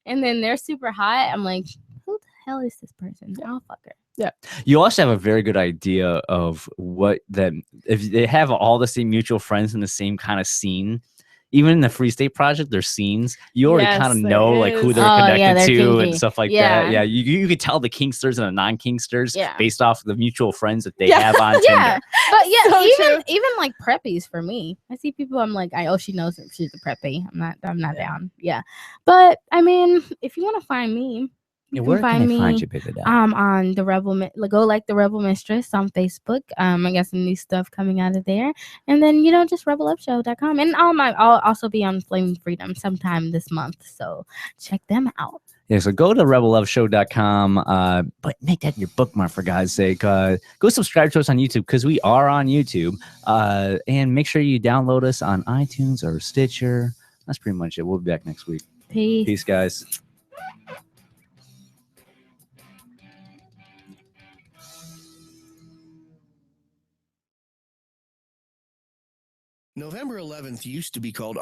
and then they're super hot. I'm like, who the hell is this person? I'll fuck her. Yeah. You also have a very good idea of what that if they have all the same mutual friends in the same kind of scene. Even in the Free State Project, there's scenes. You already Yes, kind of there know like who is. they're Oh, connected yeah, they're to kinky. and stuff like Yeah. that. Yeah, you could tell the kinksters and the non-kinksters Yeah. based off of the mutual friends that they Yeah. have on Yeah, Tinder. but yeah, So even like preppies for me. I see people. I'm like, she knows that she's a preppy. I'm not down. Yeah, but I mean, if you want to find me, Yeah, you where can can find I me find you, baby doll? on the go like the Rebel Mistress on Facebook. I got some new stuff coming out of there, and then just rebelupshow.com, and I'll also be on Flaming Freedom sometime this month, so check them out. Yeah, so go to rebelloveshow.com, but make that your bookmark for God's sake. Go subscribe to us on YouTube because we are on YouTube, and make sure you download us on iTunes or Stitcher. That's pretty much it. We'll be back next week. Peace, guys. November 11th used to be called